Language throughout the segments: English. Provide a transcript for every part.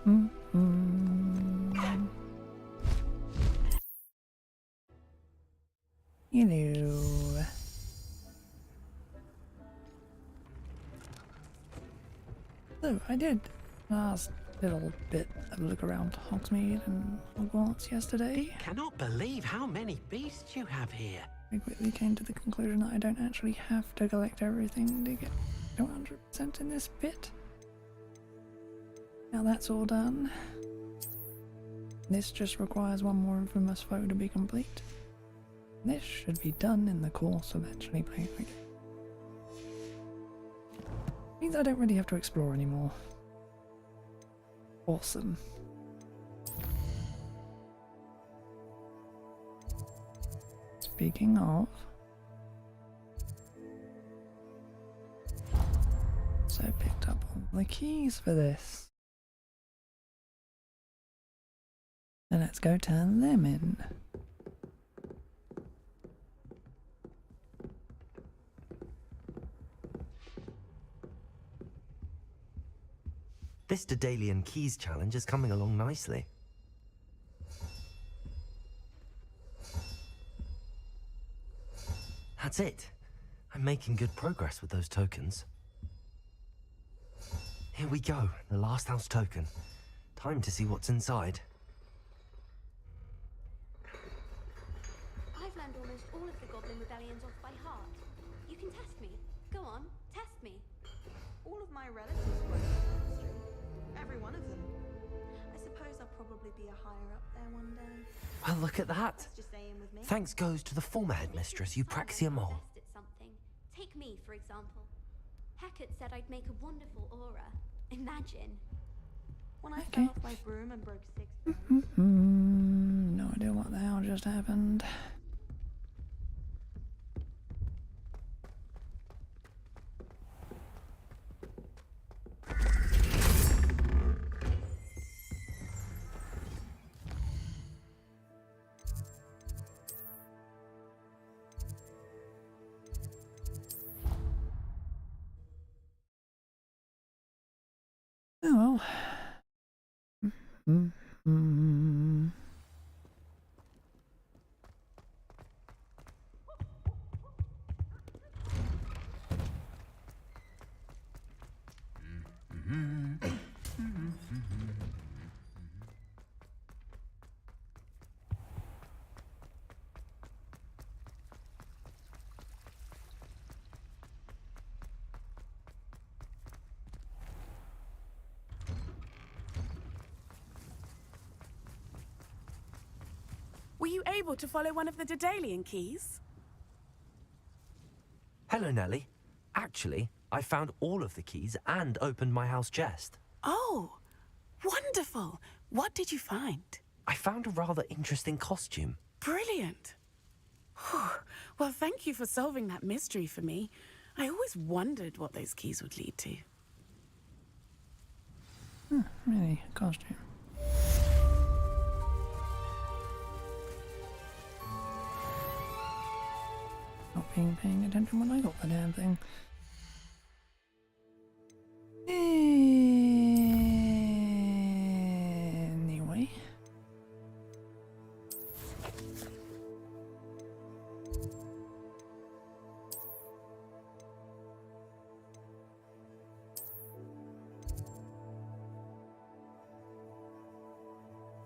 Hello. So I did last little bit of a look around Hogsmeade and Hogwarts yesterday. Cannot believe how many beasts you have here. I quickly came to the conclusion that I don't actually have to collect everything to get 200% in this bit. Now that's all done. This just requires one more infamous foe to be complete. This should be done in the course of actually playing the game. Means I don't really have to explore anymore. Awesome. Speaking of, so I picked up all the keys for this. And let's go turn them in. This Daedalian Keys challenge is coming along nicely. That's it. I'm making good progress with those tokens. Here we go, the last house token. Time to see what's inside. I've learned almost all of the Goblin Rebellions off by heart. You can test me. Go on, test me. All of my relatives work in the ministry. Every one of them. I suppose I'll probably be a higher up there one day. Well, look at that. Let's just say in with me. Thanks goes to the former headmistress, Eupraxia Mole. Best at something. Take me, for example. Hecate said I'd make a wonderful aura. Imagine. When I fell off my broom and broke 6 bones. No idea what the hell just happened. Oh well. Were you able to follow one of the Daedalian keys? Hello, Nellie. Actually, I found all of the keys and opened my house chest. Oh, wonderful. What did you find? I found a rather interesting costume. Brilliant. Whew. Well, thank you for solving that mystery for me. I always wondered what those keys would lead to. Really, a costume. Not being paying attention when I got the damn thing. Anyway.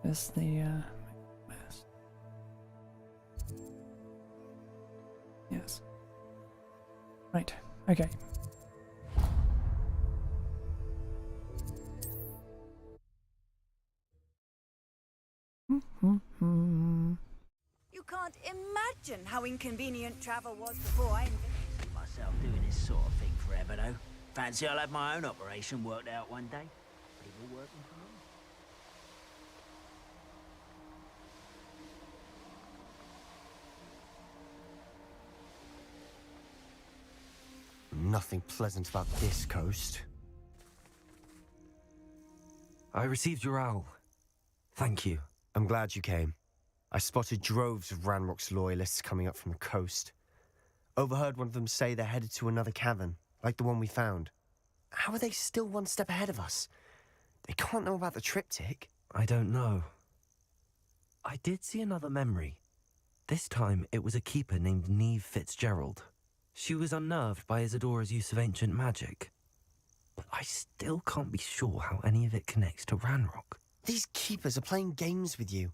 Just the best. Yes. Right. Okay. You can't imagine how inconvenient travel was before I invented Myself doing this sort of thing forever, though. Fancy I'll have my own operation worked out one day. People working for me. Nothing pleasant about this coast. I received your owl. Thank you. I'm glad you came. I spotted droves of Ranrock's loyalists coming up from the coast. Overheard one of them say they're headed to another cavern, like the one we found. How are they still one step ahead of us? They can't know about the triptych. I don't know. I did see another memory. This time, it was a keeper named Neve Fitzgerald. She was unnerved by Isadora's use of ancient magic. But I still can't be sure how any of it connects to Ranrock. These keepers are playing games with you.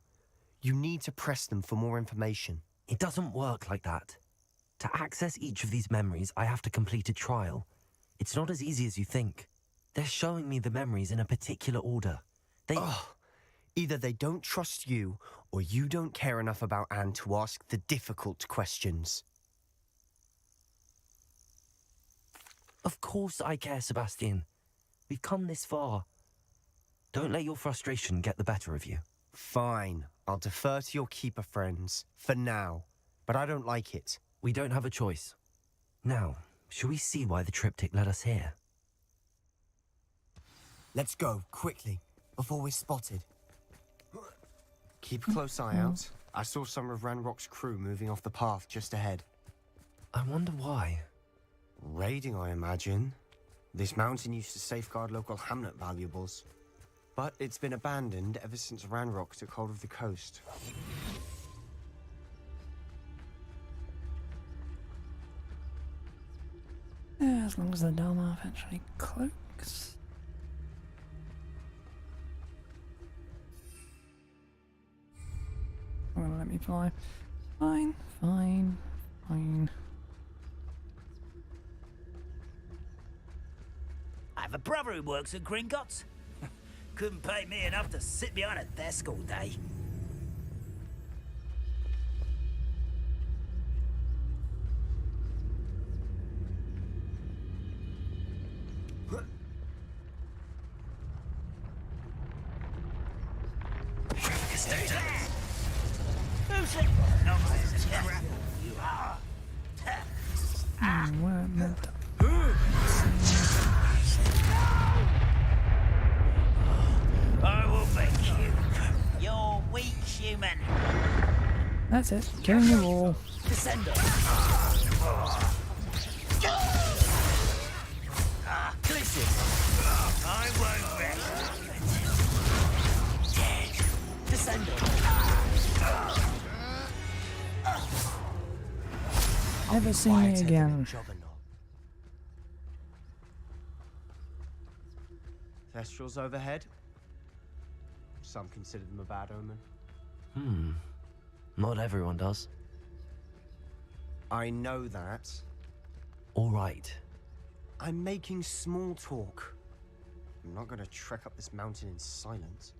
You need to press them for more information. It doesn't work like that. To access each of these memories, I have to complete a trial. It's not as easy as you think. They're showing me the memories in a particular order. Either they don't trust you, or you don't care enough about Anne to ask the difficult questions. Of course I care, Sebastian. We've come this far. Don't let your frustration get the better of you. Fine, I'll defer to your keeper friends, for now. But I don't like it. We don't have a choice. Now, shall we see why the triptych led us here? Let's go, quickly, before we're spotted. Keep a close eye out. I saw some of Ranrock's crew moving off the path just ahead. I wonder why. Raiding, I imagine. This mountain used to safeguard local hamlet valuables. But it's been abandoned ever since Ranrock took hold of the coast. Yeah, as long as the Dharma eventually cloaks. Oh, gonna let me fly. Fine, fine, fine. I have a brother who works at Gringotts. Couldn't pay me enough to sit behind a desk all day. Where meant to. I will make you. You're weak, human. That's it. Killing you all. Descender. Glisten. I won't rest. Dead. Descender. Never see me again. Thestrals overhead. Some consider them a bad omen. Not everyone does. I know that. All right. I'm making small talk. I'm not going to trek up this mountain in silence.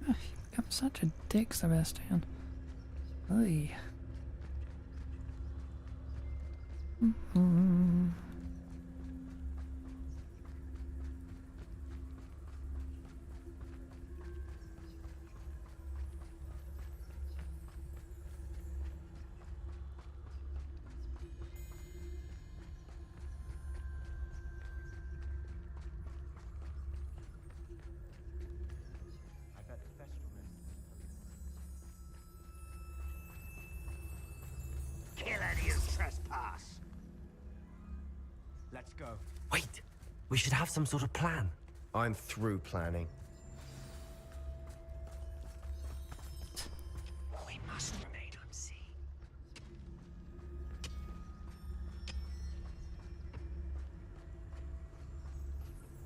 You become such a dick, Sebastian. Oy. Let's go. Wait! We should have some sort of plan. I'm through planning. We must remain unseen.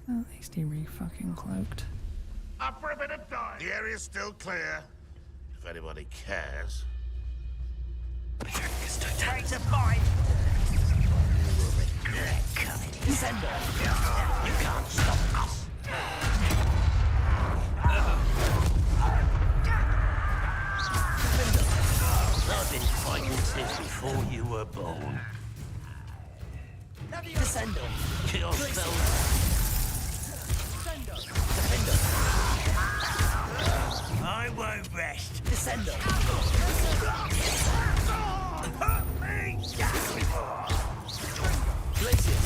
At least he re-fucking cloaked. Up for a bit of time. The area's still clear. If anybody cares. Try to find. Regret coming. Descender. You can't stop us. I've been fighting since before you were born. Descender. Kill spell. Defender. I won't rest. Descender. Hurt me! Places.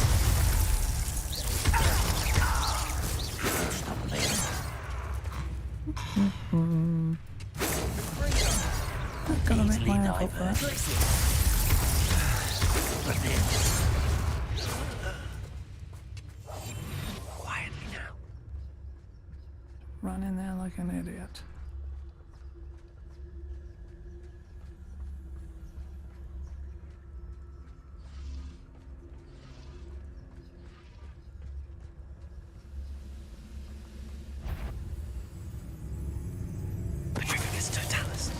Stop playing. I've got to make my own for that. run in there like an idiot. Petrificus totalis.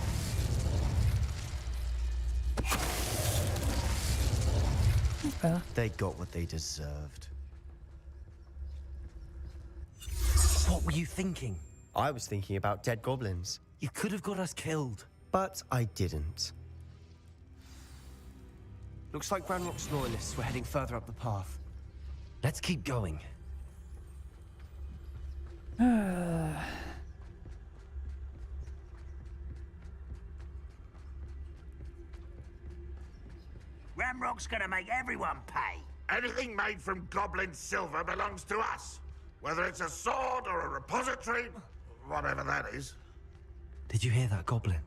That's better. They got what they deserved. What were you thinking? I was thinking about dead goblins, You could have got us killed. but I didn't. Looks like Ranrock's loyalists were heading further up the path. Let's keep going. Ramrock's gonna make everyone pay. Anything made from goblin silver belongs to us. Whether it's a sword or a repository, whatever that is. Did you hear that, Goblin?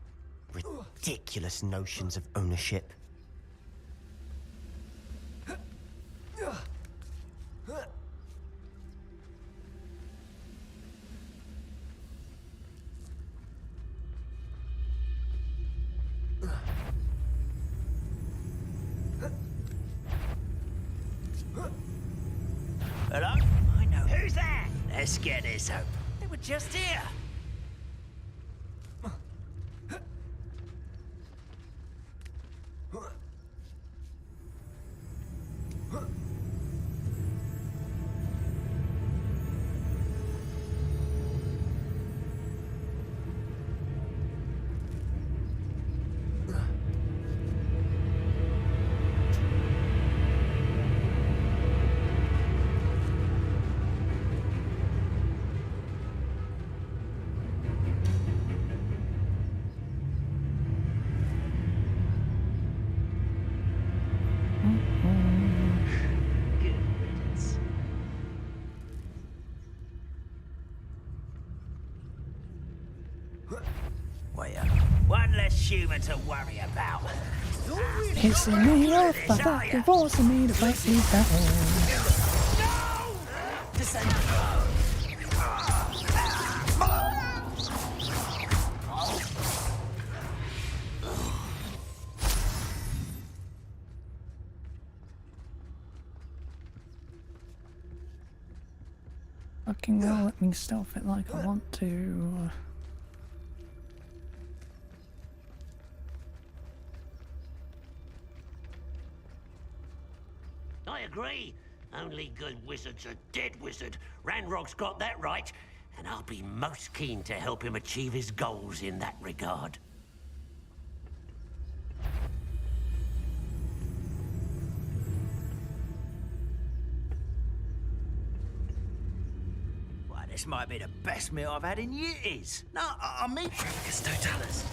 Ridiculous notions of ownership. Hello? I know. Who's that? Let's get this open. They were just here. Good riddance. Wait up. One less human to worry about. Pissing me off, but fucking forcing me to fight these battles. Descend. Fucking well, let me stealth it like I want to. I agree. Only good wizard's a dead wizard. Ranrock's got that right, and I'll be most keen to help him achieve his goals in that regard. Why, this might be the best meal I've had in years. No, I mean... Petrificus totalis.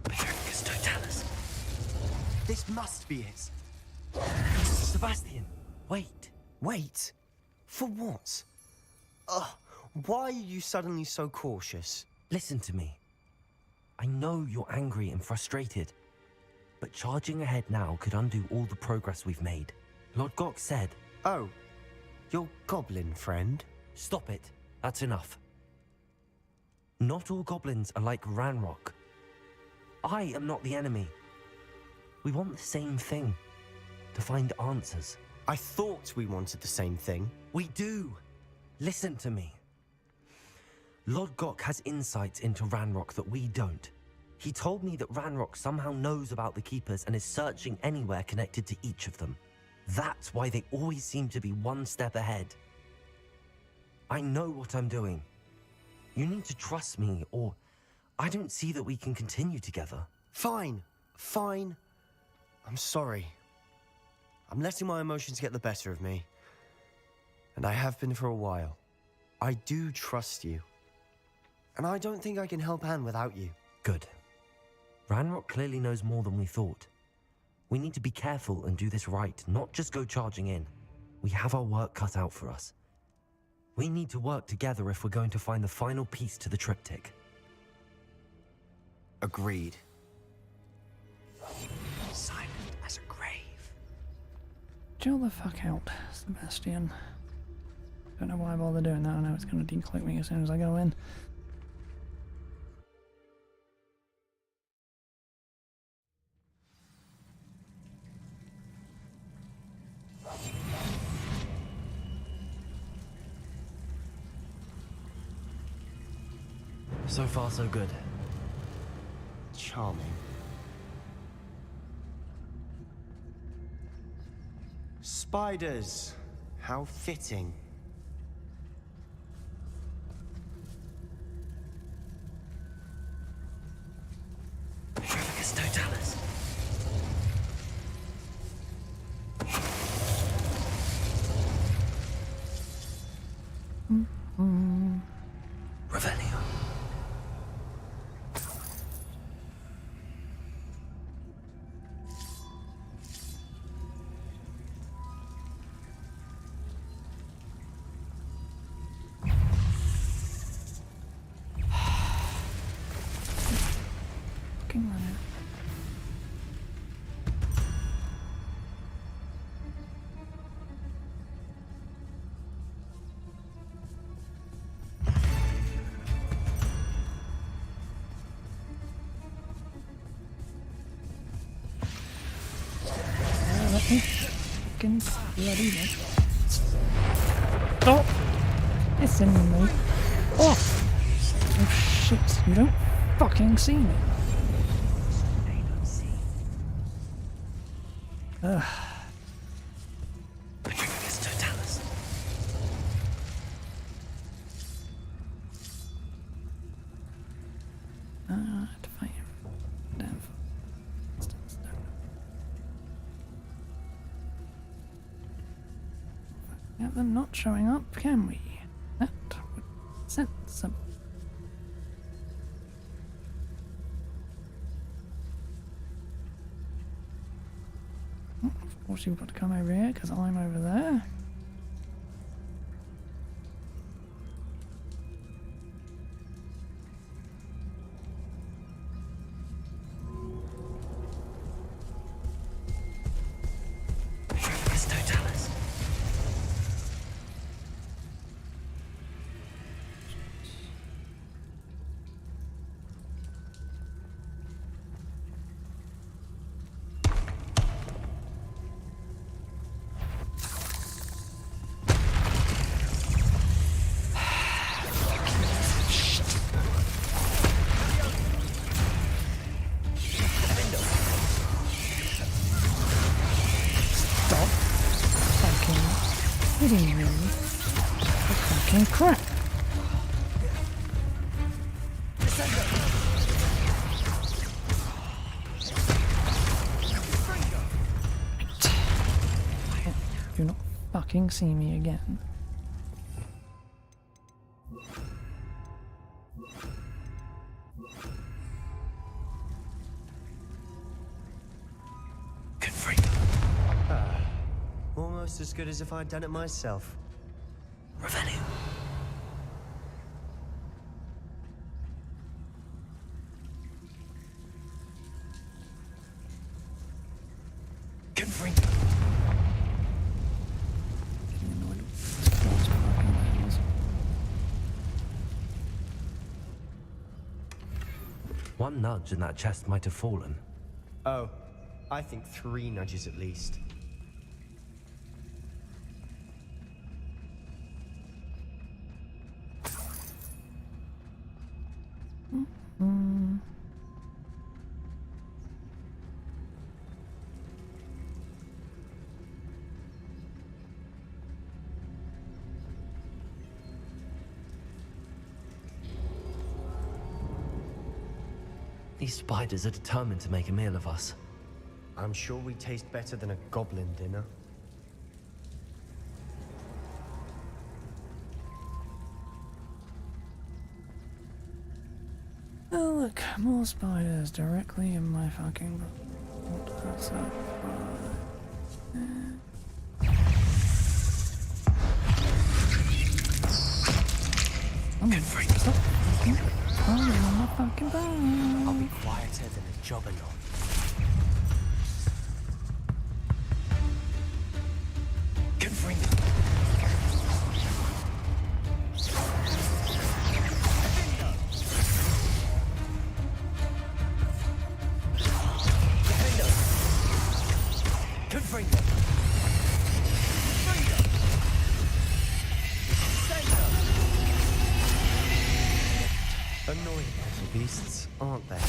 Petrificus totalis. This must be it. Sebastian, wait. Wait. For what? Ugh. Why are you suddenly so cautious? Listen to me. I know you're angry and frustrated, but charging ahead now could undo all the progress we've made. Lord Gok said... Oh, your goblin friend? Stop it. That's enough. Not all goblins are like Ranrock. I am not the enemy. We want the same thing. To find answers. I thought we wanted the same thing. We do. Listen to me. Lord Gok has insights into Ranrock that we don't. He told me that Ranrock somehow knows about the Keepers and is searching anywhere connected to each of them. That's why they always seem to be one step ahead. I know what I'm doing. You need to trust me, or I don't see that we can continue together. Fine. Fine. I'm sorry. I'm letting my emotions get the better of me. And I have been for a while. I do trust you. And I don't think I can help Anne without you. Good. Ranrock clearly knows more than we thought. We need to be careful and do this right, not just go charging in. We have our work cut out for us. We need to work together if we're going to find the final piece to the triptych. Agreed. Silent as a grave. Chill the fuck out, Sebastian. Don't know why I bother doing that. I know it's going to decloak me as soon as I go in. So far, so good. Charming. Spiders. How fitting. Trevicus Totalis. Revelio. Fucking run it. Let me fucking bloody me. Stop! Listen to me. Oh! Oh shit, you don't fucking see me. Ugh. Trevicus Totalis. To fight him. Damn. Have them not showing up, can we? That would sensible. Of course you've got to come over here because I'm over there. Trevicus Totalis. Stop fucking hitting me. The fucking crap. Do not fucking see me again. Confringo. Almost as good as if I'd done it myself. Revelio. Confringo. Getting annoyed with those fucking levels. One nudge and that chest might have fallen. Oh, I think 3 nudges at least. These spiders are determined to make a meal of us. I'm sure we taste better than a goblin dinner. Oh look, more spiders directly in my fucking what? That's not stop falling on my fucking bone. I'll be quieter than a juggernaut. Confringo. Confringo. Annoying little beasts, aren't they?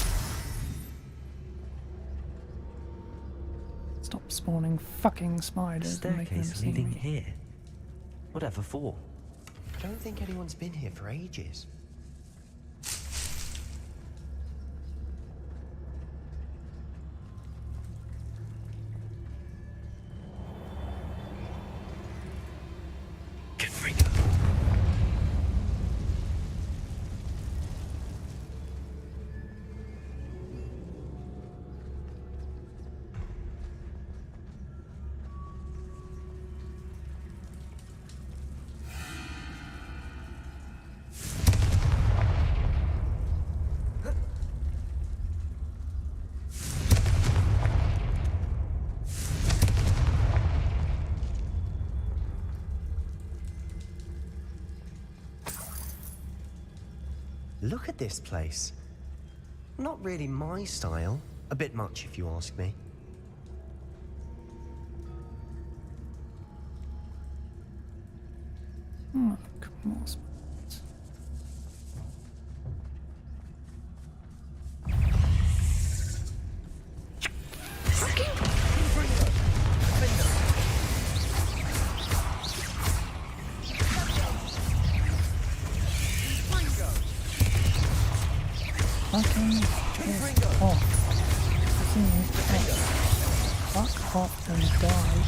Stop spawning fucking spiders and making them Staircase see leading me. here. Whatever for? I don't think anyone's been here for ages. Look at this place. Not really my style. A bit much, if you ask me. Oh, look, more spiders. Fucking piss off. Fuck off and die.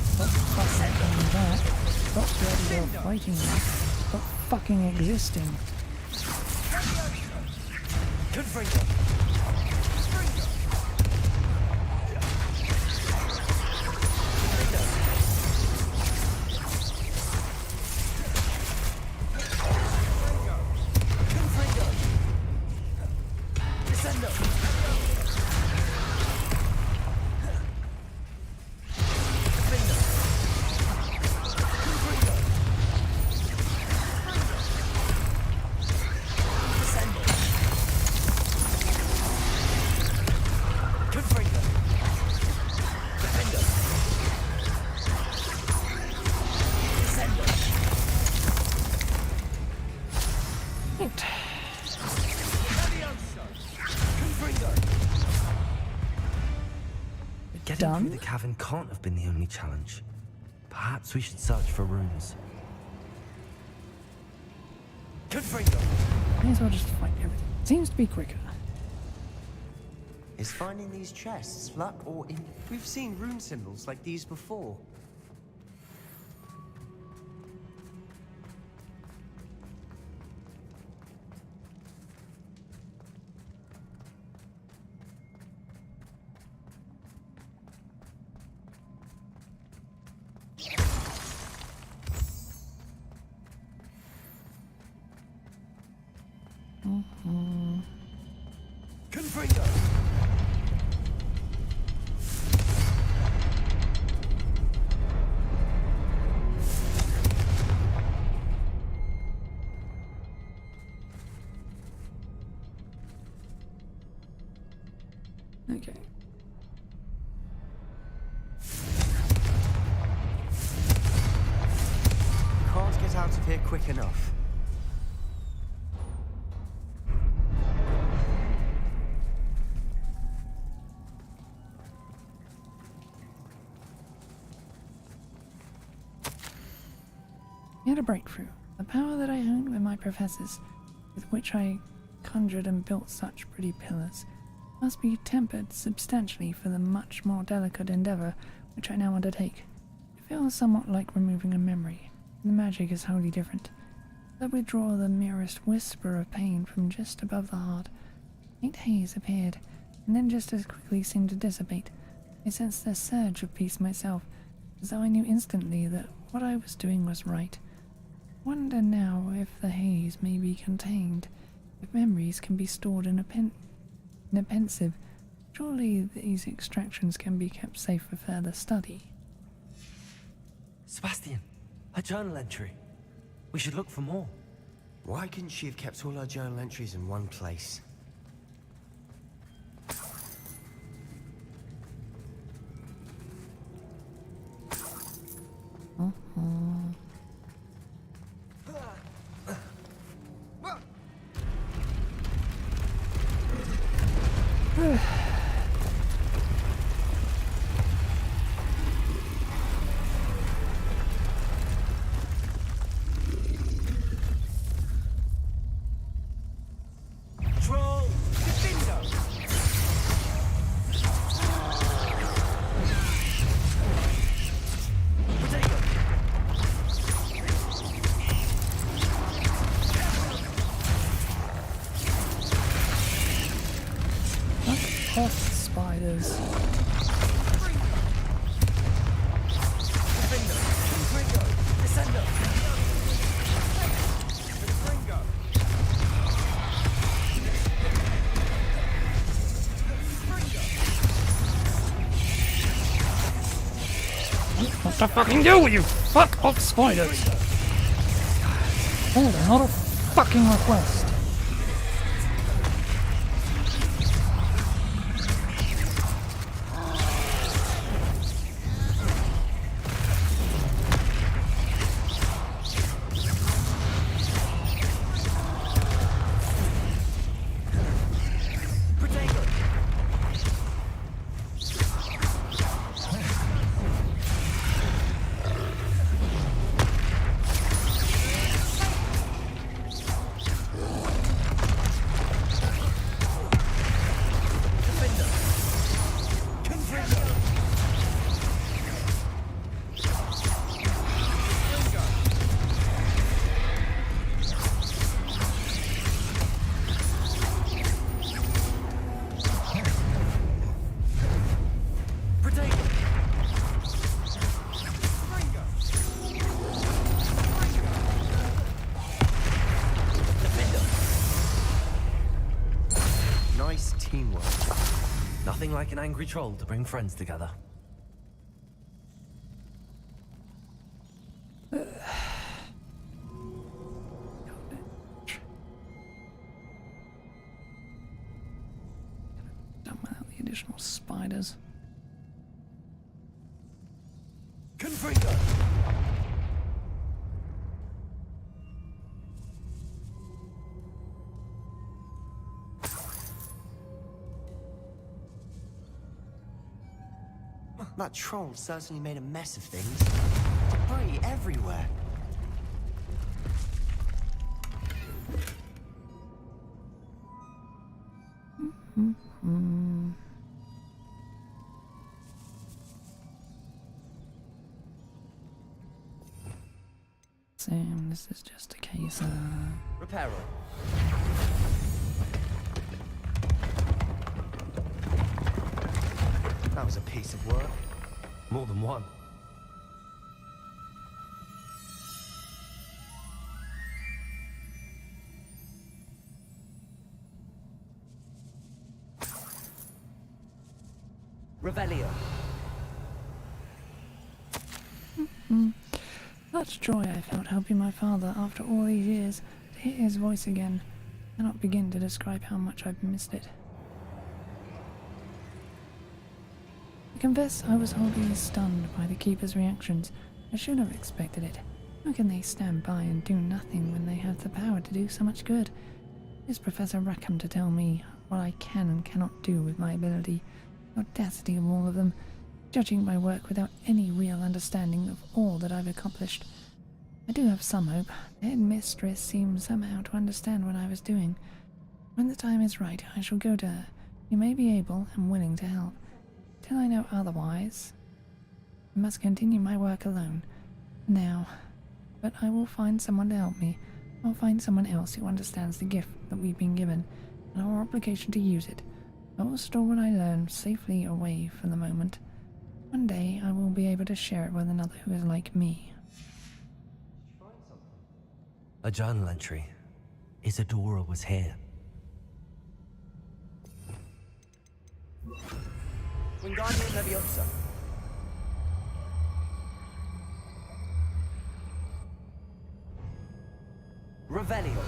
Stop fucking coming back. Stop bloody well fighting me. Stop fucking existing. Getting Done? through the cavern can't have been the only challenge. Perhaps we should search for runes. May as well just fight everything. Seems to be quicker. Is finding these chests luck or in... We've seen rune symbols like these before. Okay. Can't get out of here quick enough. I had a breakthrough. The power that I honed with my professors, with which I conjured and built such pretty pillars. must be tempered substantially for the much more delicate endeavour which I now undertake. It feels somewhat like removing a memory. The magic is wholly different. That withdraw the merest whisper of pain from just above the heart. Faint haze appeared, and then just as quickly seemed to dissipate. I sensed a surge of peace myself, as though I knew instantly that what I was doing was right. Wonder now if the haze may be contained, if memories can be stored in a pensive. Surely these extractions can be kept safe for further study. Sebastian, a journal entry. We should look for more. Why couldn't she have kept all her journal entries in one place? Spiders. What the fucking do you fuck off spiders? Order, not a fucking request. Teamwork. Nothing like an angry troll to bring friends together. Done without the additional spiders. Confringo! That troll certainly made a mess of things. Debris everywhere. Sam, this is just a case of... Reparo. That was a piece of work. More than one. Revelio. Much joy I felt helping my father after all these years. To hear his voice again, I cannot begin to describe how much I've missed it. I confess I was wholly stunned by the Keeper's reactions. I should have expected it. How can they stand by and do nothing when they have the power to do so much good? Is Professor Rackham to tell me what I can and cannot do with my ability? The audacity of all of them, judging my work without any real understanding of all that I've accomplished. I do have some hope. The headmistress seemed somehow to understand what I was doing. When the time is right, I shall go to her. You may be able and willing to help. Till I know otherwise, I must continue my work alone. Now, but I will find someone to help me. I'll find someone else who understands the gift that we've been given and our obligation to use it. I will store what I learned safely away for the moment. One day I will be able to share it with another who is like me. A journal entry. Isadora was here. Wingardium Leviosa. Revelio.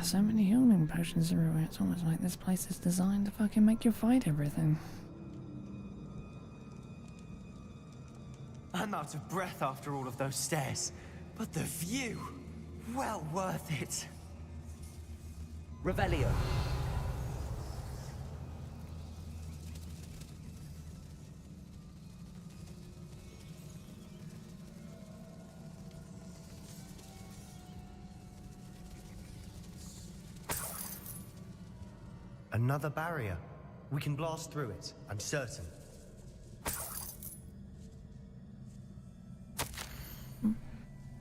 So many healing potions everywhere. It's almost like this place is designed to fucking make you fight everything. I'm out of breath after all of those stairs, but the view, well worth it. Revelio. Another barrier. We can blast through it, I'm certain.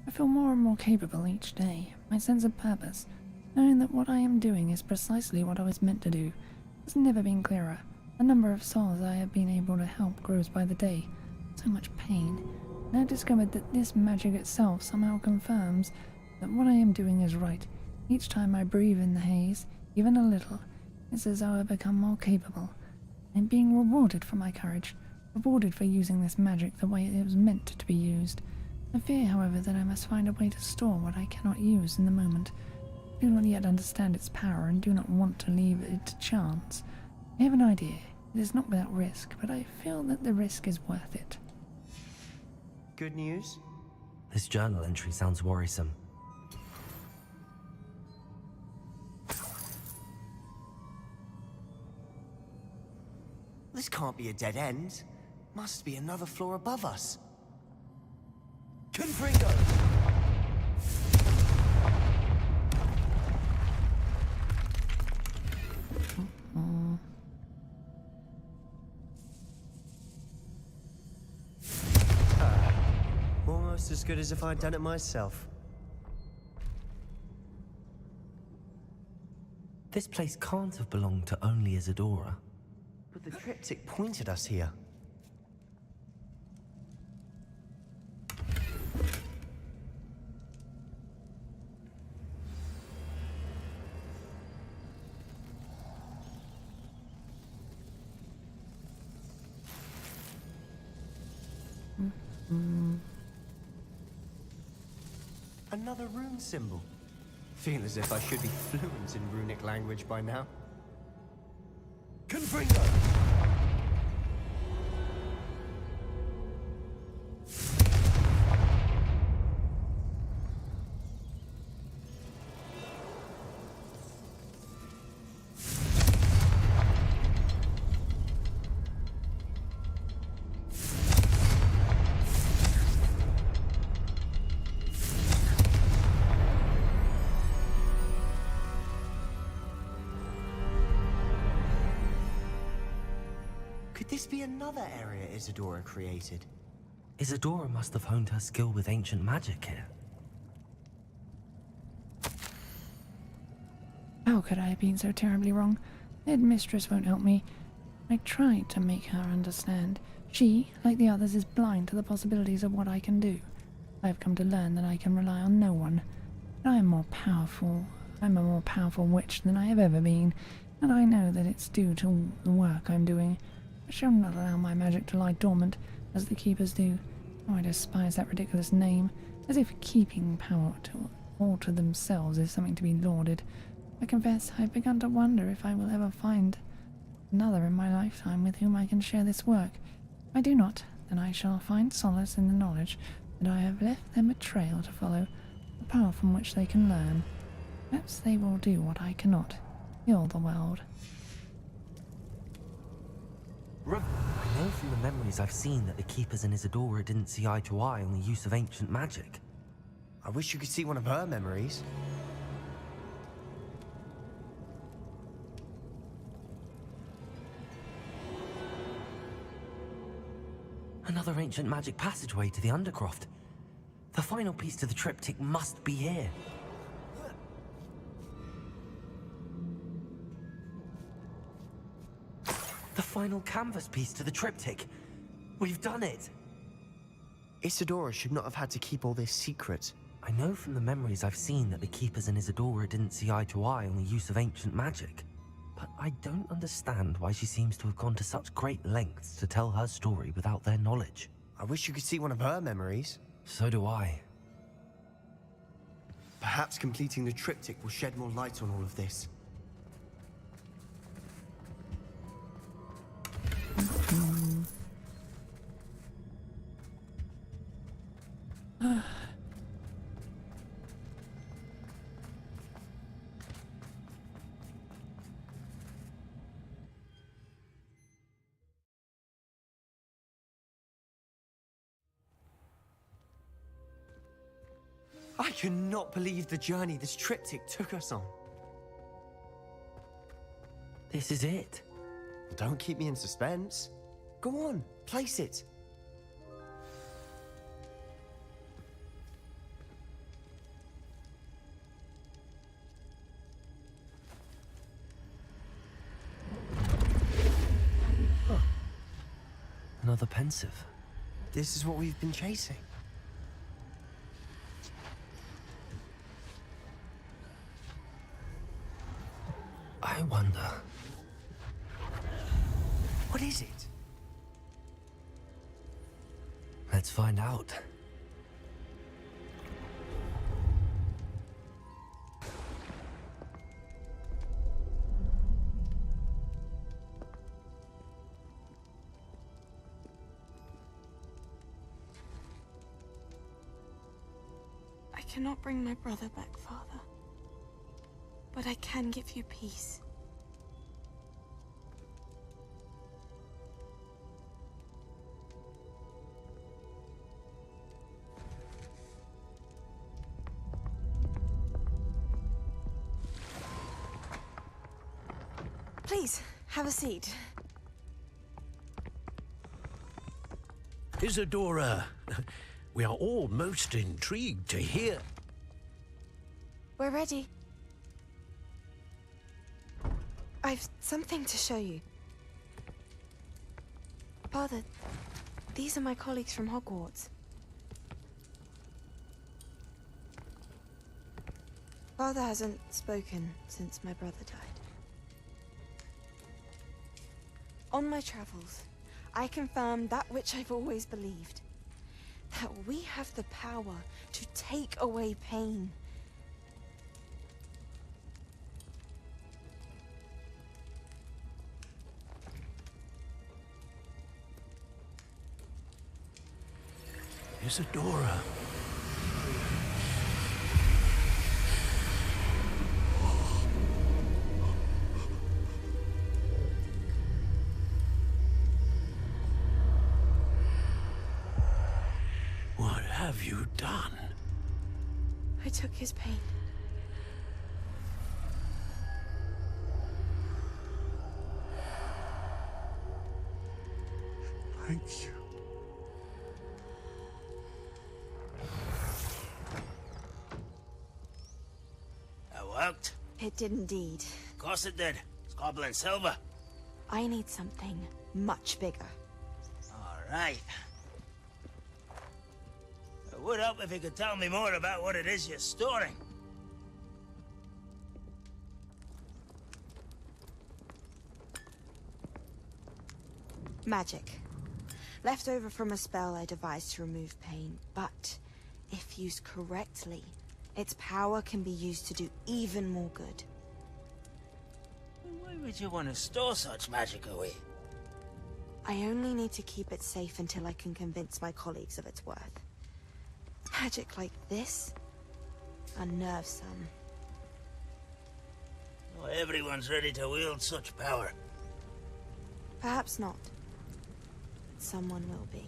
I feel more and more capable each day. My sense of purpose, knowing that what I am doing is precisely what I was meant to do, has never been clearer. The number of souls I have been able to help grows by the day. So much pain. And I discovered that this magic itself somehow confirms that what I am doing is right. Each time I breathe in the haze, even a little, it's as though I become more capable. I'm being rewarded for my courage, rewarded for using this magic the way it was meant to be used. I fear, however, that I must find a way to store what I cannot use in the moment. I do not yet understand its power and do not want to leave it to chance. I have an idea. It is not without risk, but I feel that the risk is worth it. Good news? This journal entry sounds worrisome. This can't be a dead end. Must be another floor above us. Confringo! Almost as good as if I'd done it myself. This place can't have belonged to only Isadora. But the triptych pointed us here. Another rune symbol. Feel as if I should be fluent in runic language by now. Confringo! Could this be another area Isadora created? Isadora must have honed her skill with ancient magic here. How could I have been so terribly wrong? The headmistress won't help me. I tried to make her understand. She, like the others, is blind to the possibilities of what I can do. I have come to learn that I can rely on no one. But I am more powerful. I'm a more powerful witch than I have ever been, and I know that it's due to the work I'm doing. I shall not allow my magic to lie dormant, as the keepers do. Oh, I despise that ridiculous name, as if keeping power all to themselves is something to be lauded. I confess I've begun to wonder if I will ever find another in my lifetime with whom I can share this work. If I do not, then I shall find solace in the knowledge and I have left them a trail to follow, a path from which they can learn. Perhaps they will do what I cannot, heal the world. I know from the memories I've seen that the Keepers and Isadora didn't see eye to eye on the use of ancient magic. I wish you could see one of her memories. Another ancient magic passageway to the Undercroft. The final piece to the triptych must be here. The final canvas piece to the triptych. We've done it! Isadora should not have had to keep all this secret. I know from the memories I've seen that the Keepers and Isadora didn't see eye to eye on the use of ancient magic. But I don't understand why she seems to have gone to such great lengths to tell her story without their knowledge. I wish you could see one of her memories. So do I. Perhaps completing the triptych will shed more light on all of this. I cannot believe the journey this triptych took us on. This is it. Don't keep me in suspense. Go on, place it. Another pensive. This is what we've been chasing. I wonder. What is it? Let's find out. I cannot bring my brother back, Father. But I can give you peace. Please, have a seat. Isadora, we are all most intrigued to hear. We're ready. I've something to show you. Father, these are my colleagues from Hogwarts. Father hasn't spoken since my brother died. On my travels, I confirmed that which I've always believed. That we have the power to take away pain. Isadora. What have you done? I took his pain. Thank you. That worked. It did indeed. Of course it did. It's goblin silver. I need something much bigger. All right. It would help if you could tell me more about what it is you're storing. Magic. Left over from a spell I devised to remove pain, but if used correctly, its power can be used to do even more good. Why would you want to store such magic away? I only need to keep it safe until I can convince my colleagues of its worth. Magic like this? Unnerves some. Not everyone's ready to wield such power. Perhaps not. But someone will be.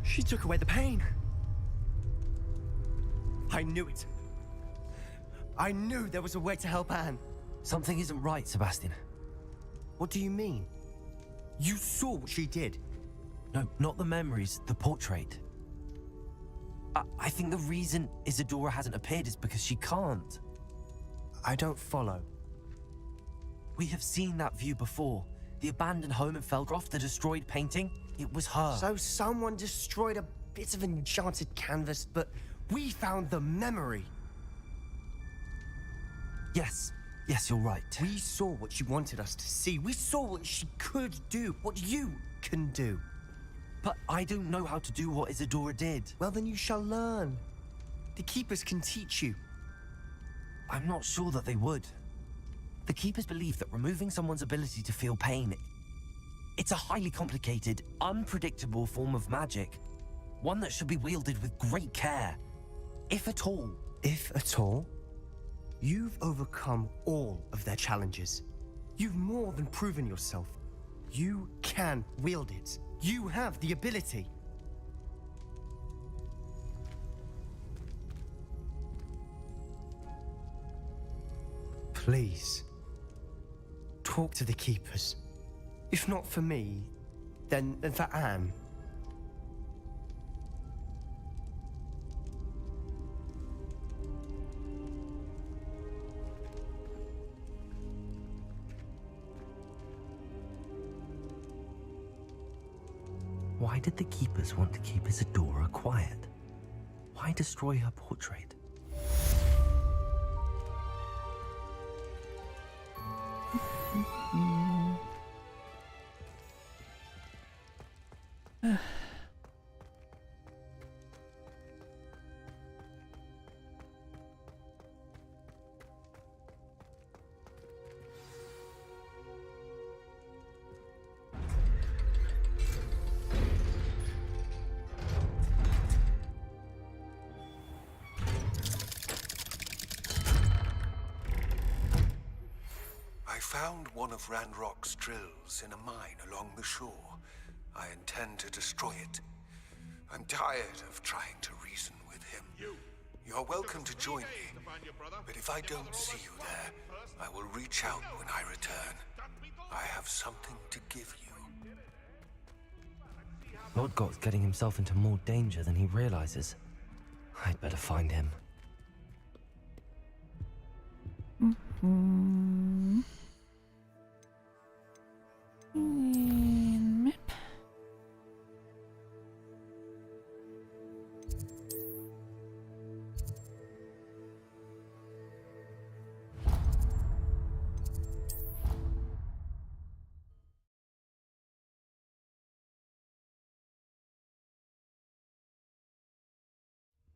She took away the pain. I knew it. I knew there was a way to help Anne. Something isn't right, Sebastian. What do you mean? You saw what she did. No, not the memories, the portrait. I think the reason Isadora hasn't appeared is because she can't. I don't follow. We have seen that view before. The abandoned home in Felgroth, the destroyed painting, it was her. So someone destroyed a bit of enchanted canvas, but we found the memory. Yes, you're right. We saw what she wanted us to see. We saw what she could do, what you can do. But I don't know how to do what Isadora did. Well, then you shall learn. The Keepers can teach you. I'm not sure that they would. The Keepers believe that removing someone's ability to feel pain, it's a highly complicated, unpredictable form of magic. One that should be wielded with great care. If at all. If at all? You've overcome all of their challenges. You've more than proven yourself. You can wield it. You have the ability. Please, talk to the Keepers. If not for me, then for Anne. Why did the Keepers want to keep Isadora quiet? Why destroy her portrait? I found one of Ranrock's drills in a mine along the shore. I intend to destroy it. I'm tired of trying to reason with him. You're welcome to join me, but if I don't see you there, I will reach out when I return. I have something to give you. Lodgott's getting himself into more danger than he realizes. I'd better find him. Map.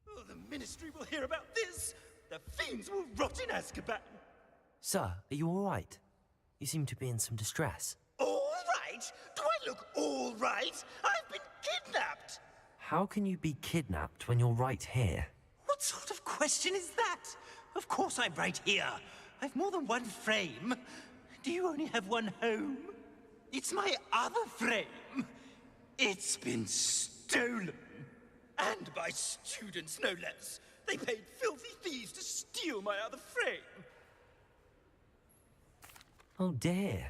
Oh, the Ministry will hear about this! The fiends will rot in Azkaban! Sir, are you all right? You seem to be in some distress. All right? Do I look all right? I've been kidnapped! How can you be kidnapped when you're right here? What sort of question is that? Of course I'm right here. I've more than one frame. Do you only have one home? It's my other frame. It's been stolen. And by students, no less. They paid filthy thieves to steal my other frame. Oh dear.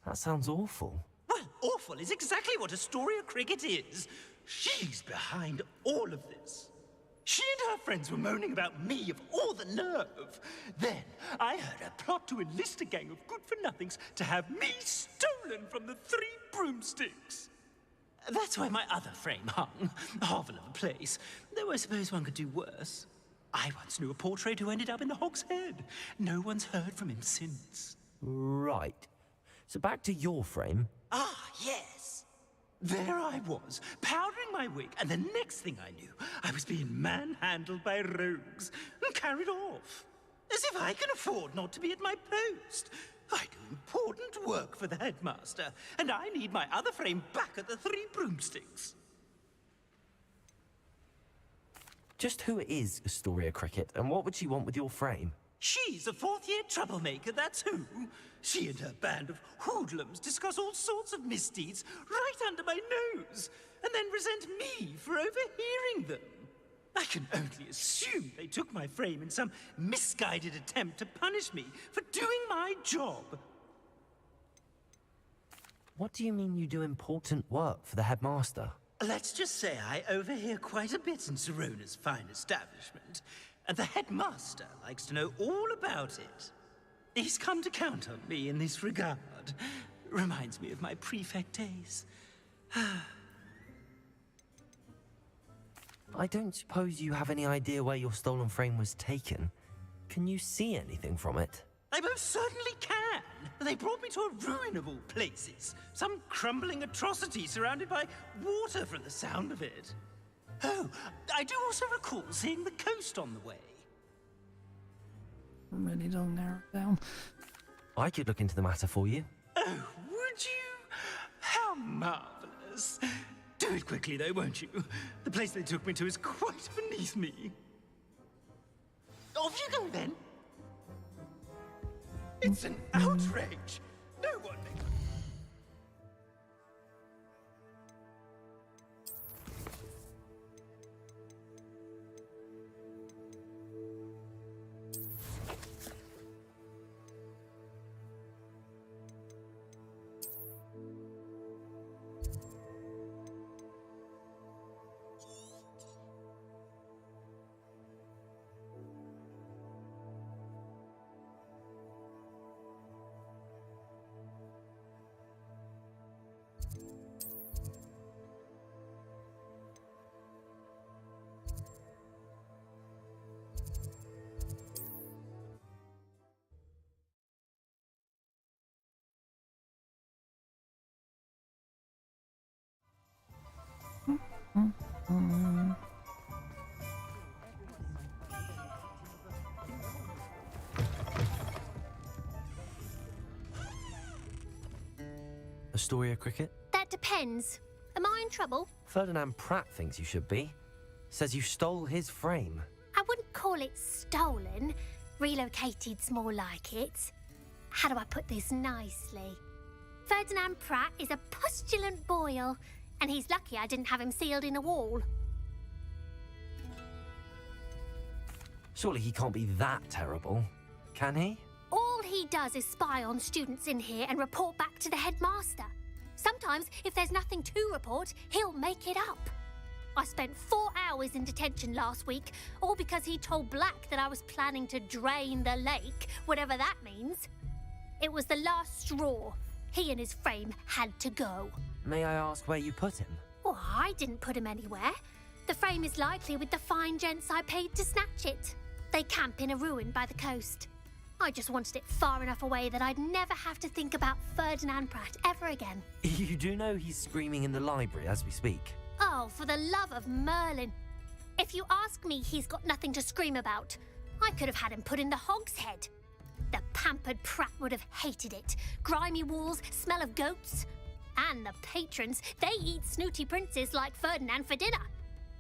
That sounds awful. Well, awful is exactly what Astoria Cricket is. She's behind all of this. She and her friends were moaning about me of all the nerve. Then I heard a plot to enlist a gang of good-for-nothings to have me stolen from the Three Broomsticks. That's where my other frame hung. A hovel of a place. Though I suppose one could do worse. I once knew a portrait who ended up in the Hog's Head. No one's heard from him since. Right. So back to your frame. Ah, yes. There I was, powdering my wig, and the next thing I knew, I was being manhandled by rogues and carried off. As if I can afford not to be at my post. I do important work for the headmaster, and I need my other frame back at the Three Broomsticks. Just who is Astoria Cricket, and what would she want with your frame? She's a fourth-year troublemaker, that's who. She and her band of hoodlums discuss all sorts of misdeeds right under my nose, and then resent me for overhearing them. I can only assume they took my frame in some misguided attempt to punish me for doing my job. What do you mean you do important work for the headmaster? Let's just say I overhear quite a bit in Serona's fine establishment, and the headmaster likes to know all about it. He's come to count on me in this regard. Reminds me of my prefect days. I don't suppose you have any idea where your stolen frame was taken. Can you see anything from it? I most certainly can. They brought me to a ruin of all places. Some crumbling atrocity surrounded by water from the sound of it. Oh, I do also recall seeing the coast on the way. Really don't narrow it down. I could look into the matter for you. Oh, would you? How marvelous. Do it quickly, though, won't you? The place they took me to is quite beneath me. Off you go, then. It's an outrage. No one... Astoria Cricket? That depends. Am I in trouble? Ferdinand Pratt thinks you should be. Says you stole his frame. I wouldn't call it stolen. Relocated's more like it. How do I put this nicely? Ferdinand Pratt is a postulant boil, and he's lucky I didn't have him sealed in a wall. Surely he can't be that terrible, can he? All he does is spy on students in here and report back to the headmaster. Sometimes, if there's nothing to report, he'll make it up. I spent 4 hours in detention last week, all because he told Black that I was planning to drain the lake, whatever that means. It was the last straw. He and his frame had to go. May I ask where you put him? Well, I didn't put him anywhere. The frame is likely with the fine gents I paid to snatch it. They camp in a ruin by the coast. I just wanted it far enough away that I'd never have to think about Ferdinand Pratt ever again. You do know he's screaming in the library as we speak. Oh, for the love of Merlin. If you ask me, he's got nothing to scream about. I could have had him put in the hogshead. The pampered Pratt would have hated it. Grimy walls, smell of goats. And the patrons, they eat snooty princes like Ferdinand for dinner.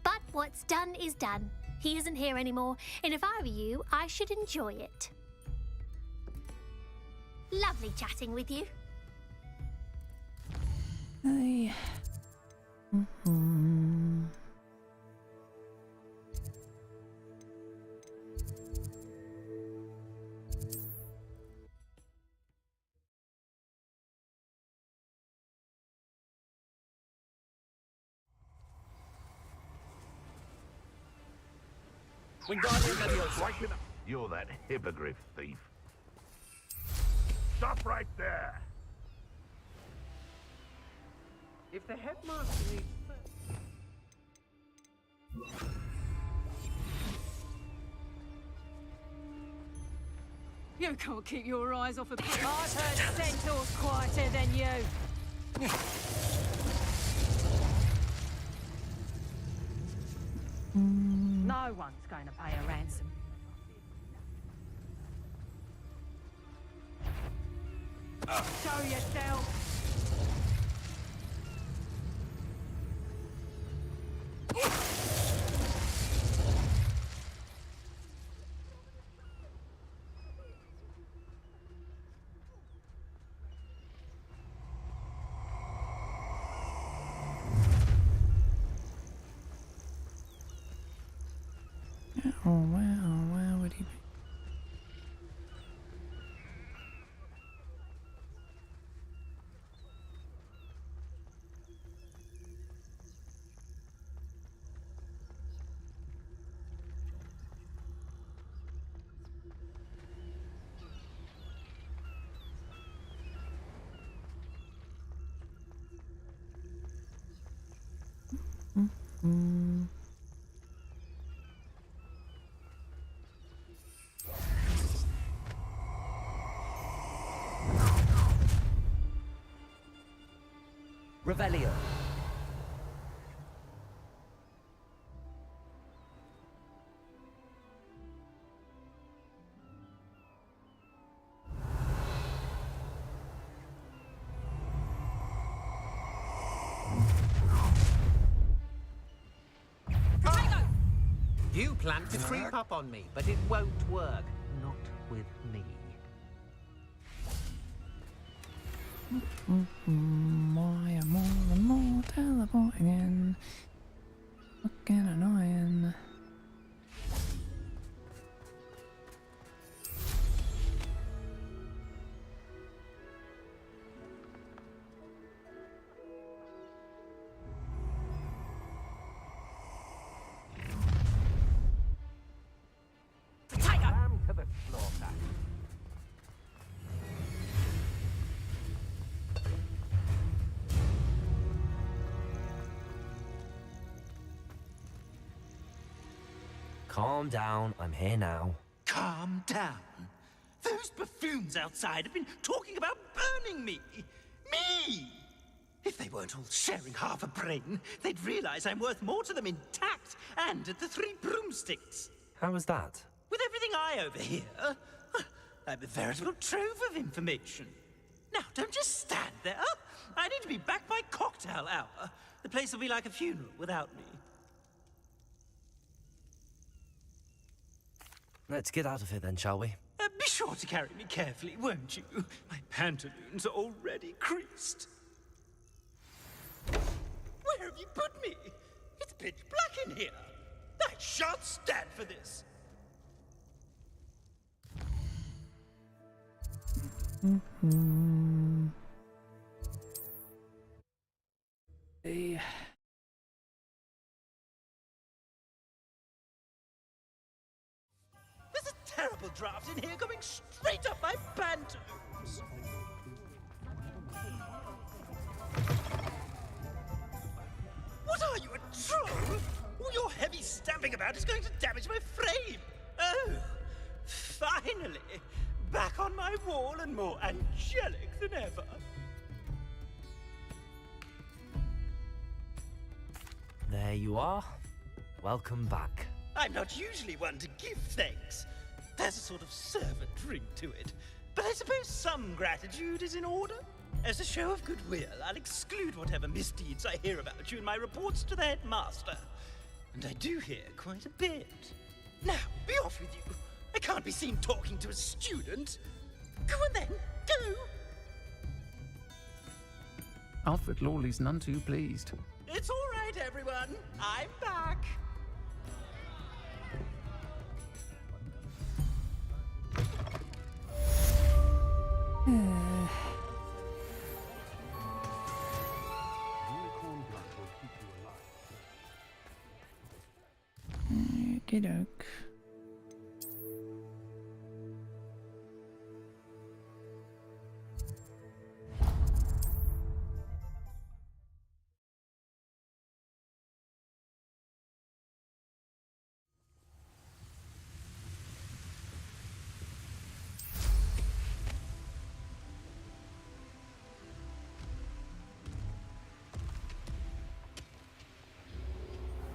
But what's done is done. He isn't here anymore, and if I were you, I should enjoy it. Lovely chatting with you. Hey. You're that hippogriff thief. Stop right there! If the headmaster needs... You can't keep your eyes off a... I've heard centaurs quieter than you. No one's going to pay a ransom. Show yourself! Where would he be? Revelio. You plan to creep up on me, but it won't work. Not with me. Why am more and more teleporting in? Fucking annoying. Ram to the slaughter. Calm down, I'm here now. Calm down. Those buffoons outside have been talking about burning me. Me! If they weren't all sharing half a brain, they'd realize I'm worth more to them intact and at the Three Broomsticks. How was that? With everything I overhear, I'm a veritable trove of information. Now, don't just stand there. I need to be back by cocktail hour. The place will be like a funeral without me. Let's get out of here then, shall we? Be sure to carry me carefully, won't you? My pantaloons are already creased. Where have you put me? It's pitch black in here. I shan't stand for this. Hey. There's a terrible draft in here going straight up my pantaloons. What are you, a troll? All your heavy stamping about is going to damage my frame. Oh, finally, back on my wall and more angelic than ever. There you are. Welcome back. I'm not usually one to give thanks. There's a sort of servant ring to it. But I suppose some gratitude is in order. As a show of goodwill, I'll exclude whatever misdeeds I hear about you in my reports to the headmaster. And I do hear quite a bit. Now, be off with you. I can't be seen talking to a student. Go on then, go! Alfred Lawley's none too pleased. It's all right, everyone. I'm back. Okey-doke.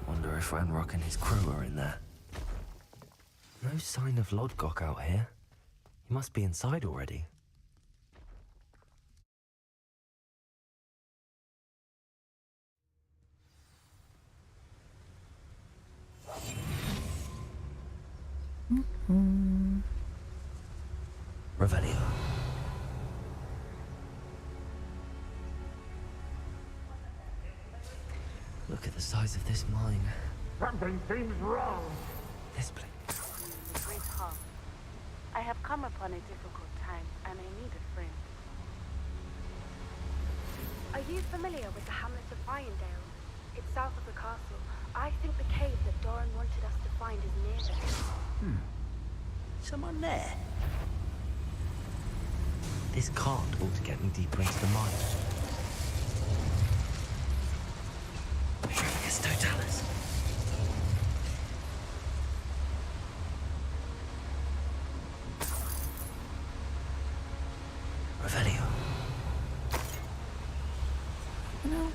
Wonder if Ranrock and his crew are in there. No sign of Lodgok out here. He must be inside already. Revelio. Look at the size of this mine. Something seems wrong. This place. Great harm. I have come upon a difficult time, and I need a friend. Are you familiar with the hamlet of Irondale? It's south of the castle. I think the cave that Doran wanted us to find is near there. Someone there? This cart ought to get me deeper into the mine. It's Totalis. Revelio. No.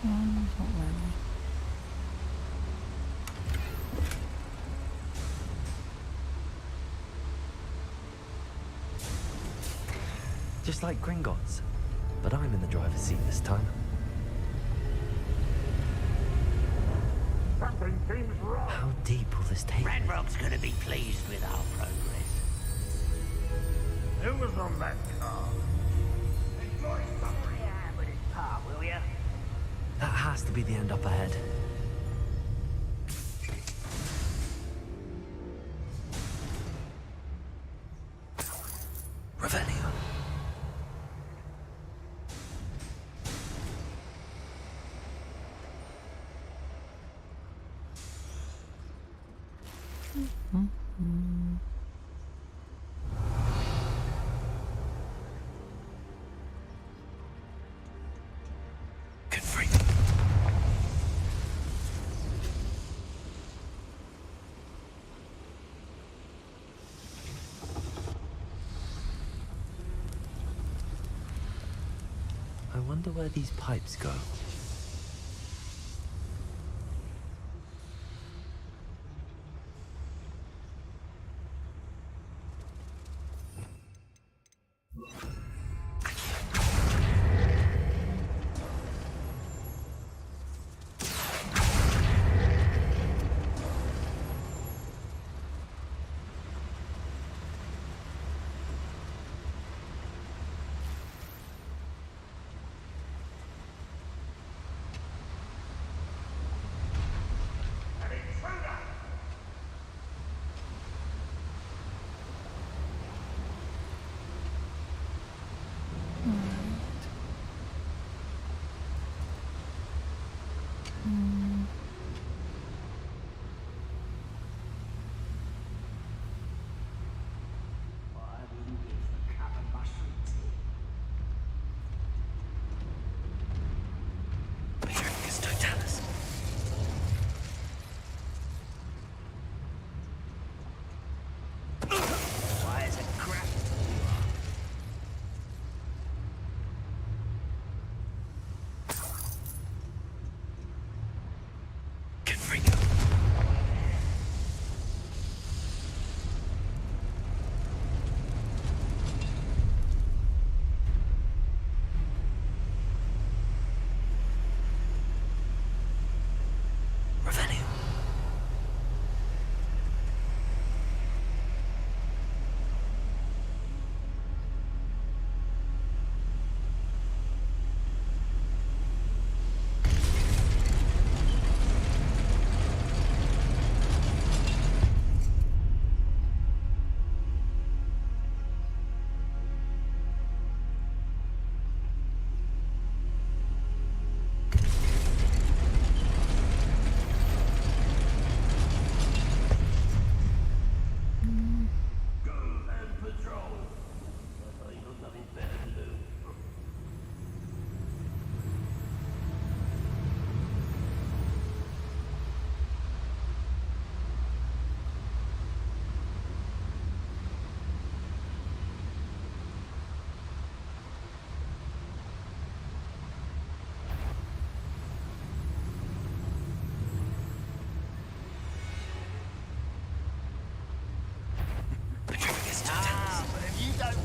Not really. Just like Gringotts, but I'm in the driver's seat this time. Something seems wrong. How deep will this take me? Ranrock's gonna be pleased with our progress. Who was on that car? Enjoy suffering hand with his part, will ya? That has to be the end up ahead. Revelio. Good freak. I wonder where these pipes go.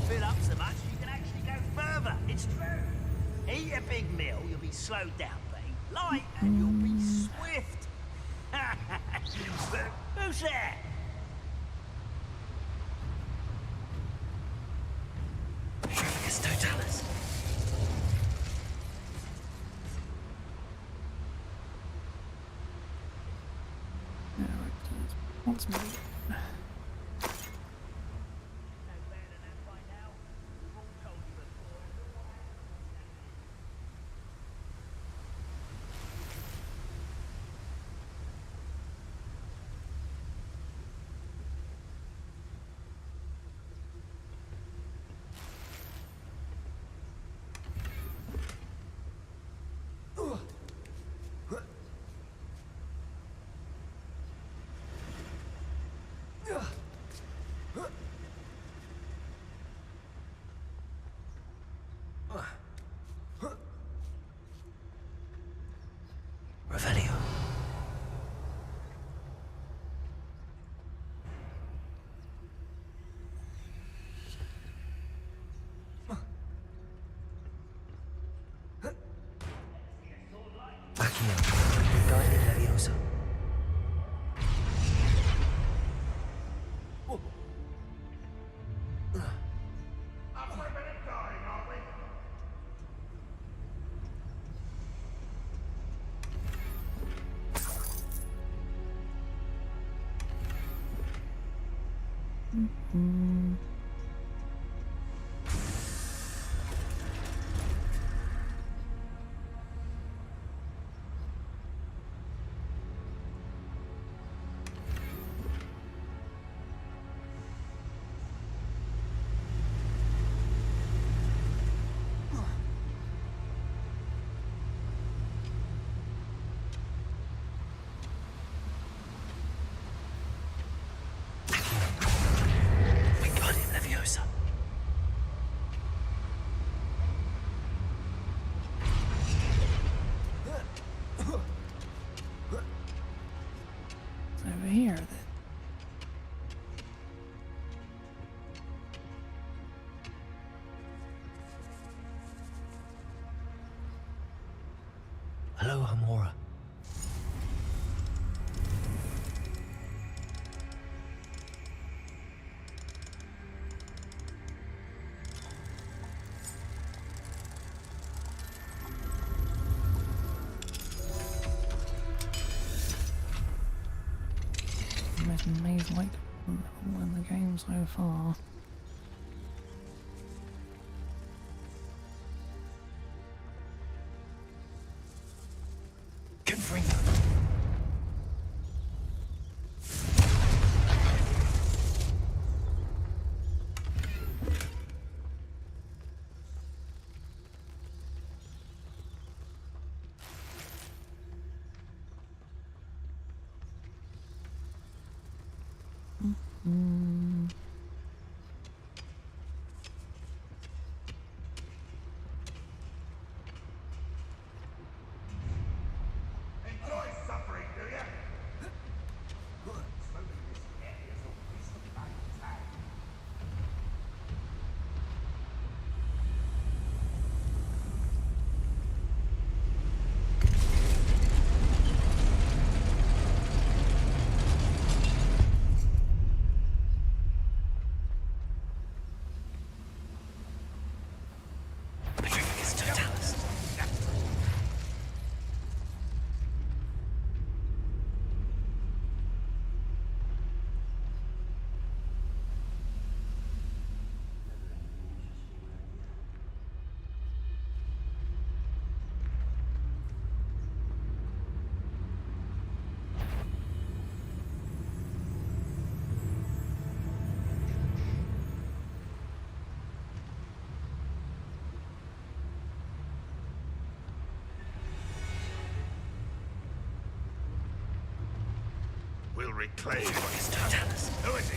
Fill up so much you can actually go further. It's true. Eat a big meal, you'll be slowed down, babe. Light, and you'll be swift. But who's there? What's me? Revelio. Accio. Guardian Leviosa. Up for a bit of dying, aren't we? Mm-hmm. Wingardium Leviosa. It's over here then. Hello, Hamora. The most maze-like level in the game so far. Confringo. Mm. Enjoy suffering, do you? Smoking this area is a waste of my time. Petrificus Totalis. We'll reclaim Petrificus Totalis. Who is he?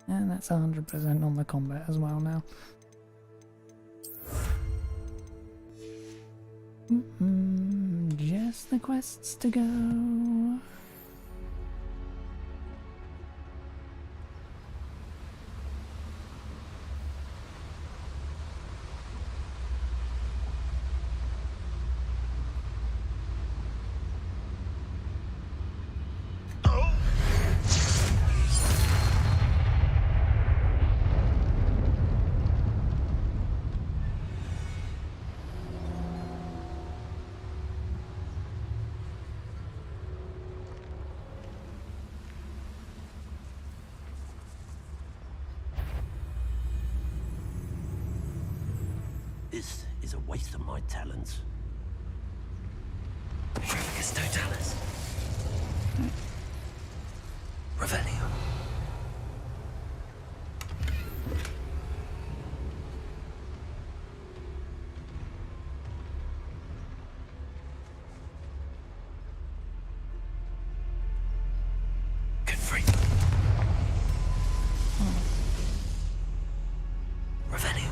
And that's 100% on the combat as well now. Just the quests to go. This is a waste of my talents. Petrificus totalis. Revelio. Revelio.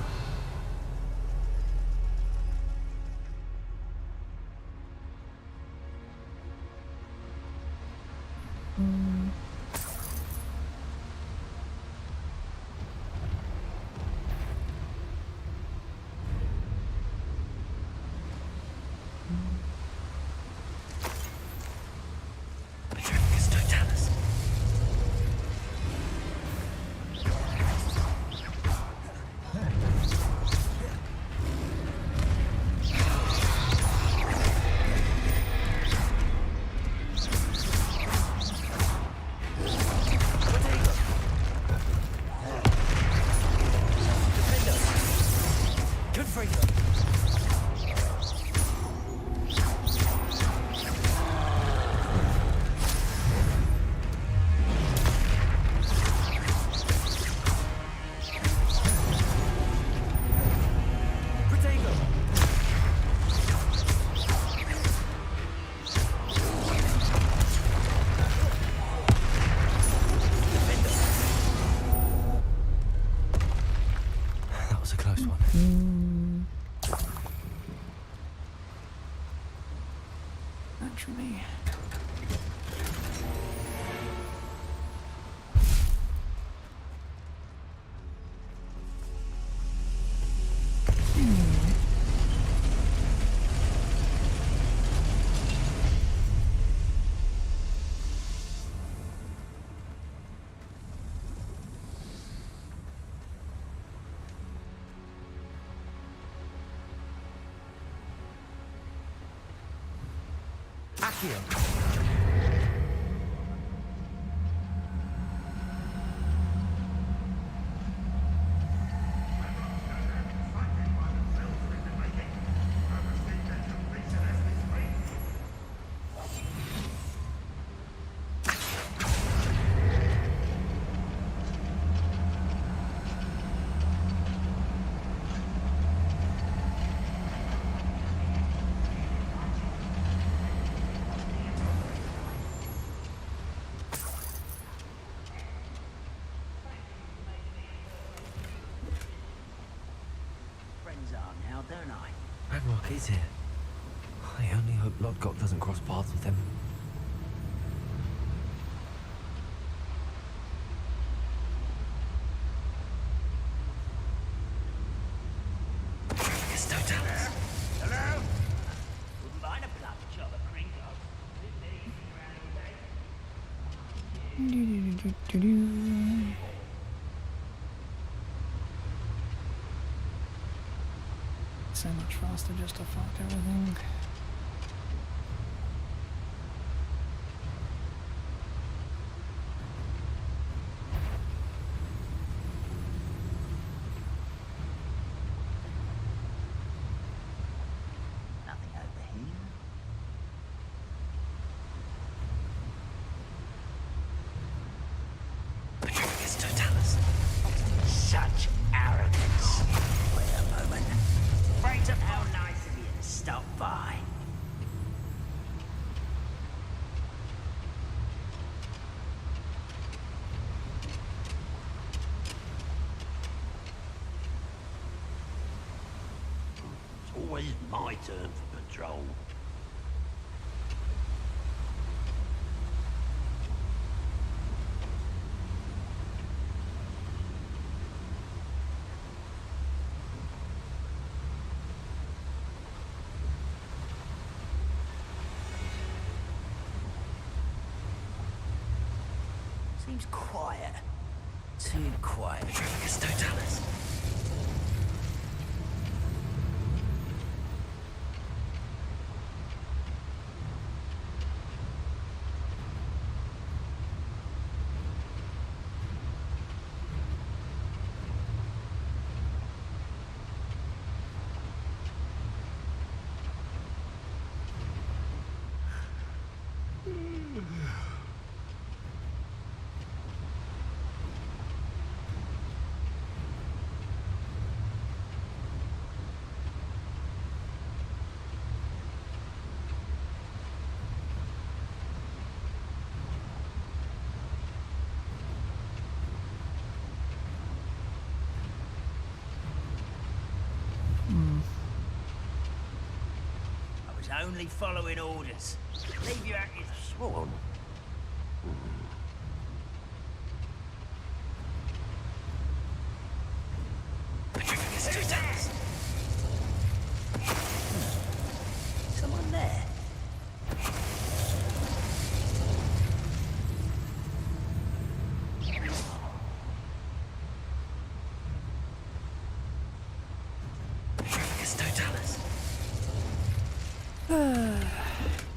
Petrificus totalis. Good for you. Protego. That was a close one. Naturally. Accio. Friends are now, don't I? Ranrock is here. I only hope Lodgok doesn't cross paths with him. Petrificus totalis. Hello? Wouldn't mind a plug job of Kringle. So much faster just to fuck everything. Nothing over here. Petrificus totalis. Such arrogance. Wait a moment. Afraid of how nice of you to stop by. It's always my turn for patrol. Seems quiet. Too quiet. Petrificus totalis. I was only following orders. Leave you at his Swan. Who's that? Someone there.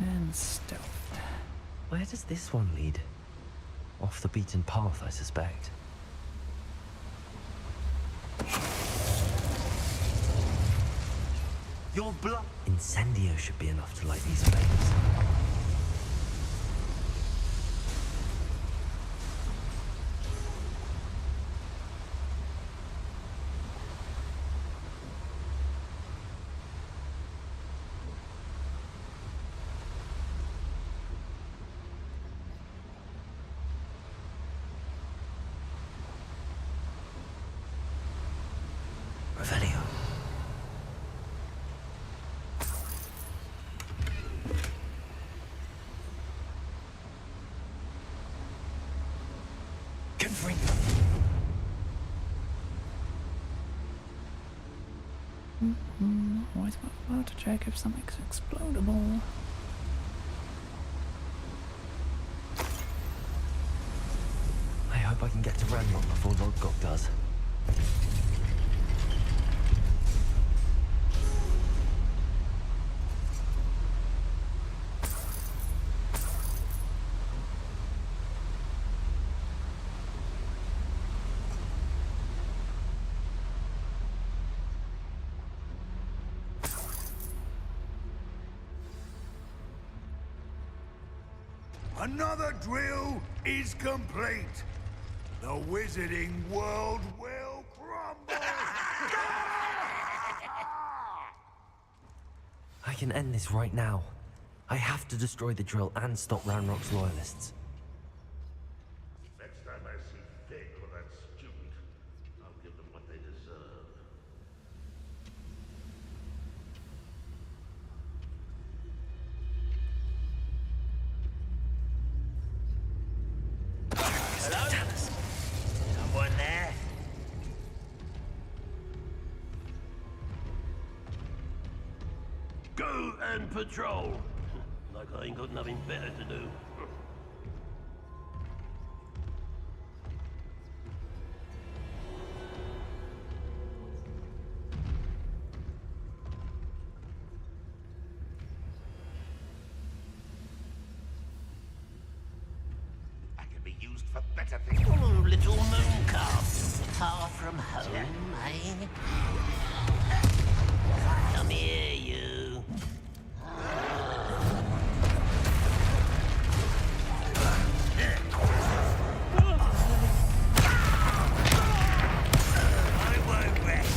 And stealth. Where does this one lead? Off the beaten path, I suspect. Your blood! Incendio should be enough to light these flames. Revelio. Confringo. Always worthwhile to check if something's explodable. I hope I can get to Ranrock before Lodgok does. Another drill is complete. The wizarding world will crumble. I can end this right now. I have to destroy the drill and stop Ranrock's loyalists. Next time I see Fig or that student, I'll give them what they deserve. Hello? Someone there? Go and patrol. Like I ain't got nothing better to do. I can be used for better things. Oh, little moon calf. Far from home, eh? Come here, you. I won't rest.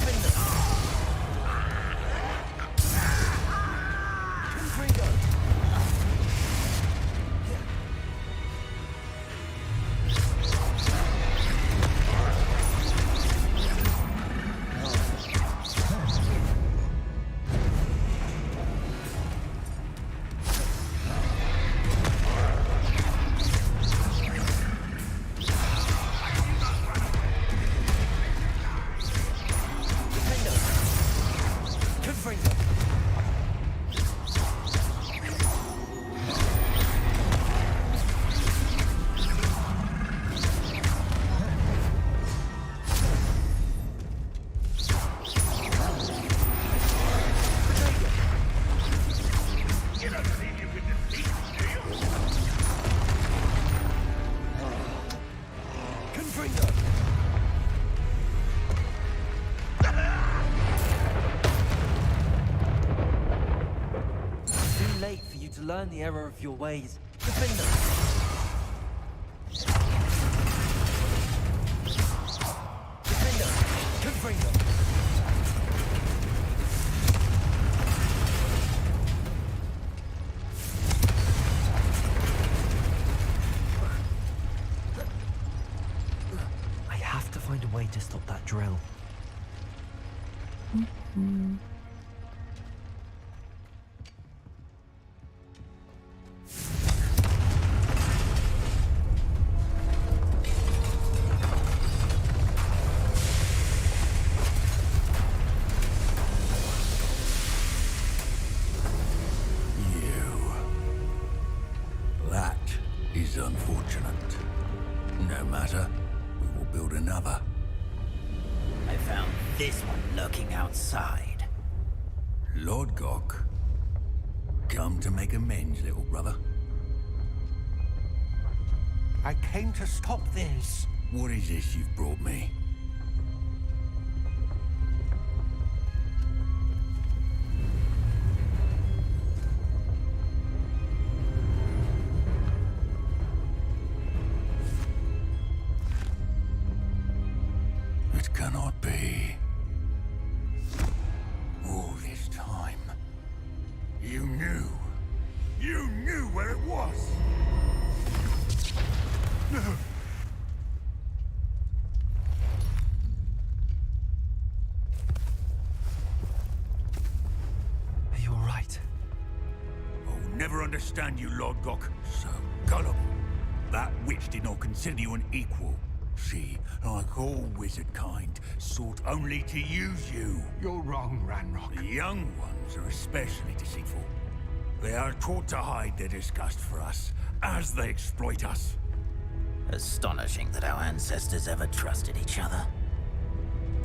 Too late for you to learn the error of your ways. Defender! That is unfortunate. No matter, we will build another. I found this one lurking outside. Lord Gok, come to make amends, little brother. I came to stop this. What is this you've brought me? It cannot be. All this time, you knew. You knew where it was. No. Are you all right? I'll never understand you, Lord Gok. So gullible. That witch did not consider you an equal. She, like all wizard kind, sought only to use you. You're wrong, Ranrock. The young ones are especially deceitful. They are taught to hide their disgust for us, as they exploit us. Astonishing that our ancestors ever trusted each other.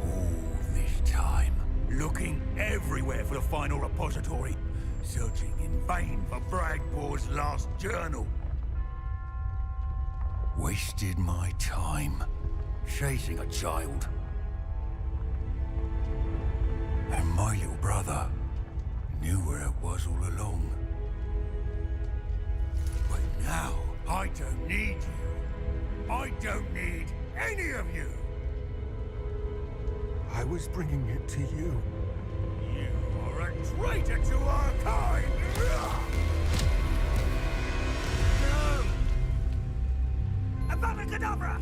All this time, looking everywhere for the final repository, searching in vain for Bragbor's last journal. Wasted my time, chasing a child. And my little brother knew where it was all along. But now, I don't need you. I don't need any of you. I was bringing it to you. You are a traitor to our kind! No! Avada Kedavra!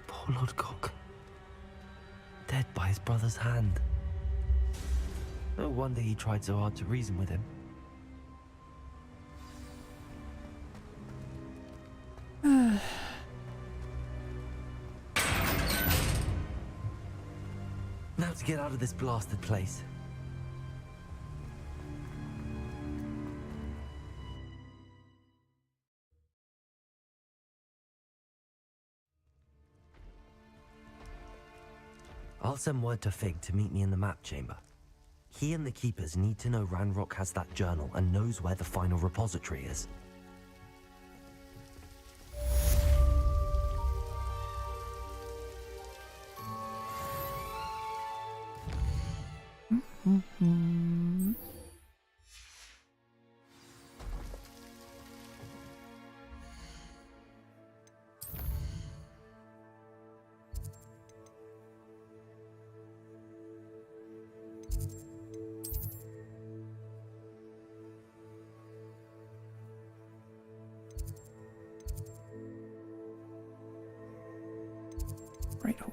Poor Lord Gok. Dead by his brother's hand. No wonder he tried so hard to reason with him. Now to get out of this blasted place. I'll send word to Fig to meet me in the map chamber. He and the Keepers need to know Ranrock has that journal and knows where the final repository is. Great hall.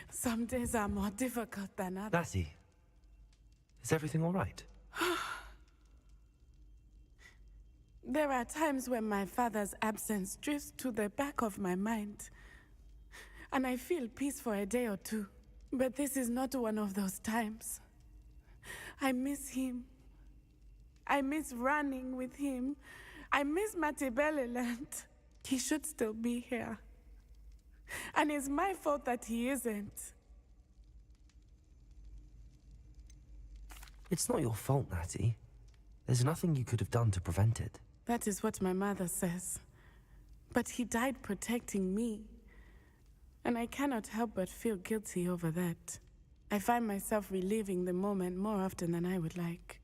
Some days are more difficult than others. Lassie, is everything all right? There are times when my father's absence drifts to the back of my mind, and I feel peace for a day or two. But this is not one of those times. I miss him. I miss running with him. I miss Matibeleland. He should still be here. And it's my fault that he isn't. It's not your fault, Natty. There's nothing you could have done to prevent it. That is what my mother says. But he died protecting me. And I cannot help but feel guilty over that. I find myself reliving the moment more often than I would like.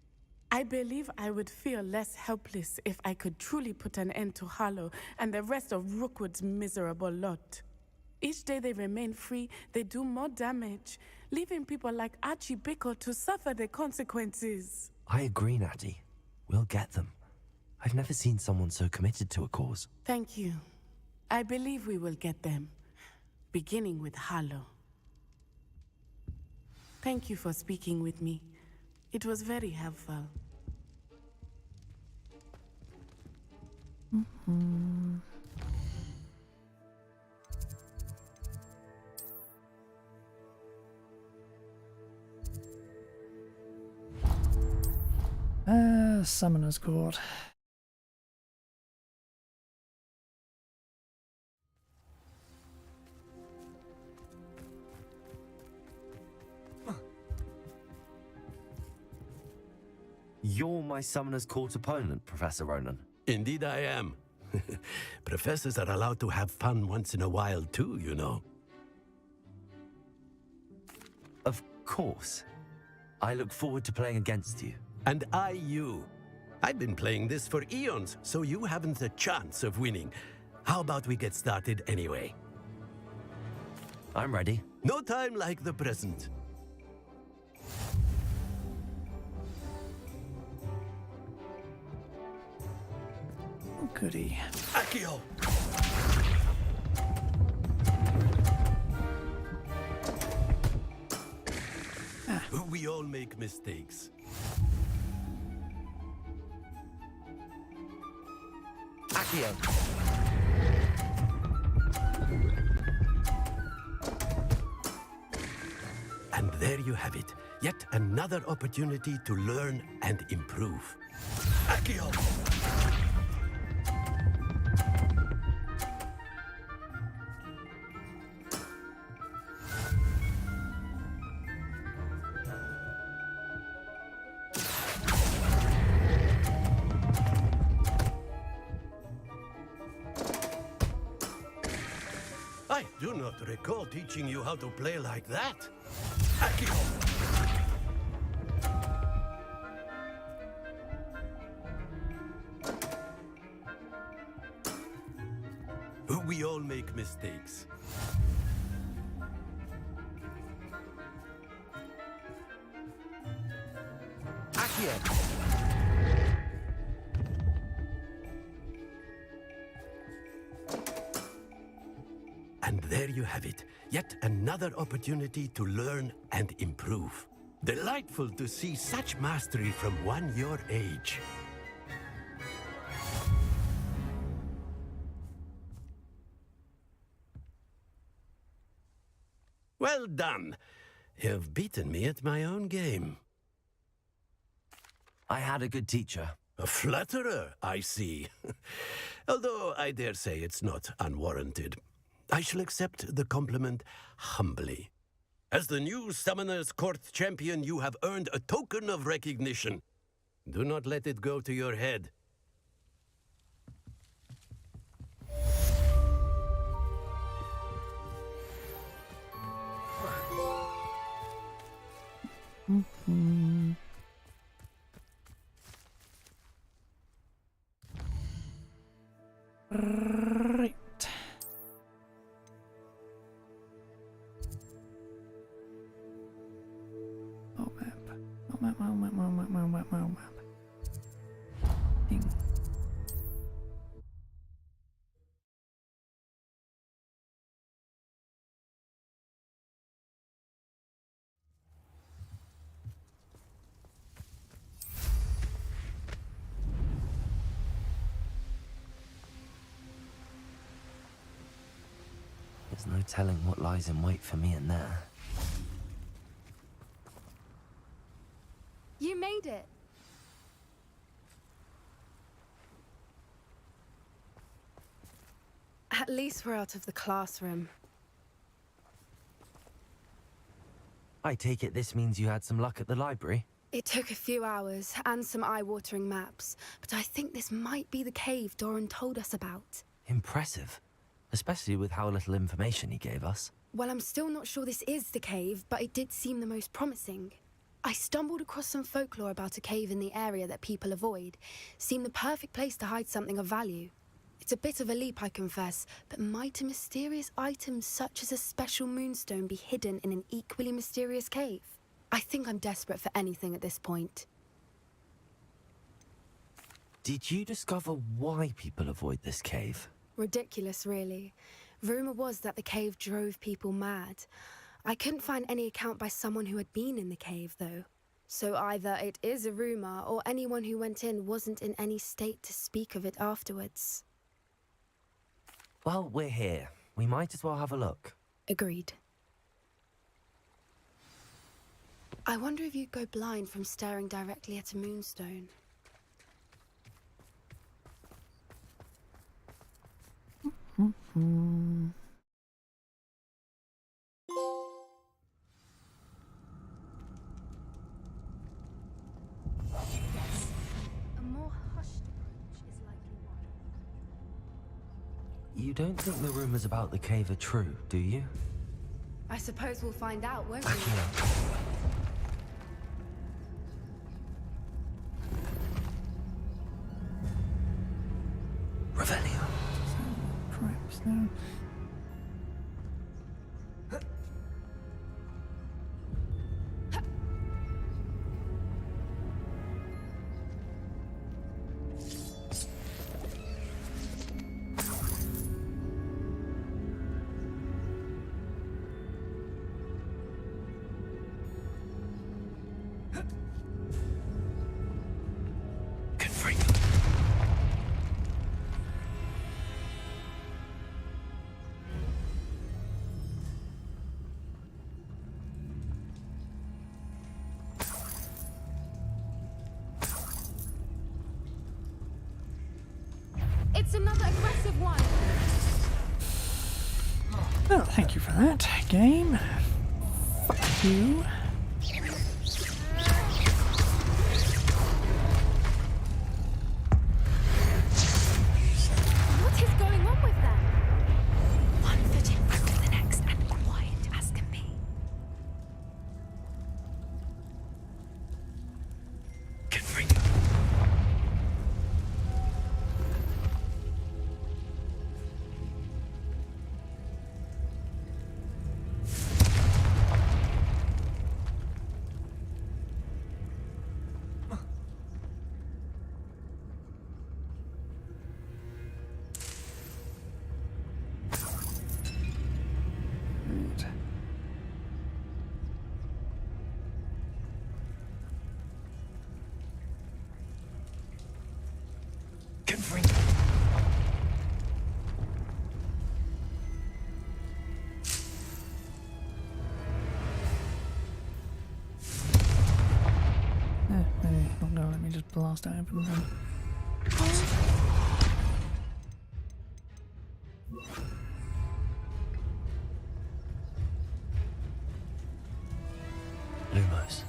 I believe I would feel less helpless if I could truly put an end to Harlow and the rest of Rookwood's miserable lot. Each day they remain free, they do more damage, leaving people like Archie Bickle to suffer the consequences. I agree, Natty. We'll get them. I've never seen someone so committed to a cause. Thank you. I believe we will get them, beginning with Harlow. Thank you for speaking with me. It was very helpful. Summoner's Court. You're my Summoner's Court opponent, Professor Ronan. Indeed I am. Professors are allowed to have fun once in a while too, you know. Of course. I look forward to playing against you. And I you. I've been playing this for eons, so you haven't a chance of winning. How about we get started anyway? I'm ready. No time like the present. Oh, goody. Accio! We all make mistakes. Accio! And there you have it. Yet another opportunity to learn and improve. Accio! I do not recall teaching you how to play like that. Accio! We all make mistakes. Accio! And there you have it. Yet another opportunity to learn and improve. Delightful to see such mastery from one your age. Well done. You've beaten me at my own game. I had a good teacher. A flatterer, I see. Although I dare say it's not unwarranted. I shall accept the compliment humbly. As the new Summoner's Court champion, you have earned a token of recognition. Do not let it go to your head. Right. Oh, map. Oh, map, oh, map, oh, map, oh, map, oh, map. Ding. There's no telling what lies in wait for me in there. You made it. At least we're out of the classroom. I take it this means you had some luck at the library? It took a few hours and some eye-watering maps, but I think this might be the cave Doran told us about. Impressive. Especially with how little information he gave us. Well, I'm still not sure this is the cave, but it did seem the most promising. I stumbled across some folklore about a cave in the area that people avoid. Seemed the perfect place to hide something of value. It's a bit of a leap, I confess, but might a mysterious item such as a special moonstone be hidden in an equally mysterious cave? I think I'm desperate for anything at this point. Did you discover why people avoid this cave? Ridiculous, really. Rumor was that the cave drove people mad. I couldn't find any account by someone who had been in the cave, though. So either it is a rumor, or anyone who went in wasn't in any state to speak of it afterwards. Well, we're here. We might as well have a look. Agreed. I wonder if you'd go blind from staring directly at a moonstone. A more hushed approach is likely one. You don't think the rumors about the cave are true, do you? I suppose we'll find out, won't we? Revelio. Traps now. It's another aggressive one! Well, thank you for that, game. Fuck you. What is going on with them? One foot in front of the next and quiet as can be. Maybe not gonna let me just blast it open then. Lumos.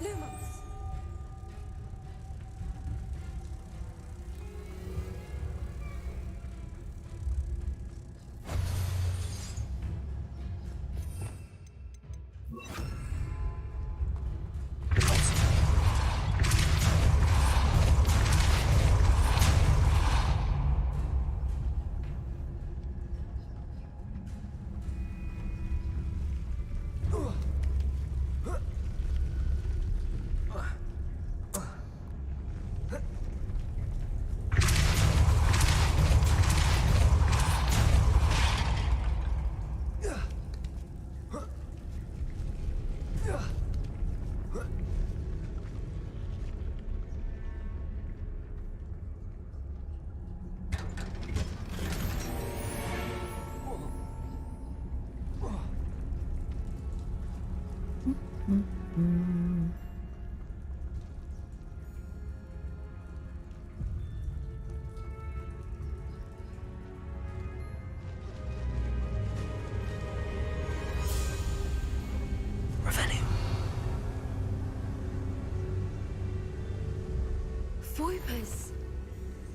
Whoopers!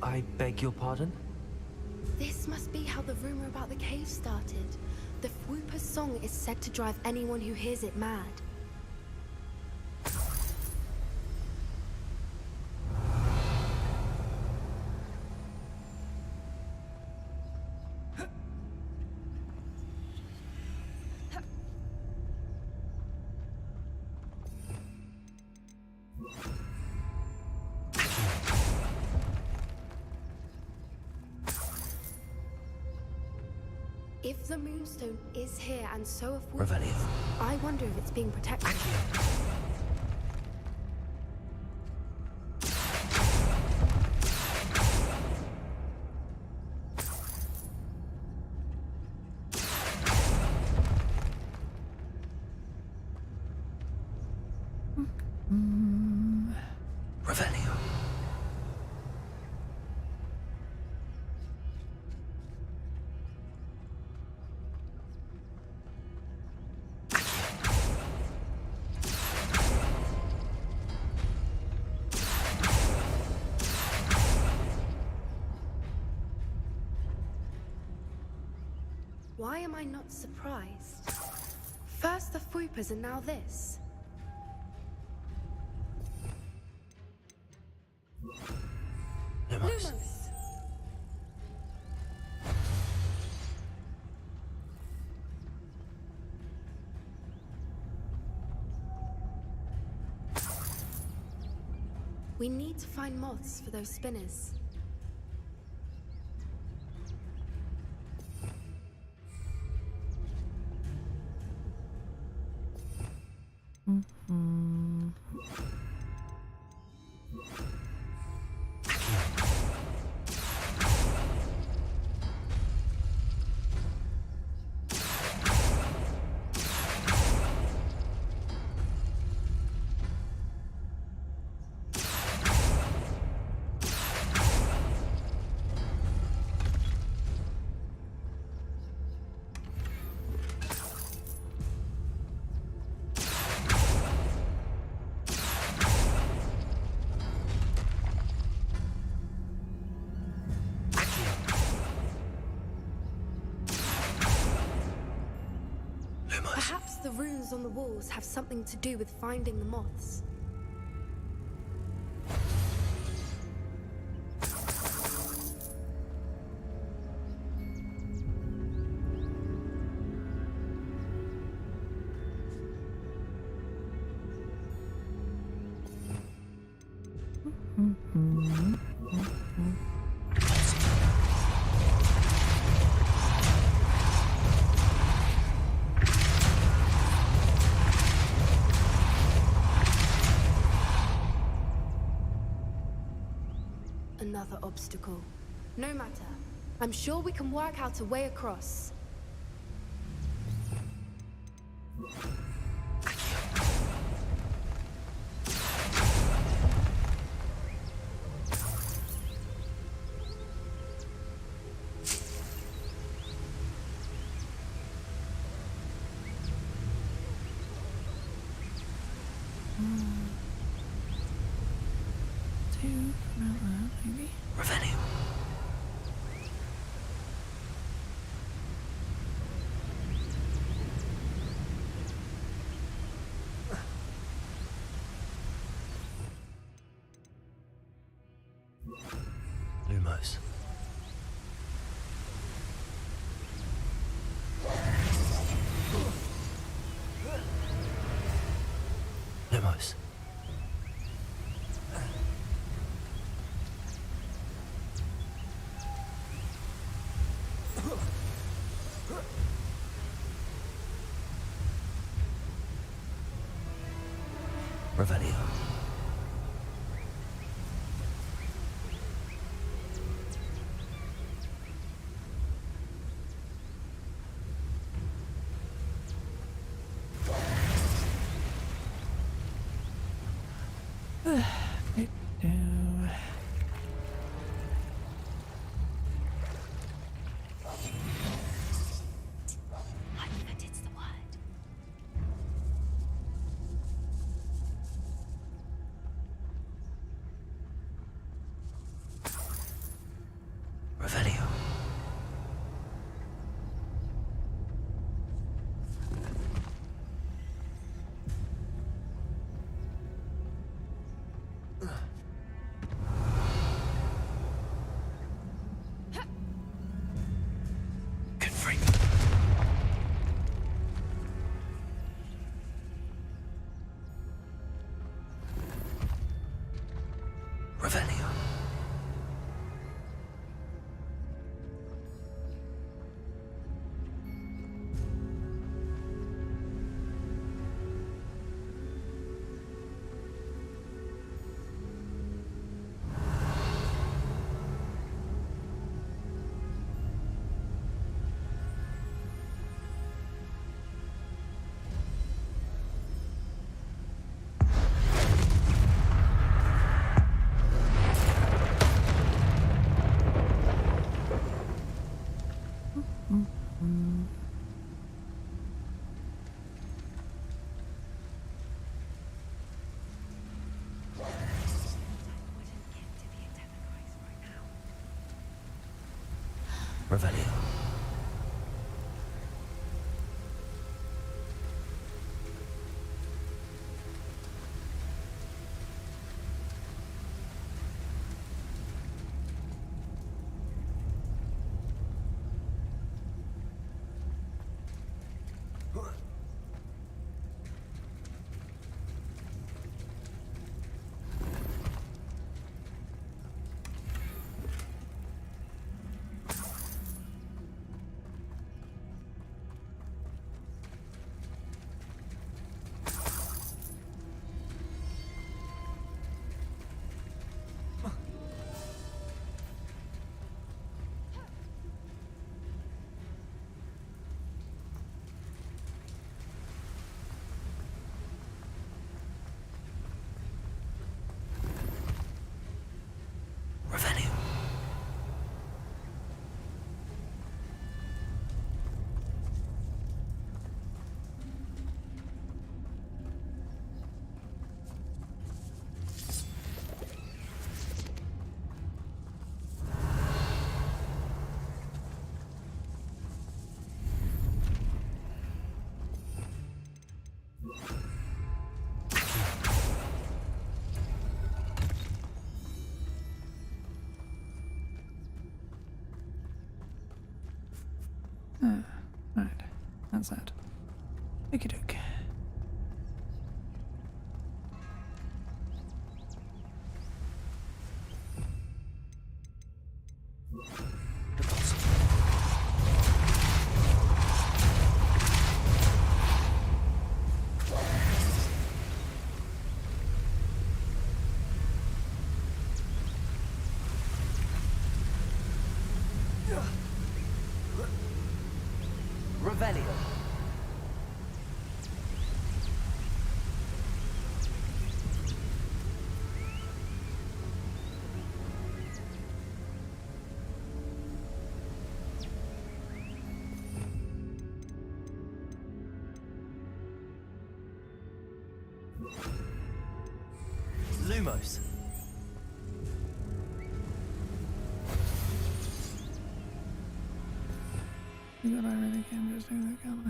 I beg your pardon? This must be how the rumor about the cave started. The Whooper's song is said to drive anyone who hears it mad. If the Moonstone is here and so of Whoopers, Revelio. I wonder if it's being protected. Revelio. Why am I not surprised? First the Whoopers and now this. Lumos. We need to find moths for those spinners. Perhaps the runes on the walls have something to do with finding the moths. Another obstacle. No matter. I'm sure we can work out a way across. Maybe. Revelio. Lumos. Lumos. Revelio. It's the word. Revelio. Right. That's that. Okie doke. Revelio. Lumos. But I really can just do that, can't I?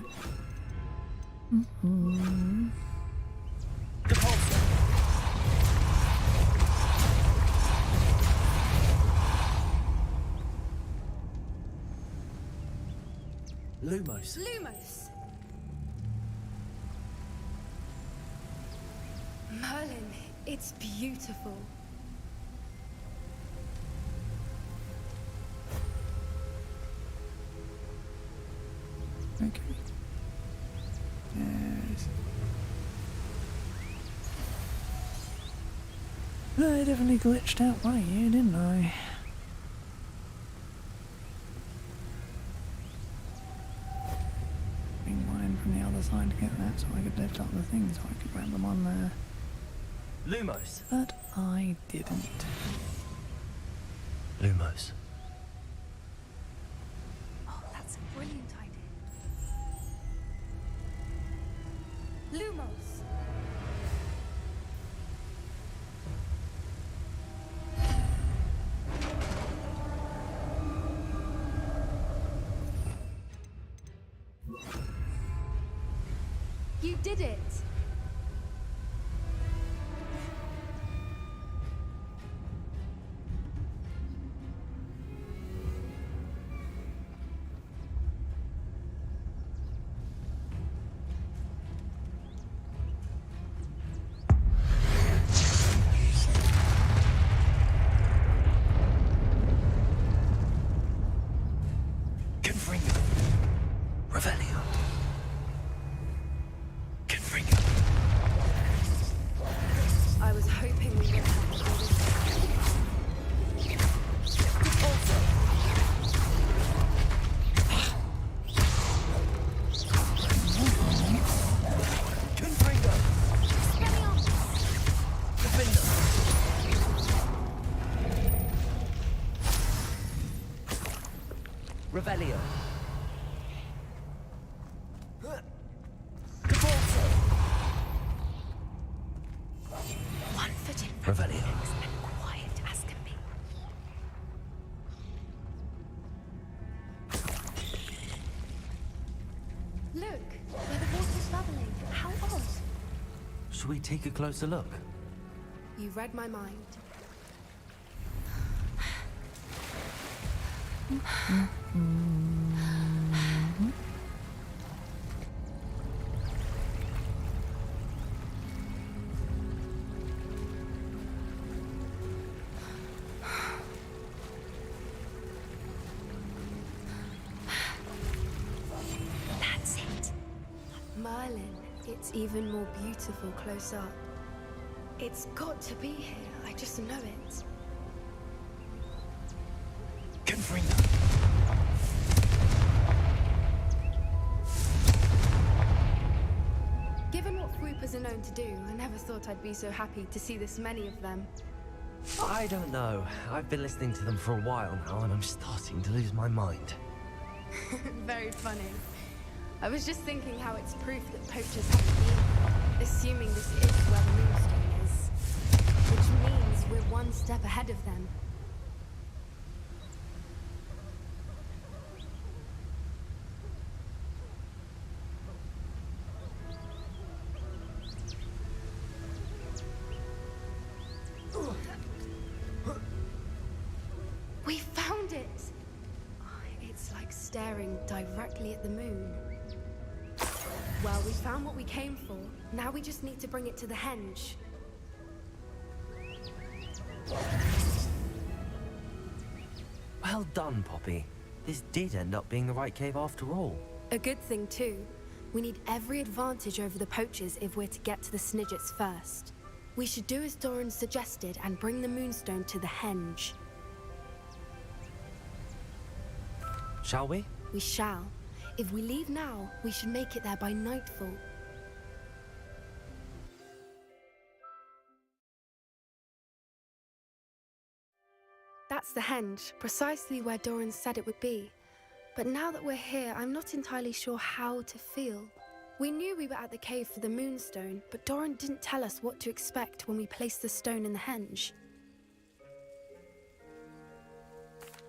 Mm-hmm. Lumos. Lumos! Merlin, it's beautiful. Okay. Yes. I definitely glitched out by you, didn't I? Bring one in from the other side to get that so I could lift up the thing so I could grab them on there. Lumos. But I didn't. Lumos. Oh, that's a brilliant idea. Lumos! You did it! Revelio. Confringo. Look, where the water's bubbling. How odd. Should we take a closer look? You read my mind. That's it. Merlin, it's even more beautiful close up. It's got to be here. I just know it. Confringo. Given what Fwoopas are known to do, I never thought I'd be so happy to see this many of them. I don't know. I've been listening to them for a while now, and I'm starting to lose my mind. Very funny. I was just thinking how it's proof that poachers haven't been, assuming this is where the moonstone is. Which means we're one step ahead of them. We found it! It's like staring directly at the moon. Well, we found what we came for. Now we just need to bring it to the henge. Well done, Poppy. This did end up being the right cave after all. A good thing, too. We need every advantage over the poachers if we're to get to the Snidgets first. We should do as Doran suggested and bring the moonstone to the henge. Shall we? We shall. If we leave now, we should make it there by nightfall. That's the henge, precisely where Doran said it would be. But now that we're here, I'm not entirely sure how to feel. We knew we were at the cave for the moonstone, but Doran didn't tell us what to expect when we placed the stone in the henge.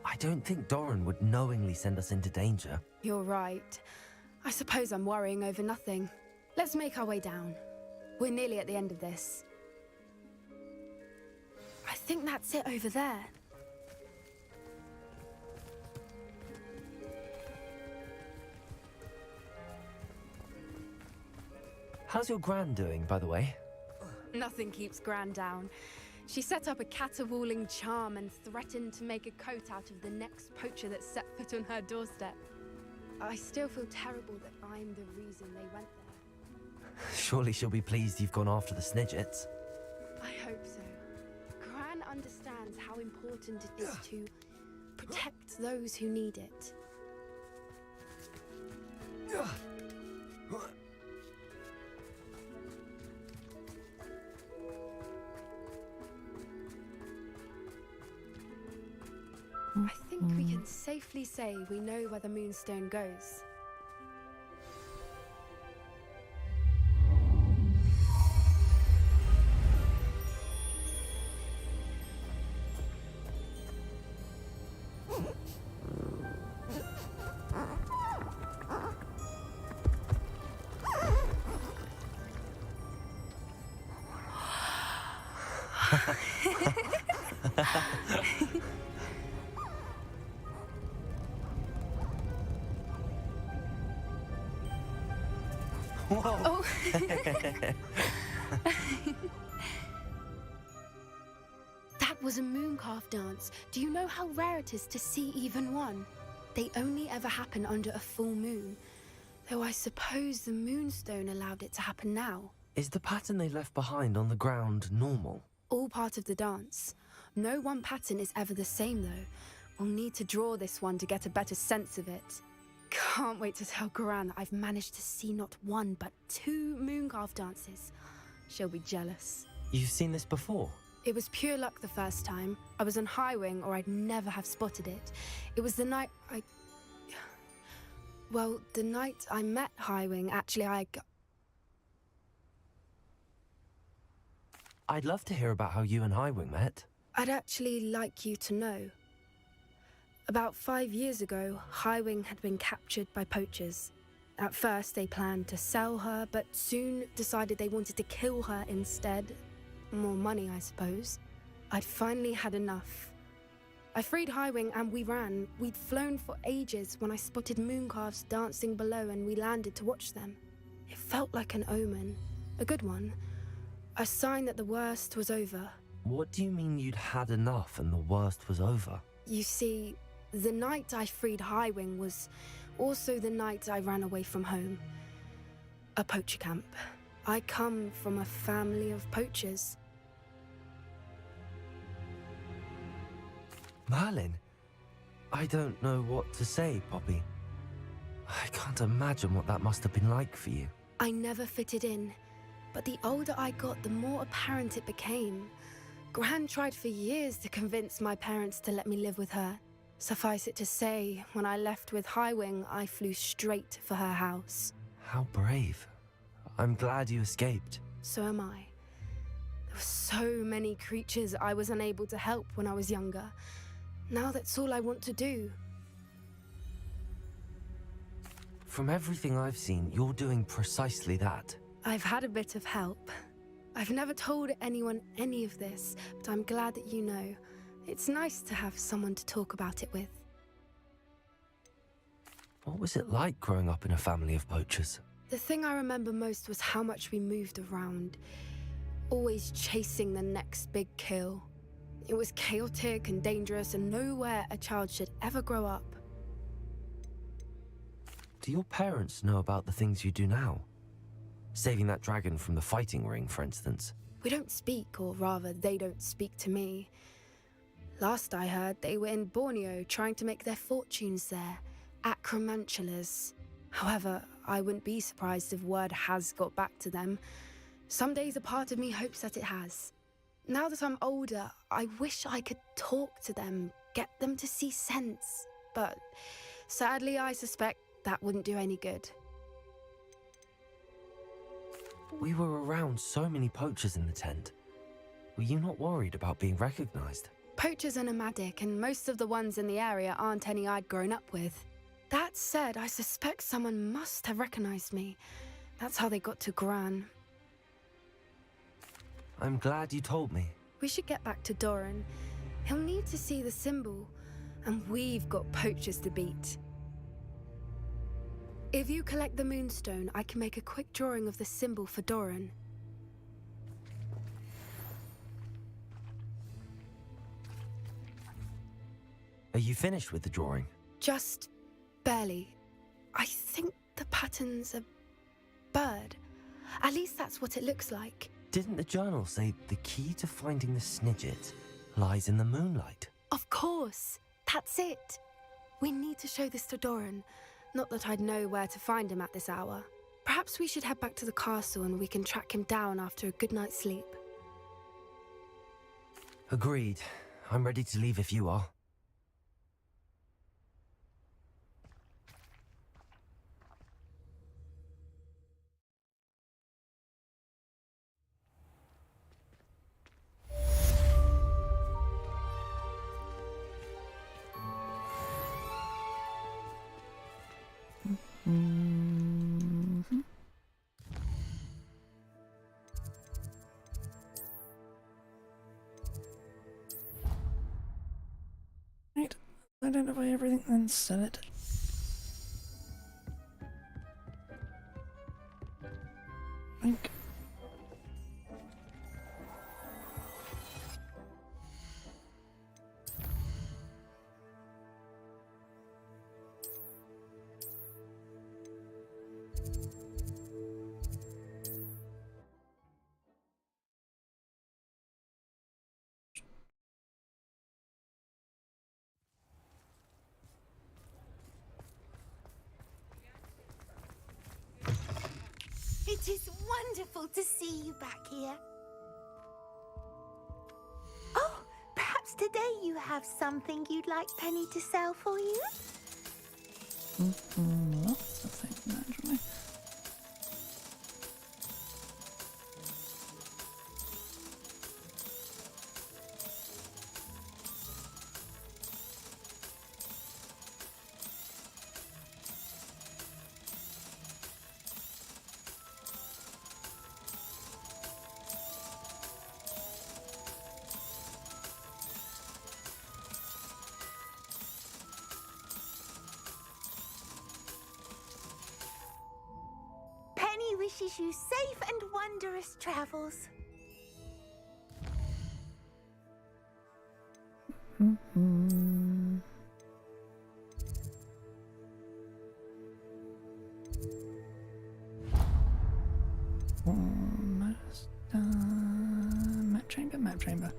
I don't think Doran would knowingly send us into danger. You're right. I suppose I'm worrying over nothing. Let's make our way down. We're nearly at the end of this. I think that's it over there. How's your Gran doing, by the way? Nothing keeps Gran down. She set up a caterwauling charm and threatened to make a coat out of the next poacher that set foot on her doorstep. I still feel terrible that I'm the reason they went there. Surely she'll be pleased you've gone after the Snidgets. I hope so. Gran understands how important it is to protect those who need it. I think we can safely say we know where the moonstone goes. Whoa. Oh. That was a mooncalf dance. Do you know how rare it is to see even one? They only ever happen under a full moon. Though I suppose the moonstone allowed it to happen now. Is the pattern they left behind on the ground normal? All part of the dance. No one pattern is ever the same, though. We'll need to draw this one to get a better sense of it. Can't wait to tell Gran that I've managed to see not one, but 2 mooncalf dances. She'll be jealous. You've seen this before? It was pure luck the first time. I was on Highwing, or I'd never have spotted it. It was the night Well, the night I met Highwing, actually, I'd love to hear about how you and Highwing met. I'd actually like you to know. About 5 years ago, Highwing had been captured by poachers. At first, they planned to sell her, but soon decided they wanted to kill her instead. More money, I suppose. I'd finally had enough. I freed Highwing and we ran. We'd flown for ages when I spotted mooncalves dancing below and we landed to watch them. It felt like an omen. A good one. A sign that the worst was over. What do you mean you'd had enough and the worst was over? You see, the night I freed Highwing was also the night I ran away from home. A poacher camp. I come from a family of poachers. Merlin? I don't know what to say, Poppy. I can't imagine what that must have been like for you. I never fitted in, but the older I got, the more apparent it became. Gran tried for years to convince my parents to let me live with her. Suffice it to say, when I left with Highwing, I flew straight for her house. How brave. I'm glad you escaped. So am I. There were so many creatures I was unable to help when I was younger. Now that's all I want to do. From everything I've seen, you're doing precisely that. I've had a bit of help. I've never told anyone any of this, but I'm glad that you know. It's nice to have someone to talk about it with. What was it like growing up in a family of poachers? The thing I remember most was how much we moved around, always chasing the next big kill. It was chaotic and dangerous and nowhere a child should ever grow up. Do your parents know about the things you do now? Saving that dragon from the fighting ring, for instance. We don't speak, or rather, they don't speak to me. Last I heard, they were in Borneo trying to make their fortunes there, acromantulas. However, I wouldn't be surprised if word has got back to them. Some days a part of me hopes that it has. Now that I'm older, I wish I could talk to them, get them to see sense. But sadly, I suspect that wouldn't do any good. We were around so many poachers in the tent. Were you not worried about being recognized? Poachers are nomadic, and most of the ones in the area aren't any I'd grown up with. That said, I suspect someone must have recognized me. That's how they got to Gran. I'm glad you told me. We should get back to Doran. He'll need to see the symbol, and we've got poachers to beat. If you collect the moonstone, I can make a quick drawing of the symbol for Doran. Are you finished with the drawing? Just barely. I think the pattern's a bird. At least that's what it looks like. Didn't the journal say the key to finding the Snidget lies in the moonlight? Of course. That's it. We need to show this to Doran. Not that I'd know where to find him at this hour. Perhaps we should head back to the castle and we can track him down after a good night's sleep. Agreed. I'm ready to leave if you are. Right, identify everything, then sell it. Think. It is wonderful to see you back here. Oh, perhaps today you have something you'd like Penny to sell for you? Lots of things, naturally. wishes you safe and wondrous travels. Almost done. Map chamber, map chamber.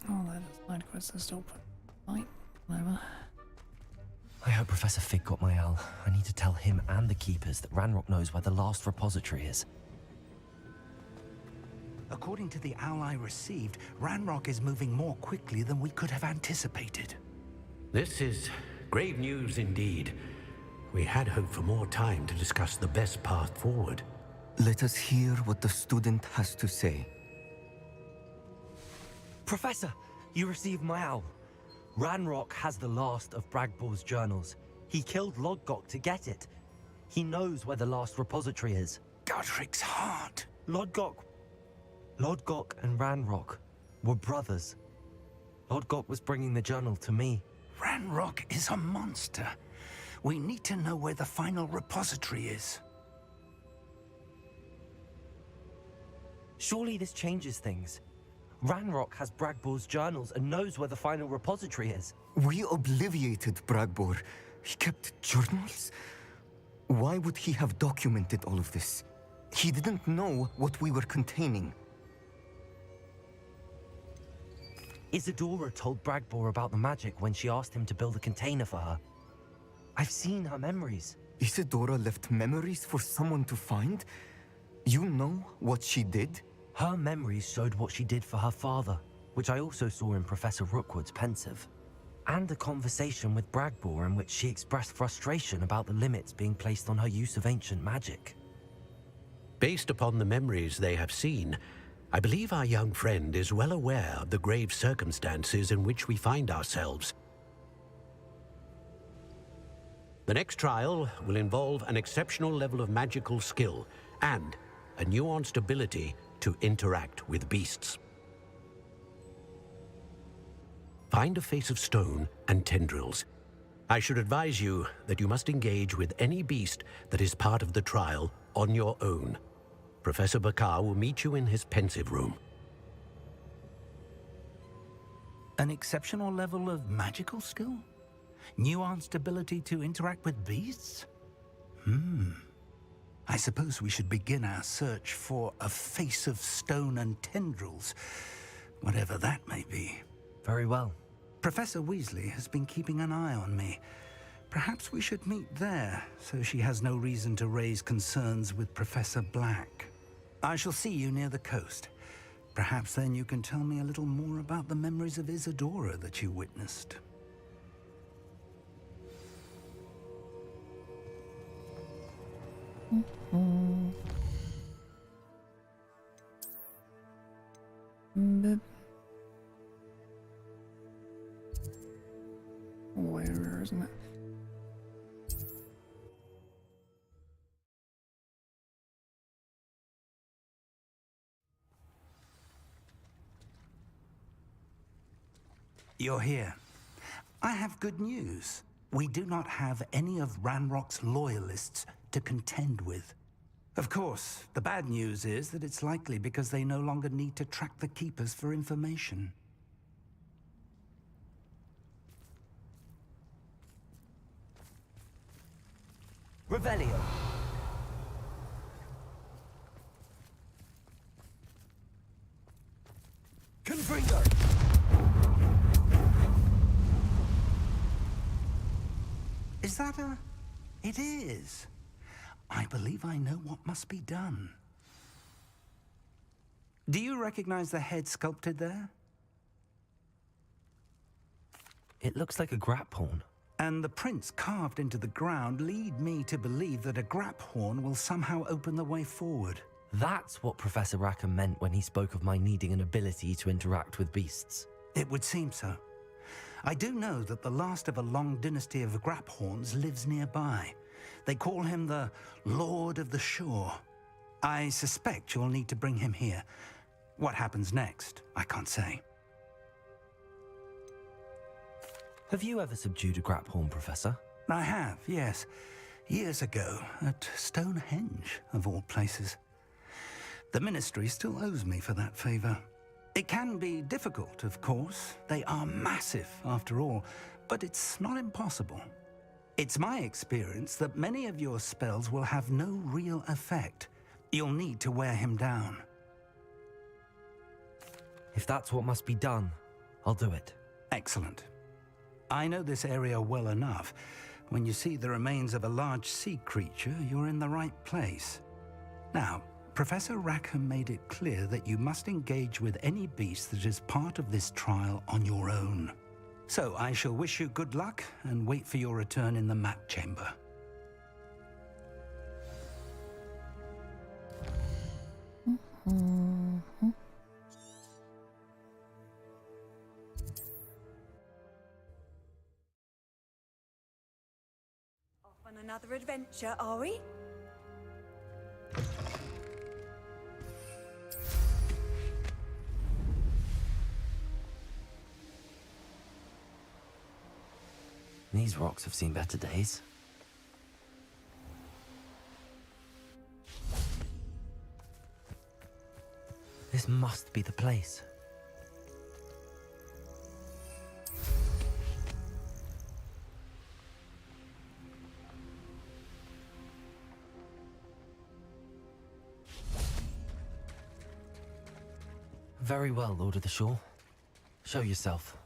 Oh, that side quest is still put. Right, whatever. I hope Professor Fig got my owl. I need to tell him and the Keepers that Ranrock knows where the last repository is. According to the owl I received, Ranrock is moving more quickly than we could have anticipated. This is grave news indeed. We had hoped for more time to discuss the best path forward. Let us hear what the student has to say. Professor, you received my owl. Ranrock has the last of Bragbor's journals. He killed Lodgok to get it. He knows where the last repository is. Godric's heart. Lodgok and Ranrock were brothers. Lodgok was bringing the journal to me. Ranrock is a monster. We need to know where the final repository is. Surely this changes things. Ranrock has Bragbor's journals and knows where the final repository is. We obliviated Bragbor. He kept journals? Why would he have documented all of this? He didn't know what we were containing. Isadora told Bragbor about the magic when she asked him to build a container for her. I've seen her memories. Isadora left memories for someone to find? You know what she did? Her memories showed what she did for her father, which I also saw in Professor Rookwood's pensive. And a conversation with Bragbor in which she expressed frustration about the limits being placed on her use of ancient magic. Based upon the memories they have seen, I believe our young friend is well aware of the grave circumstances in which we find ourselves. The next trial will involve an exceptional level of magical skill and a nuanced ability to interact with beasts. Find a face of stone and tendrils. I should advise you that you must engage with any beast that is part of the trial on your own. Professor Bakar will meet you in his pensive room. An exceptional level of magical skill? Nuanced ability to interact with beasts? I suppose we should begin our search for a face of stone and tendrils, whatever that may be. Very well. Professor Weasley has been keeping an eye on me. Perhaps we should meet there, so she has no reason to raise concerns with Professor Black. I shall see you near the coast. Perhaps then you can tell me a little more about the memories of Isadora that you witnessed. Where isn't it? You're here. I have good news. We do not have any of Ranrock's loyalists to contend with. Of course, the bad news is that it's likely because they no longer need to track the Keepers for information. Revelio. Confringo. Is that a... It is. I believe I know what must be done. Do you recognize the head sculpted there? It looks like a grap horn. And the prints carved into the ground lead me to believe that a grap horn will somehow open the way forward. That's what Professor Rackham meant when he spoke of my needing an ability to interact with beasts. It would seem so. I do know that the last of a long dynasty of Graphorns lives nearby. They call him the Lord of the Shore. I suspect you'll need to bring him here. What happens next, I can't say. Have you ever subdued a Graphorn, Professor? I have, yes. Years ago, at Stonehenge, of all places. The Ministry still owes me for that favor. It can be difficult, of course. They are massive, after all, but it's not impossible. It's my experience that many of your spells will have no real effect. You'll need to wear him down. If that's what must be done, I'll do it. Excellent. I know this area well enough. When you see the remains of a large sea creature, you're in the right place. Now, Professor Rackham made it clear that you must engage with any beast that is part of this trial on your own. So I shall wish you good luck and wait for your return in the map chamber. Off on another adventure, are we? These rocks have seen better days. This must be the place. Very well, Lord of the Shore. Show yourself.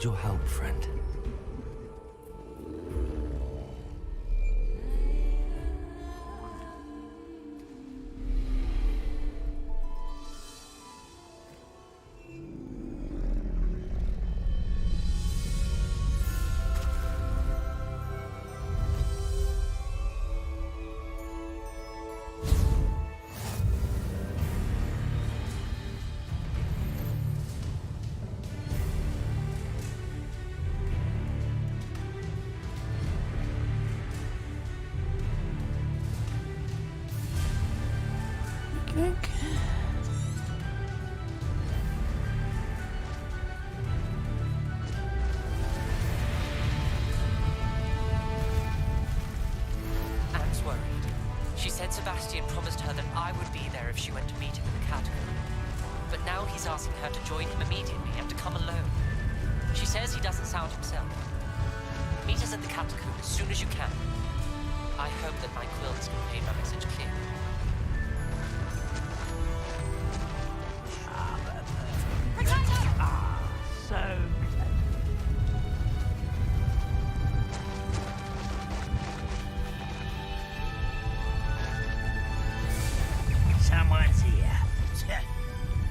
need your help, friend. Anne's worried. She said Sebastian promised her that I would be there if she went to meet him in the catacomb. But now he's asking her to join him immediately and to come alone. She says he doesn't sound himself. Meet us at the catacomb as soon as you can. I hope that my quill has conveyed my message clearly. So someone's here.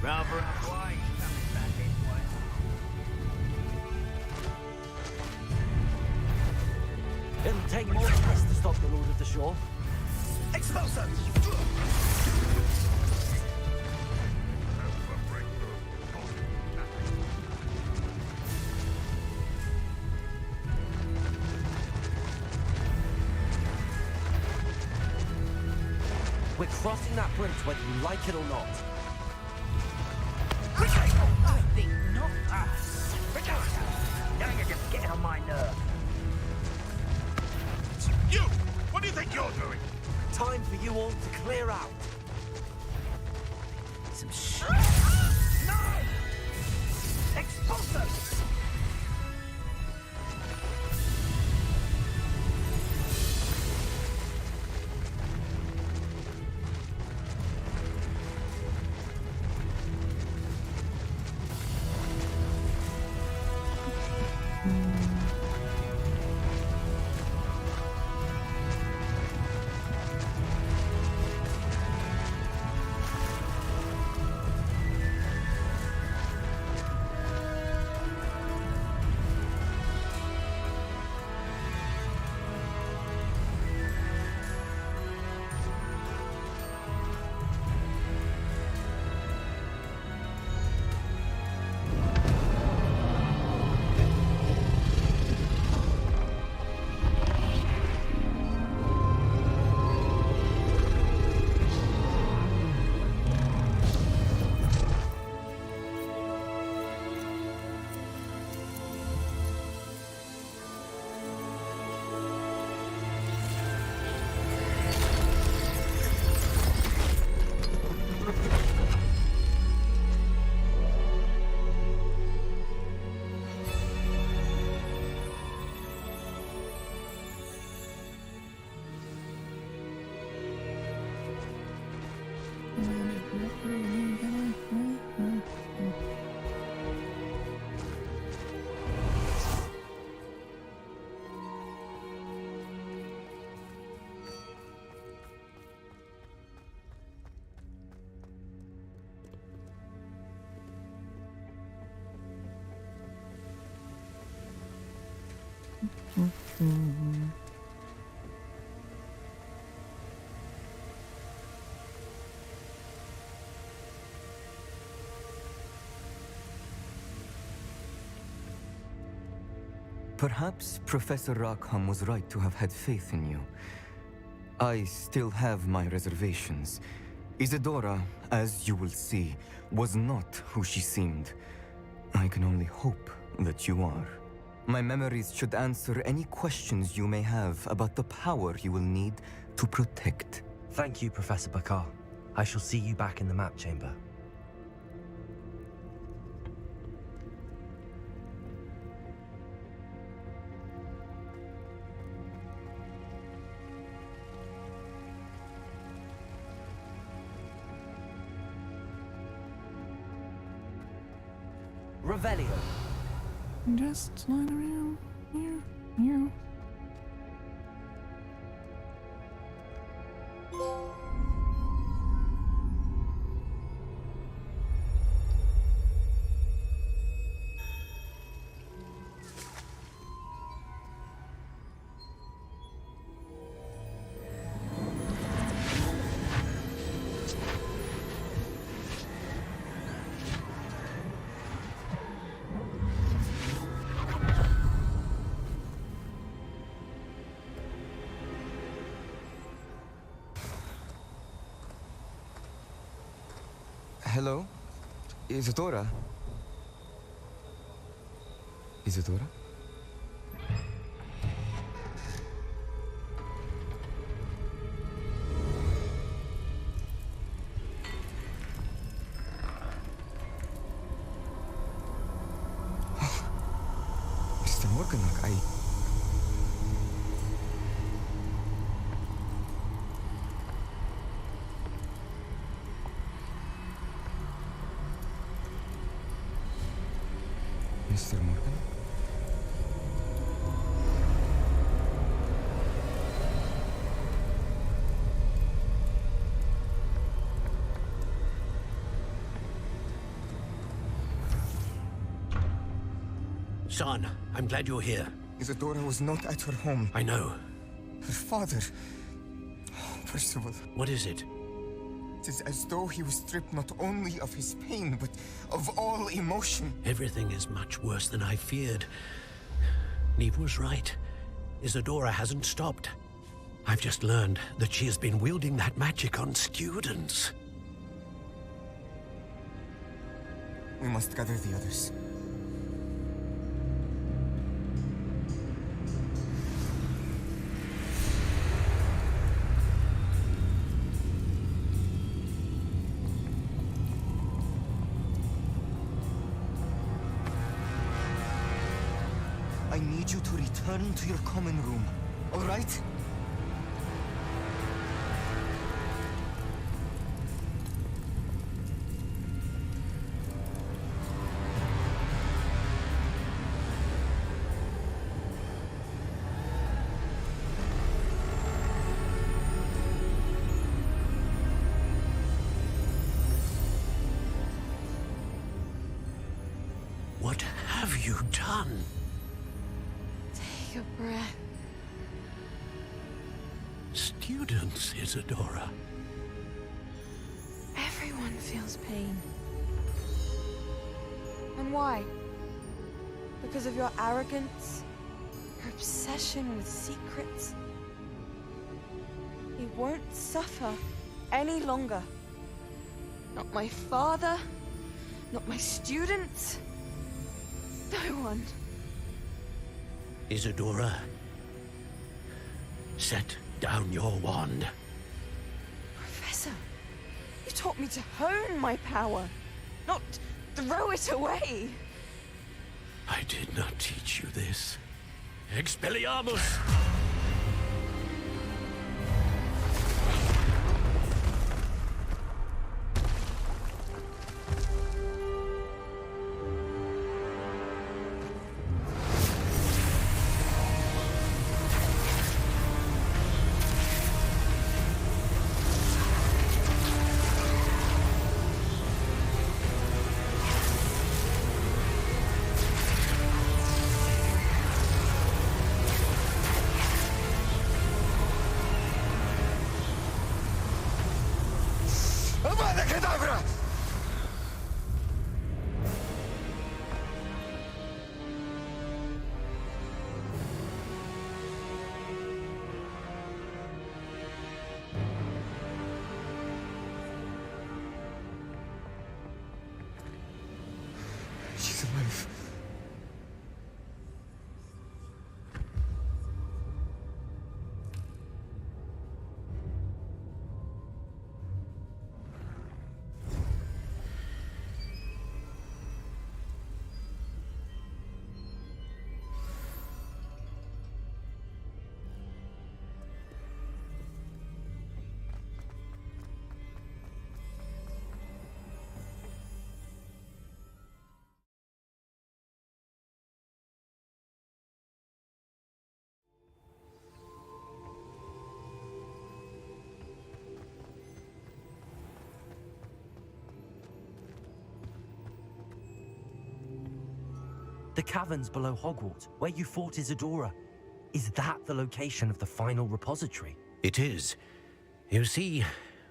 Rather unwise coming back this way. It'll take more than this to stop the Lord of the Shore. Expulso! We're crossing that bridge whether you like it or not. I think not. Now you're just getting on my nerve. You! What do you think you're doing? Time for you all to clear out. Some shit. No! Expulso! Perhaps Professor Rackham was right to have had faith in you. I still have my reservations. Isadora, as you will see, was not who she seemed. I can only hope that you are. My memories should answer any questions you may have about the power you will need to protect. Thank you, Professor Bakar. I shall see you back in the map chamber. Revelio. And just slide around. Here. Hello? Isadora? Isadora? Mr. Morganlock, Mr. Morgan? Son, I'm glad you're here. Isadora was not at her home. I know. Her father... Percival. What is it? It is as though he was stripped not only of his pain, but of all emotion. Everything is much worse than I feared. Neve was right. Isadora hasn't stopped. I've just learned that she has been wielding that magic on students. We must gather the others. I need you to return to your common room, all right? What have you done? Take a breath. Students, Isadora. Everyone feels pain. And why? Because of your arrogance? Your obsession with secrets? He won't suffer any longer. Not my father, not my students, no one. Isadora, set down your wand. Professor, you taught me to hone my power, not throw it away. I did not teach you this. Expelliarmus! The caverns below Hogwarts, where you fought Isadora. Is that the location of the final repository? It is. You see,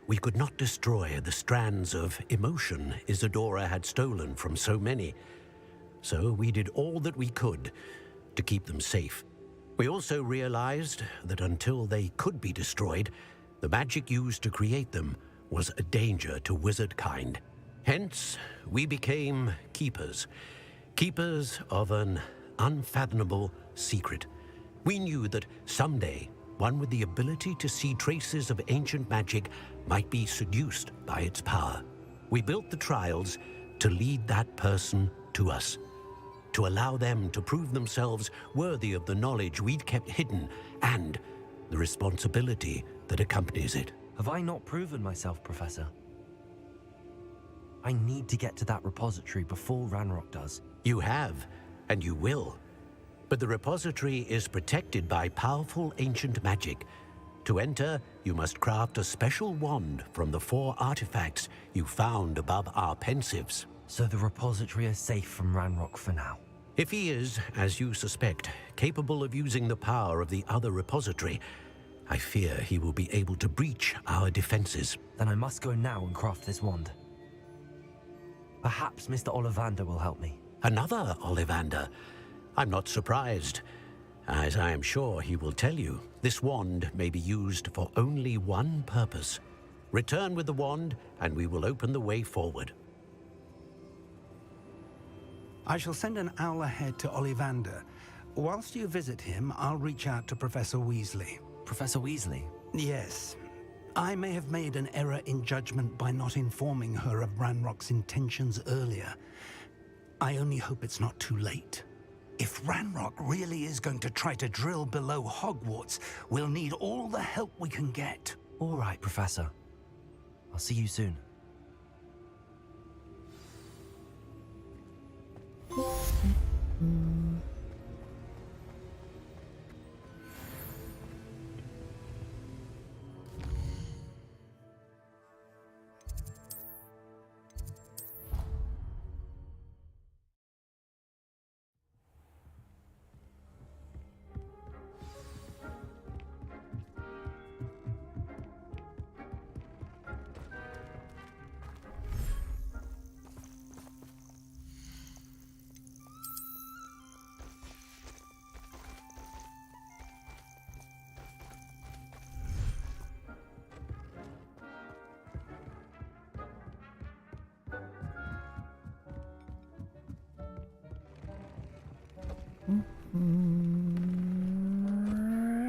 we could not destroy the strands of emotion Isadora had stolen from so many. So we did all that we could to keep them safe. We also realized that until they could be destroyed, the magic used to create them was a danger to wizard kind. Hence, we became keepers. Keepers of an unfathomable secret. We knew that someday, one with the ability to see traces of ancient magic might be seduced by its power. We built the trials to lead that person to us, to allow them to prove themselves worthy of the knowledge we'd kept hidden and the responsibility that accompanies it. Have I not proven myself, Professor? I need to get to that repository before Ranrock does. You have, and you will. But the repository is protected by powerful ancient magic. To enter, you must craft a special wand from the 4 artifacts you found above our pensives. So the repository is safe from Ranrock for now? If he is, as you suspect, capable of using the power of the other repository, I fear he will be able to breach our defenses. Then I must go now and craft this wand. Perhaps Mr. Ollivander will help me. Another Ollivander? I'm not surprised. As I am sure he will tell you, this wand may be used for only one purpose. Return with the wand, and we will open the way forward. I shall send an owl ahead to Ollivander. Whilst you visit him, I'll reach out to Professor Weasley. Professor Weasley? Yes. I may have made an error in judgment by not informing her of Ranrock's intentions earlier. I only hope it's not too late. If Ranrock really is going to try to drill below Hogwarts, we'll need all the help we can get. All right, Professor. I'll see you soon.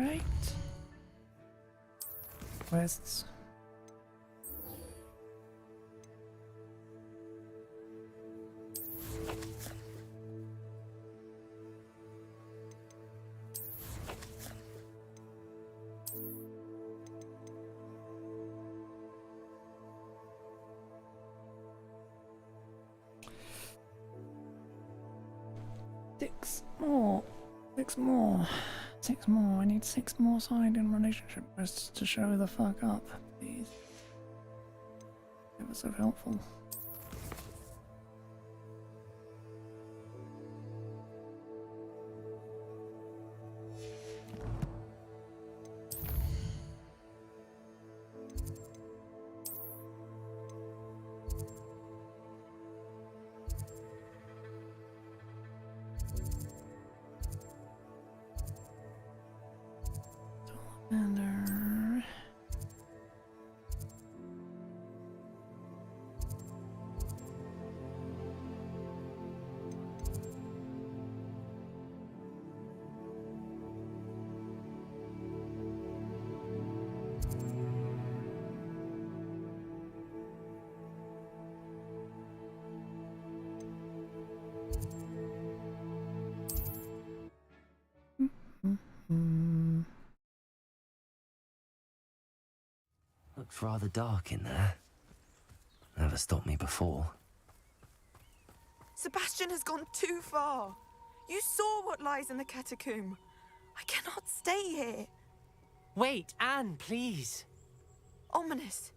Right. Quests. Six more. I need 6 more side and relationship quests to show the fuck up, please. It was so helpful. Looks rather dark in there. Never stopped me before. Sebastian has gone too far. You saw what lies in the catacomb. I cannot stay here. Wait, Anne, please. Ominous.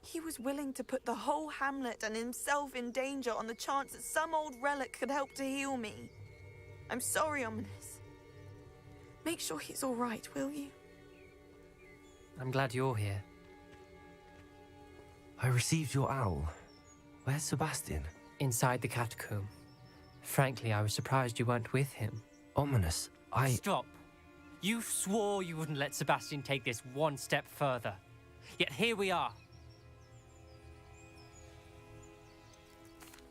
He was willing to put the whole hamlet and himself in danger on the chance that some old relic could help to heal me. I'm sorry, Ominous. Make sure he's all right, will you? I'm glad you're here. I received your owl. Where's Sebastian? Inside the catacomb. Frankly, I was surprised you weren't with him. Ominous, Stop! You swore you wouldn't let Sebastian take this one step further. Yet here we are.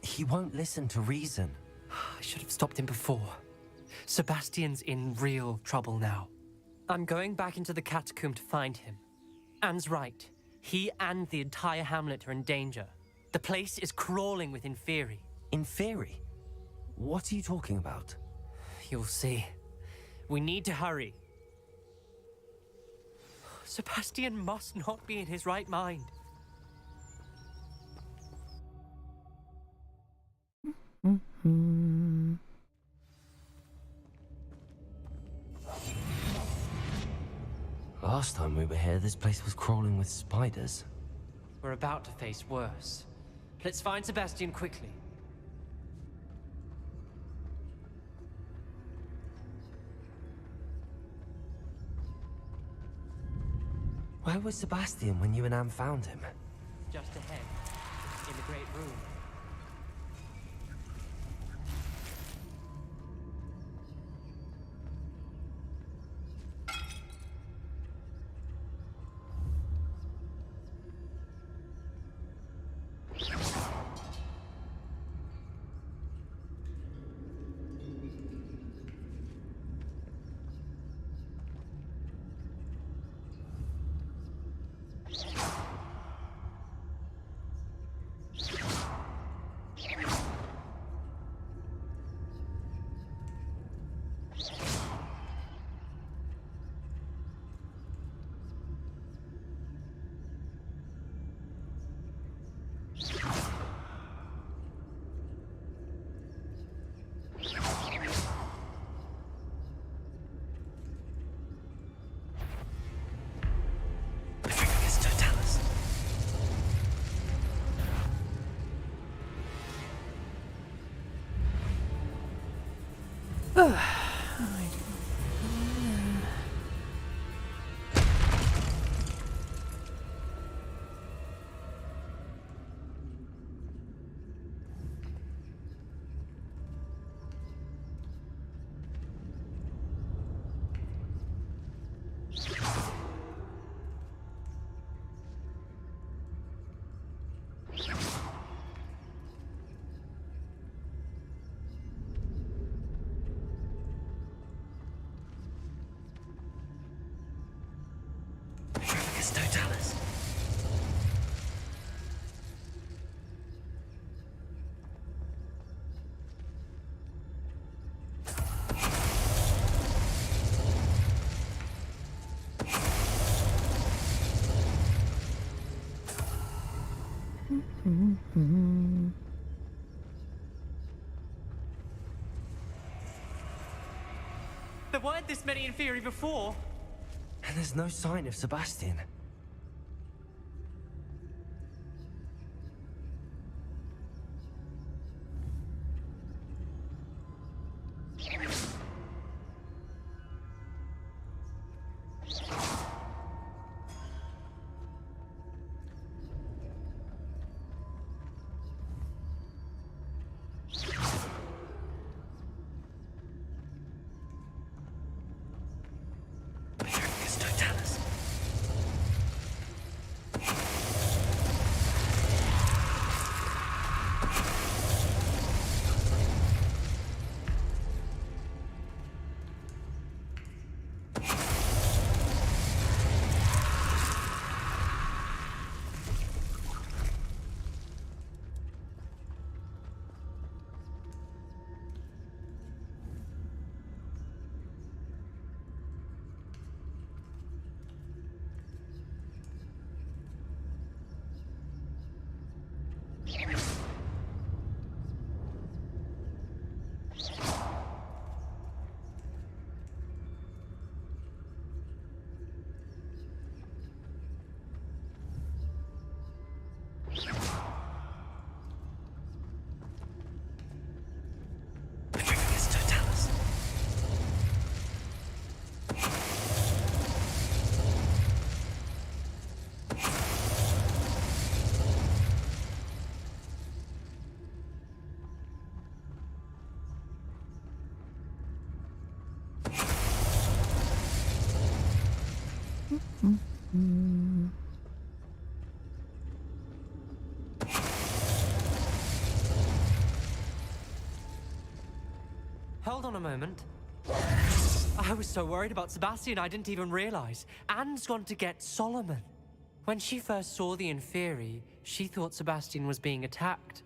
He won't listen to reason. I should have stopped him before. Sebastian's in real trouble now. I'm going back into the catacomb to find him. Anne's right. He and the entire hamlet are in danger. The place is crawling with Inferi. Inferi? What are you talking about? You'll see. We need to hurry. Sebastian must not be in his right mind. Last time we were here, this place was crawling with spiders. We're about to face worse. Let's find Sebastian quickly. Where was Sebastian when you and Anne found him? Just ahead, in the great room. There weren't this many Inferi before. And there's no sign of Sebastian. Hold on a moment. I was so worried about Sebastian I didn't even realize. Anne's gone to get Solomon. When she first saw the Inferi, she thought Sebastian was being attacked.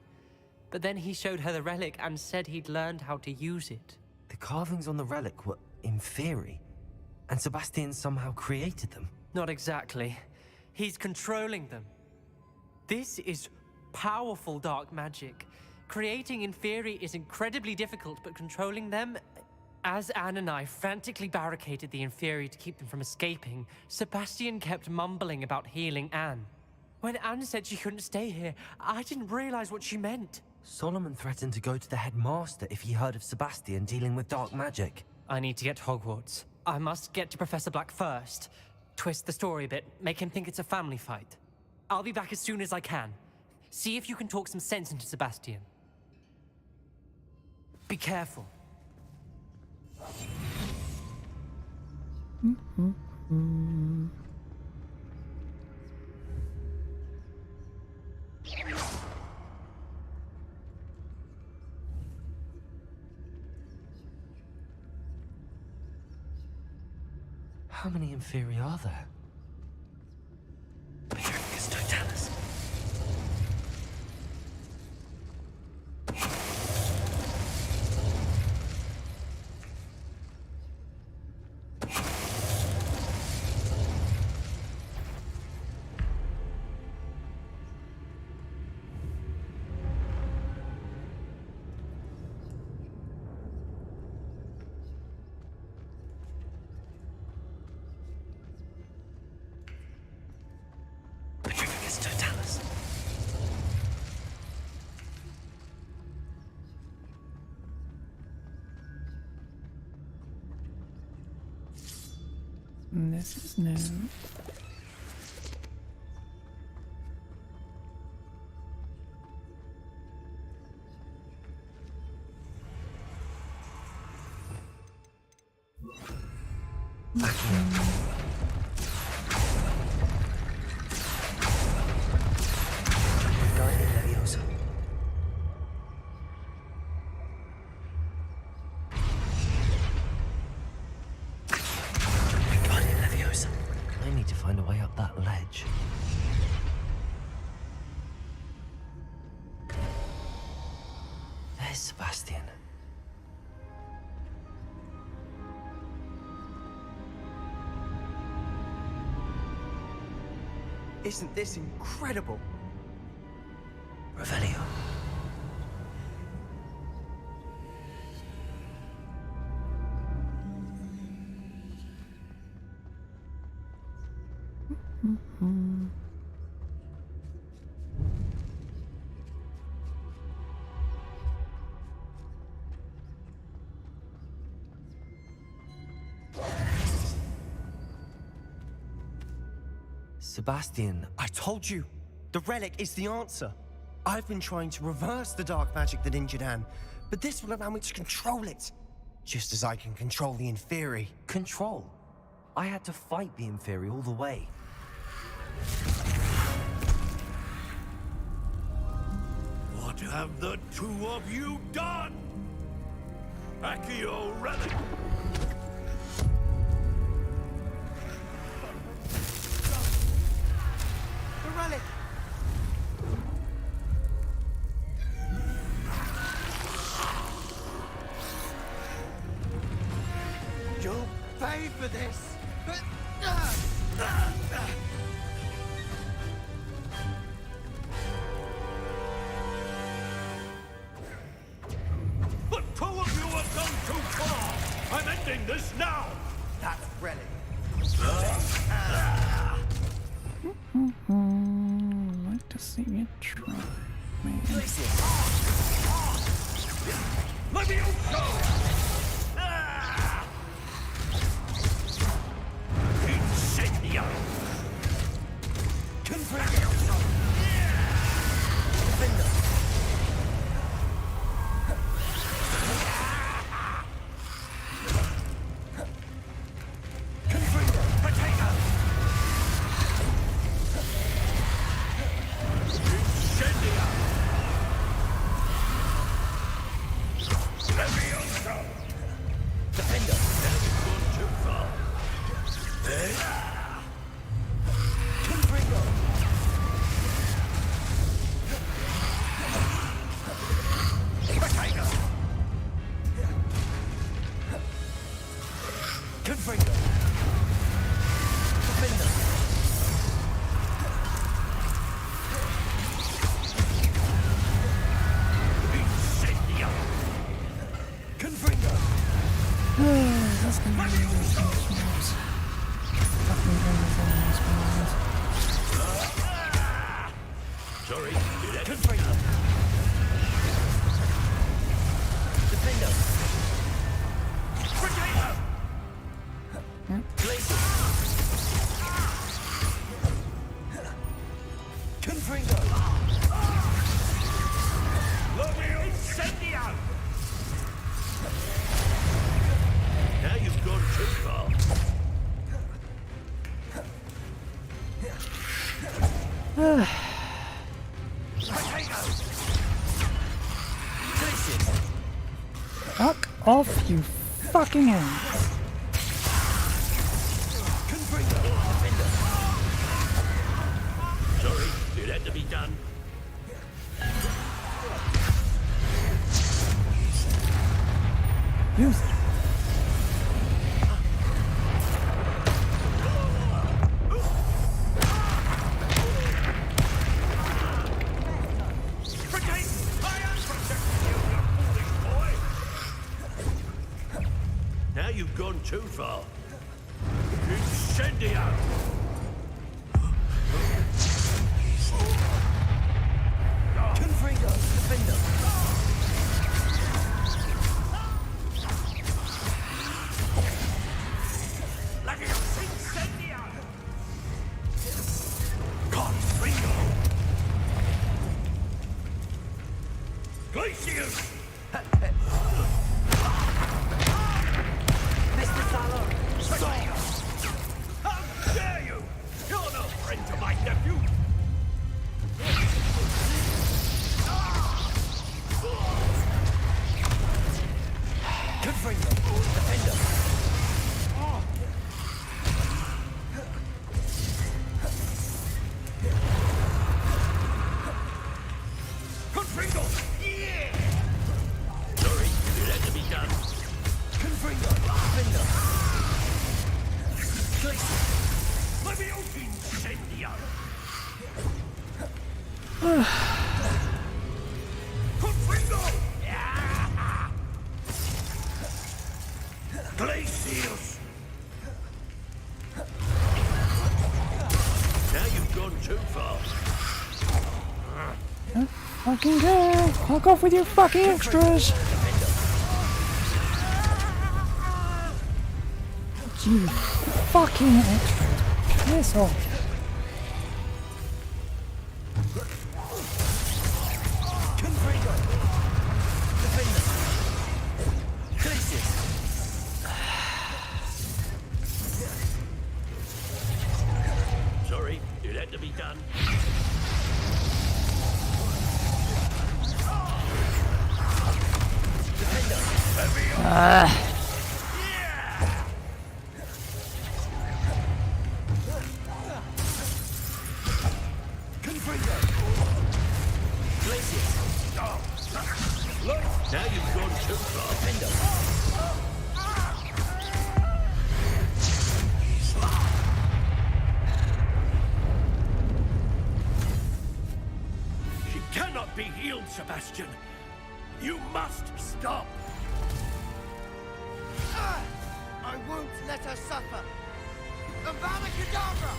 But then he showed her the relic and said he'd learned how to use it. The carvings on the relic were Inferi, and Sebastian somehow created them. Not exactly. He's controlling them. This is powerful dark magic. Creating Inferi is incredibly difficult, but controlling them... As Anne and I frantically barricaded the Inferi to keep them from escaping, Sebastian kept mumbling about healing Anne. When Anne said she couldn't stay here, I didn't realize what she meant. Solomon threatened to go to the headmaster if he heard of Sebastian dealing with dark magic. I need to get to Hogwarts. I must get to Professor Black first. Twist the story a bit, make him think it's a family fight. I'll be back as soon as I can. See if you can talk some sense into Sebastian. Be careful. How many Inferi are there? Petrificus Totalis. Petrificus Totalis. This is new. I need to find a way up that ledge. There's Sebastian. Isn't this incredible? Revelio. Sebastian, I told you, the relic is the answer. I've been trying to reverse the dark magic that injured Anne, but this will allow me to control it. Just as I can control the Inferi. Control? I had to fight the Inferi all the way. What have the two of you done? Accio relic! The relic! You'll pay for this! The two of you have gone too far! I'm ending this now! That's relic. I'd like to see you try, man. Let me go! Incendio! Defender! Confringo. Defender. Potato. Glacier. Confringo. Incendio. Now you've gone too far. Fuck off, you fucking hands. Sorry, it had to be done. Use it. Now you've gone too far. Incendio! Confringo, defender. Incendio! Confringo! Glaciers! Mr. Salo! How dare you! You're no friend to my nephew! Confringo! Defender! Confringo! Yeah! Sorry, it had to be done. Confringo! Defender! Glacier! Leviosa incendio! Confringo! Yeah! Glaciers! Now you've gone too far. Fucking go! Fuck off with your fucking extras! You fucking extras. Piss off. Confringo! Defender! Glaciers! Sorry, it had to be done. Confringo! Glaciers! Now you've gone too far. Defender! She cannot be healed, Sebastian. You must stop. I won't let her suffer. Avada Kedavra!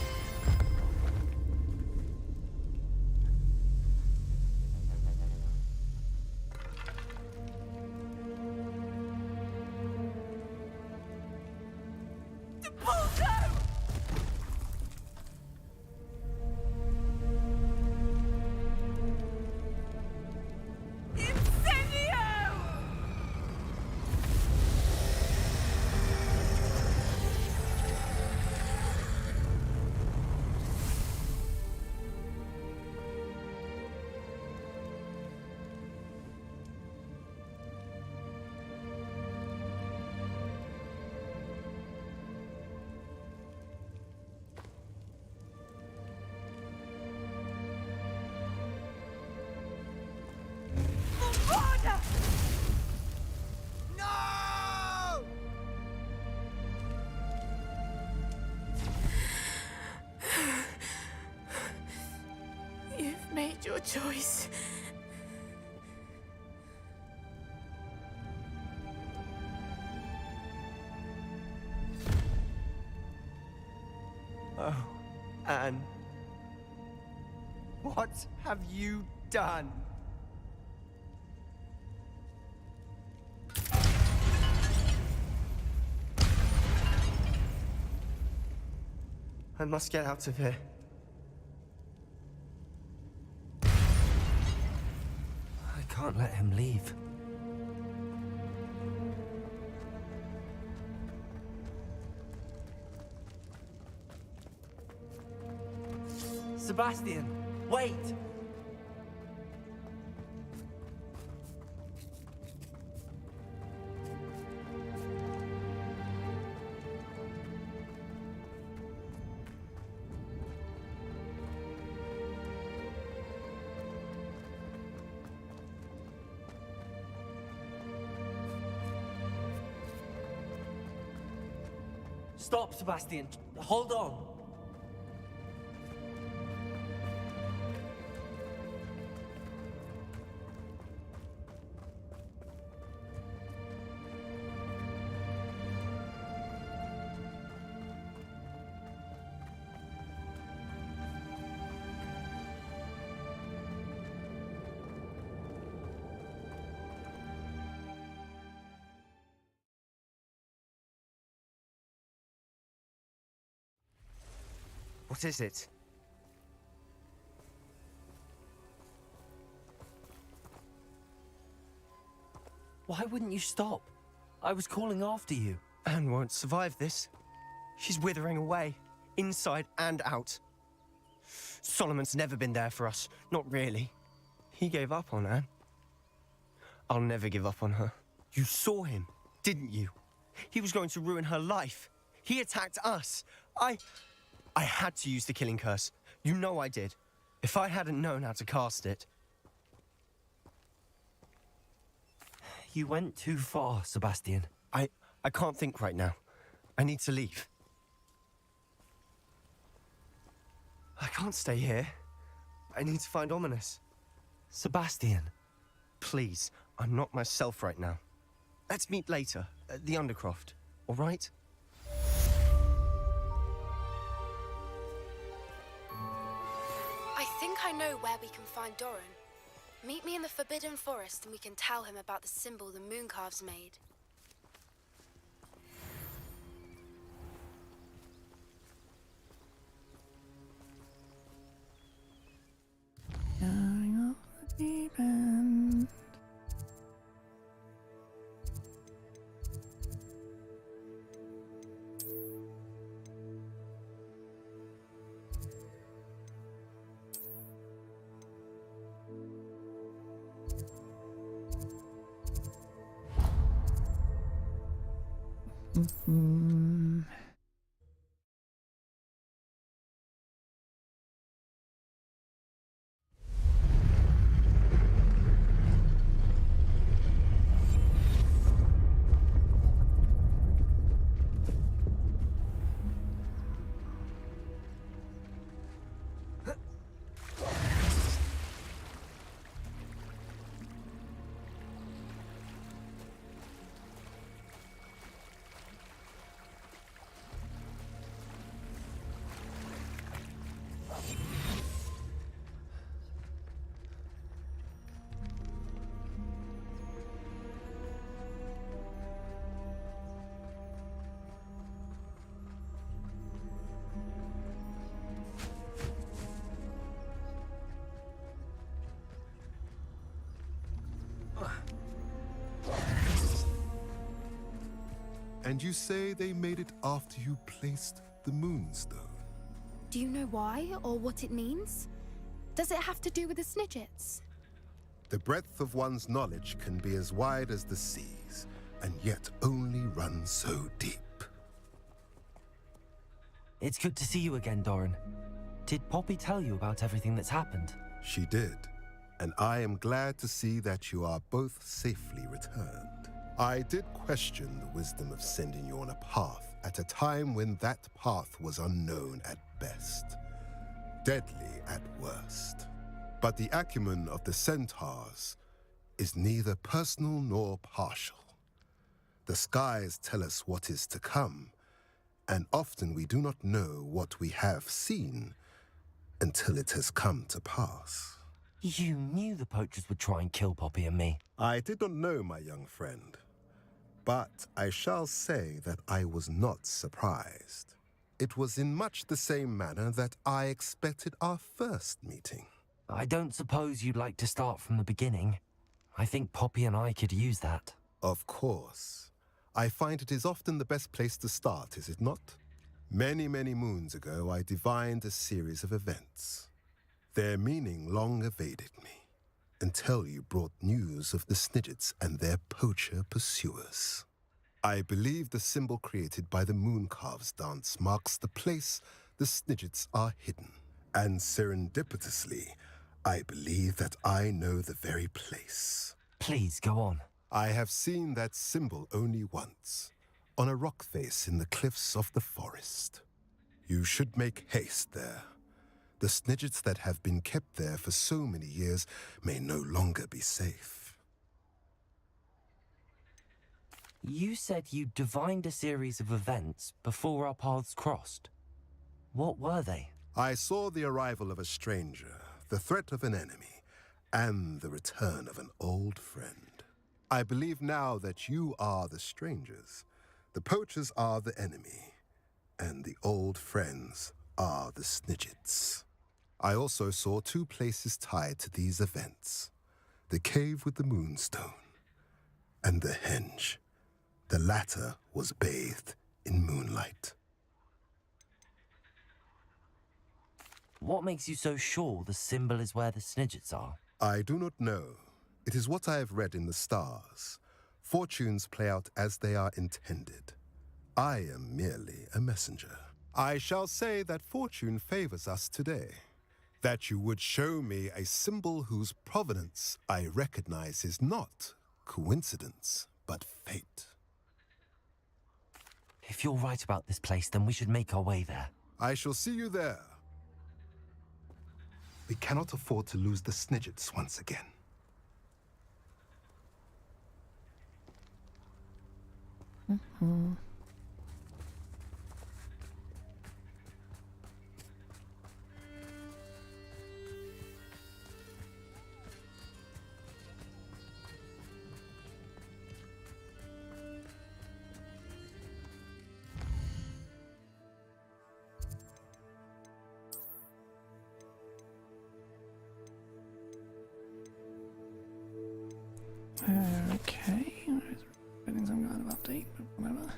You've made your choice. Oh, Anne. What have you done. I must get out of here. I can't let him leave. Sebastian, wait! Stop, Sebastian. Hold on. What is it? Why wouldn't you stop? I was calling after you. Anne won't survive this. She's withering away, inside and out. Solomon's never been there for us, not really. He gave up on Anne. I'll never give up on her. You saw him, didn't you? He was going to ruin her life. He attacked us. I had to use the killing curse. You know I did. If I hadn't known how to cast it... You went too far, Sebastian. I can't think right now. I need to leave. I can't stay here. I need to find Ominous. Sebastian. Please, I'm not myself right now. Let's meet later, at the Undercroft, all right? I think I know where we can find Doran. Meet me in the Forbidden Forest and we can tell him about the symbol the Mooncalves made. Going off the deep end. Mm-hmm. And you say they made it after you placed the Moonstone? Do you know why or what it means? Does it have to do with the Snidgets? The breadth of one's knowledge can be as wide as the seas, and yet only run so deep. It's good to see you again, Doran. Did Poppy tell you about everything that's happened? She did, and I am glad to see that you are both safely returned. I did question the wisdom of sending you on a path at a time when that path was unknown at best, deadly at worst. But the acumen of the centaurs is neither personal nor partial. The skies tell us what is to come, and often we do not know what we have seen until it has come to pass. You knew the poachers would try and kill Poppy and me. I did not know, my young friend. But I shall say that I was not surprised. It was in much the same manner that I expected our first meeting. I don't suppose you'd like to start from the beginning. I think Poppy and I could use that. Of course. I find it is often the best place to start, is it not? Many, many moons ago, I divined a series of events. Their meaning long evaded me, until you brought news of the Snidgets and their poacher pursuers. I believe the symbol created by the Mooncalves dance marks the place the Snidgets are hidden. And serendipitously, I believe that I know the very place. Please, go on. I have seen that symbol only once, on a rock face in the cliffs of the forest. You should make haste there. The Snidgets that have been kept there for so many years may no longer be safe. You said you divined a series of events before our paths crossed. What were they? I saw the arrival of a stranger, the threat of an enemy, and the return of an old friend. I believe now that you are the strangers, the poachers are the enemy, and the old friends are the Snidgets. I also saw two places tied to these events, the cave with the moonstone and the henge. The latter was bathed in moonlight. What makes you so sure the symbol is where the Snidgets are? I do not know. It is what I have read in the stars. Fortunes play out as they are intended. I am merely a messenger. I shall say that fortune favors us today. That you would show me a symbol whose provenance I recognize is not coincidence, but fate. If you're right about this place, then we should make our way there. I shall see you there. We cannot afford to lose the Snidgets once again. Mm-hmm. Okay, I was getting some kind of update, but whatever.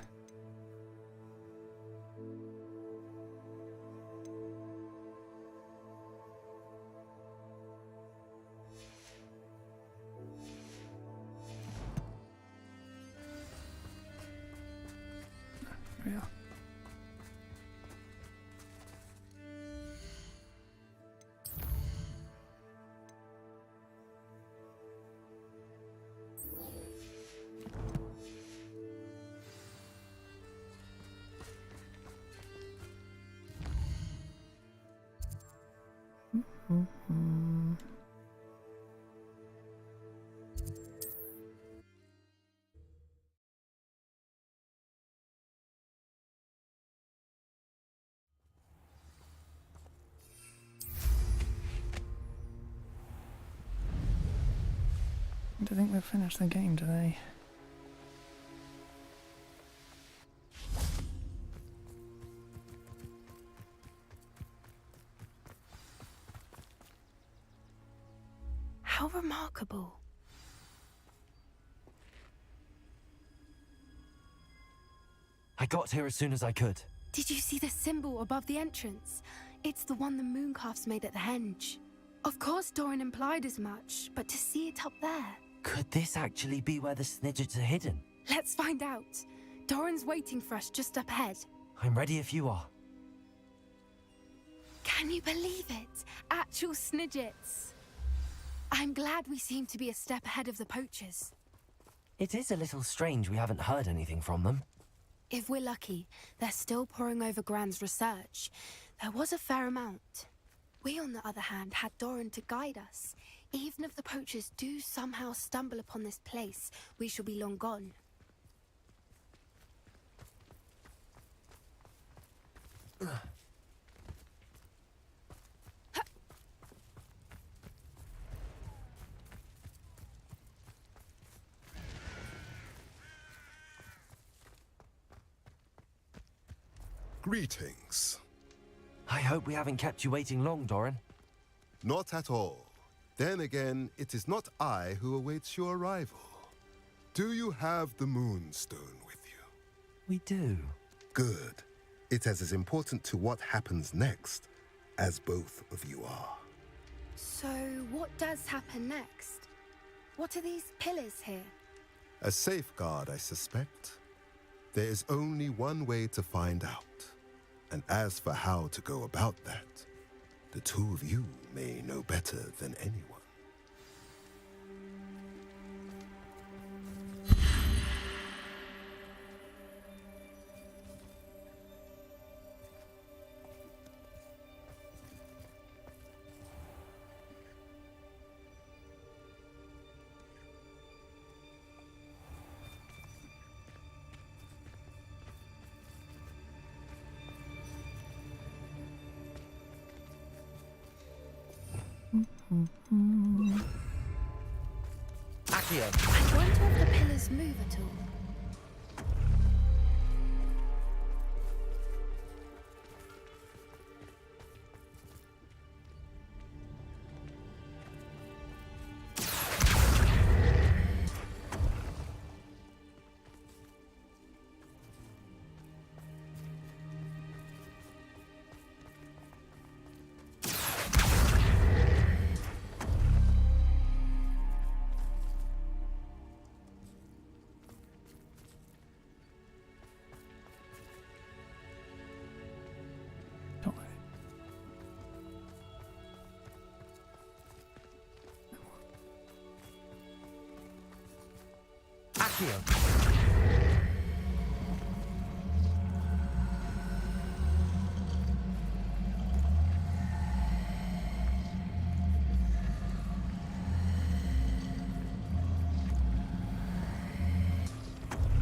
Here we are. Mm-hmm. I think we've finished the game today. How remarkable. I got here as soon as I could. Did you see the symbol above the entrance? It's the one the Mooncalves made at the henge. Of course Doran implied as much, but to see it up there... Could this actually be where the Snidgets are hidden? Let's find out. Doran's waiting for us just up ahead. I'm ready if you are. Can you believe it? Actual Snidgets. I'm glad we seem to be a step ahead of the poachers. It is a little strange we haven't heard anything from them. If we're lucky, they're still poring over Gran's research. There was a fair amount. We, on the other hand, had Doran to guide us. Even if the poachers do somehow stumble upon this place, we shall be long gone. Greetings. I hope we haven't kept you waiting long, Doran. Not at all. Then again, it is not I who awaits your arrival. Do you have the Moonstone with you? We do. Good. It is as important to what happens next as both of you are. So, what does happen next? What are these pillars here? A safeguard, I suspect. There is only one way to find out. And as for how to go about that, the two of you may know better than anyone. Accio! I wonder if the pillars move at all. Accio!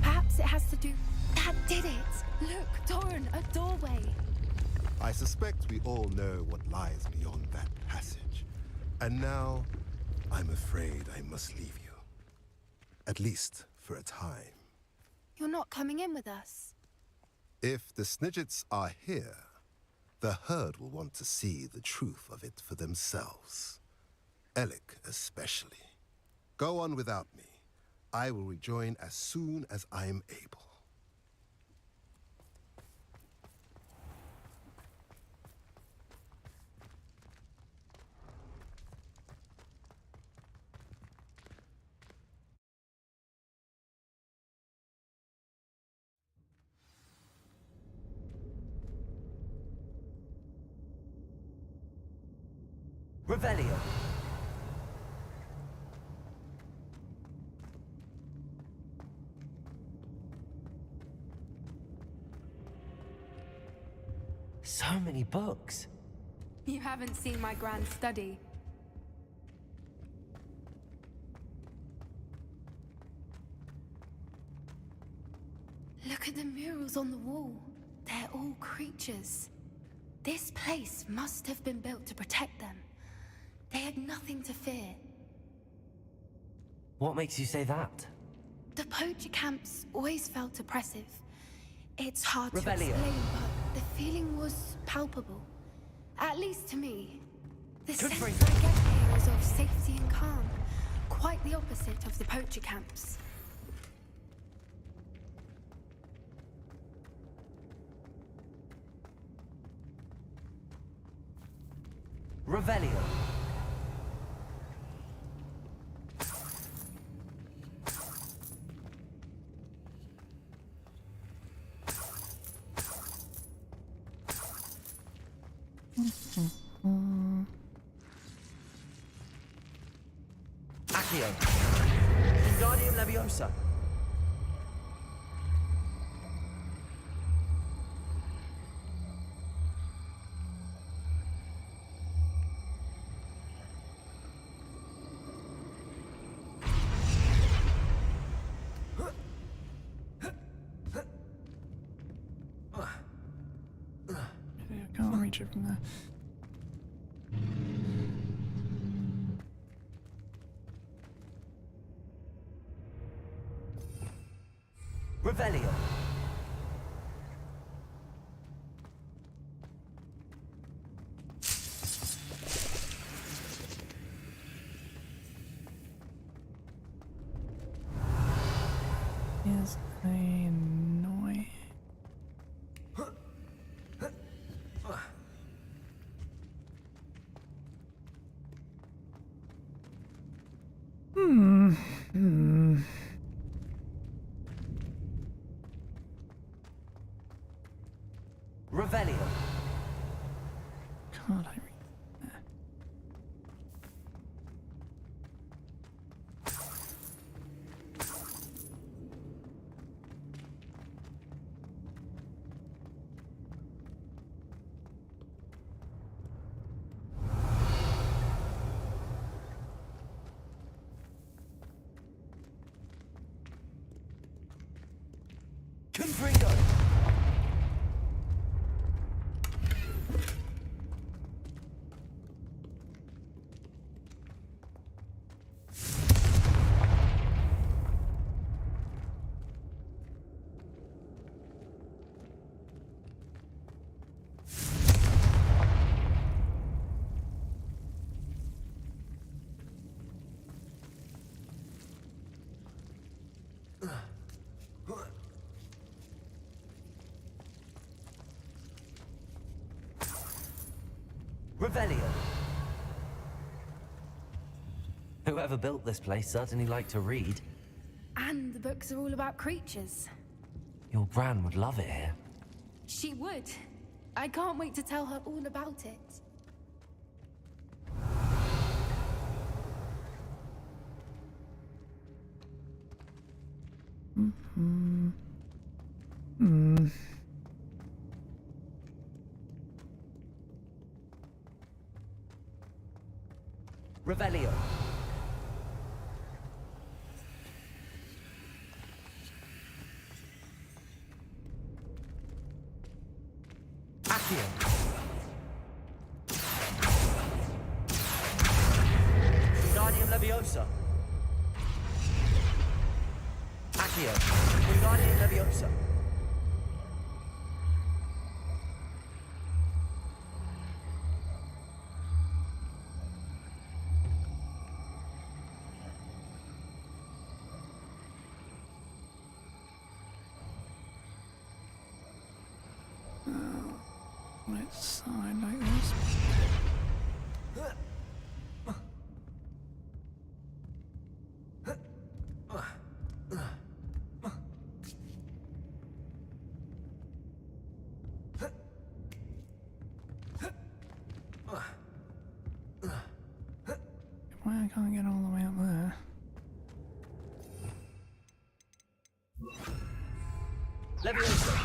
Perhaps it has to do... That did it! Look, Doran, a doorway! I suspect we all know what lies beyond that passage. And now, I'm afraid I must leave you. At least for a time. You're not coming in with us. If the Snidgets are here, the herd will want to see the truth of it for themselves. Alec especially. Go on without me. I will rejoin as soon as I am able. Revelio! So many books. You haven't seen my grand study. Look at the murals on the wall. They're all creatures. This place must have been built to protect them. They had nothing to fear. What makes you say that? The poacher camps always felt oppressive. It's hard to Revelio. explain, but the feeling was palpable. At least to me. The sense I get here is of safety and calm. Quite the opposite of the poacher camps. Revelio. Accio. Wingardium Leviosa. I can't reach it from there. Revelio. is a noise. Hmm. Revelio. Can't I read that? Confringo. Revelio. Whoever built this place certainly liked to read. And the books are all about creatures. Your gran would love it here. She would. I can't wait to tell her all about it. Mm-hmm. Hmm. Revelio. Accio. Wingardium Leviosa. Accio. Wingardium Leviosa. Let's sign like this. Why I can't get all the way up there? Leviosa.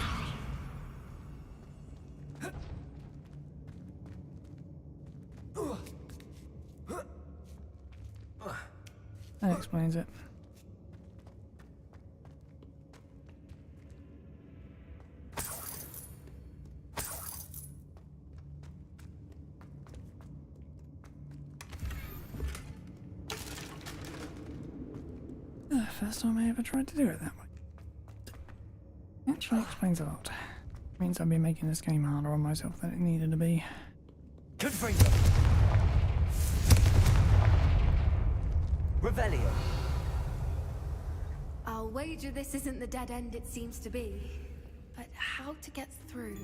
That explains it. First time I ever tried to do it that way. Actually explains a lot. Means I've been making this game harder on myself than it needed to be. Confringo. Revelio. I'll wager this isn't the dead end it seems to be. But how to get through?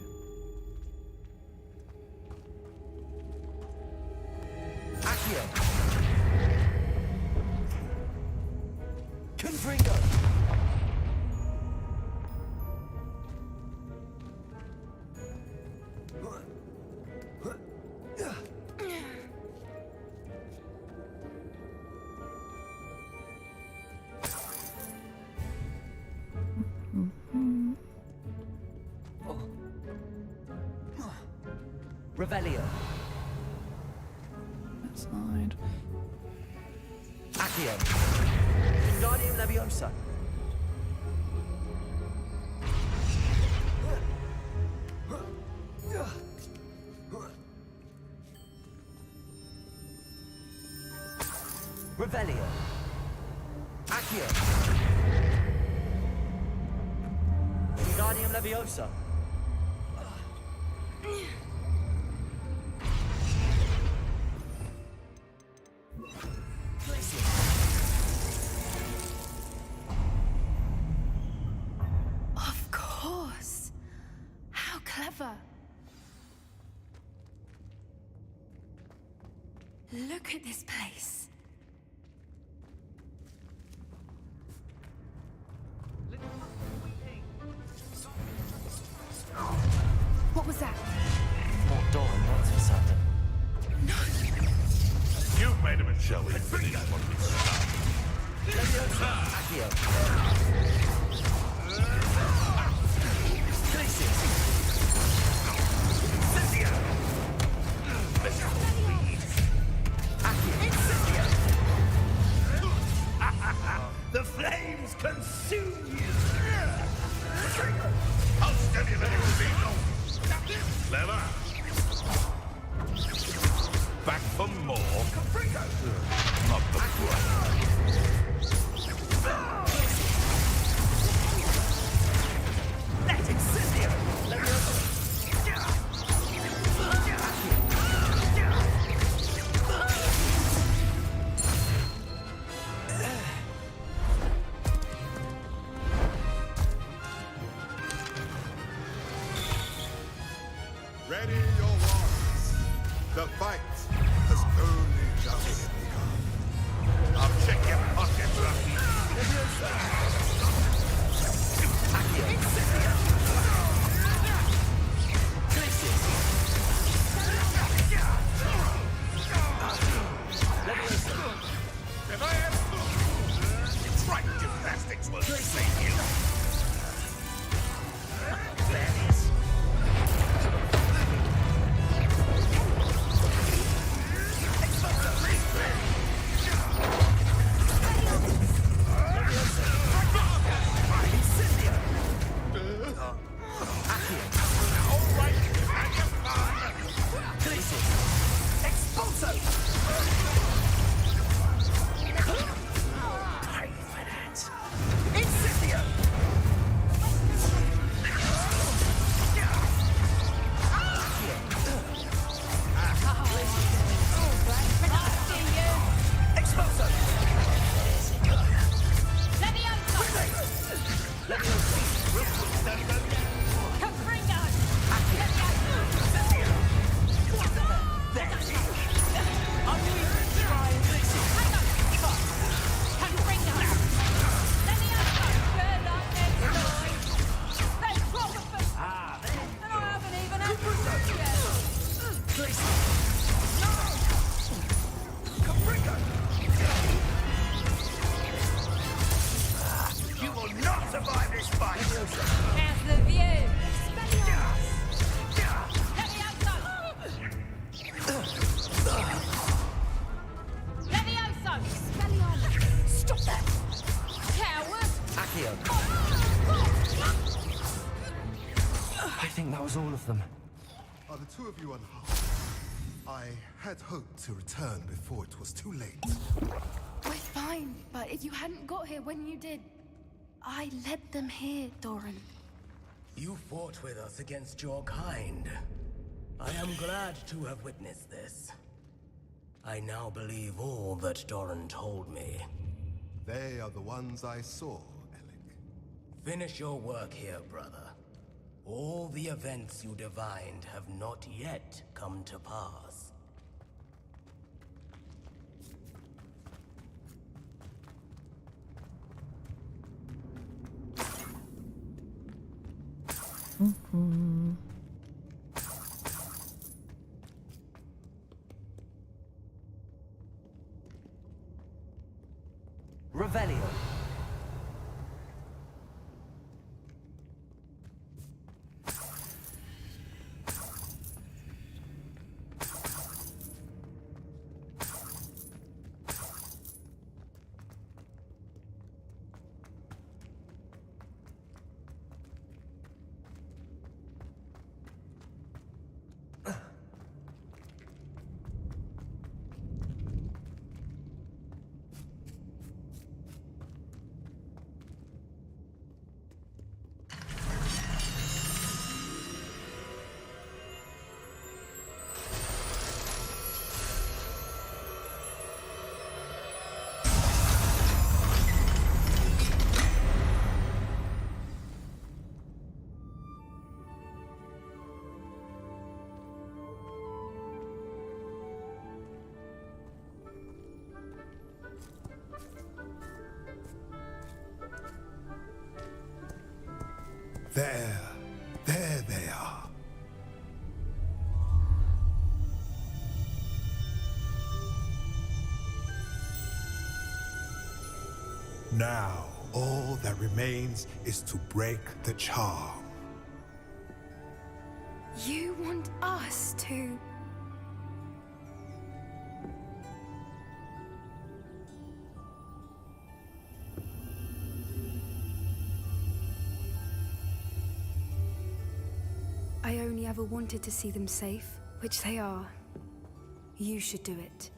Accio. Confringo. Revelio. That side. Accio. Wingardium Leviosa. Revelio. Accio. Wingardium Leviosa. Look at this place. What was that? More Doran wants for something. You've made him a shall we finish what we started? The flames consume you! I'll stimulate your signal. Clever. Back for more. Not the front. Let Incendio! Ready your warriors. The fight has only just begun. I'll check your pockets, Lucky. If I have trite gymnastics will save you. There it is. You will not survive this fight! How's the view? Levioso! Stop that! Coward! I think that was all of them. Are the two of you unharmed? I had hoped to return before it was too late. We're fine, but if you hadn't got here when you did, I led them here, Doran. You fought with us against your kind. I am glad to have witnessed this. I now believe all that Doran told me. They are the ones I saw, Alec. Finish your work here, brother. All the events you divined have not yet come to pass. Revelio. There they are. Now, all that remains is to break the charm. You want us to... I only ever wanted to see them safe, which they are. You should do it.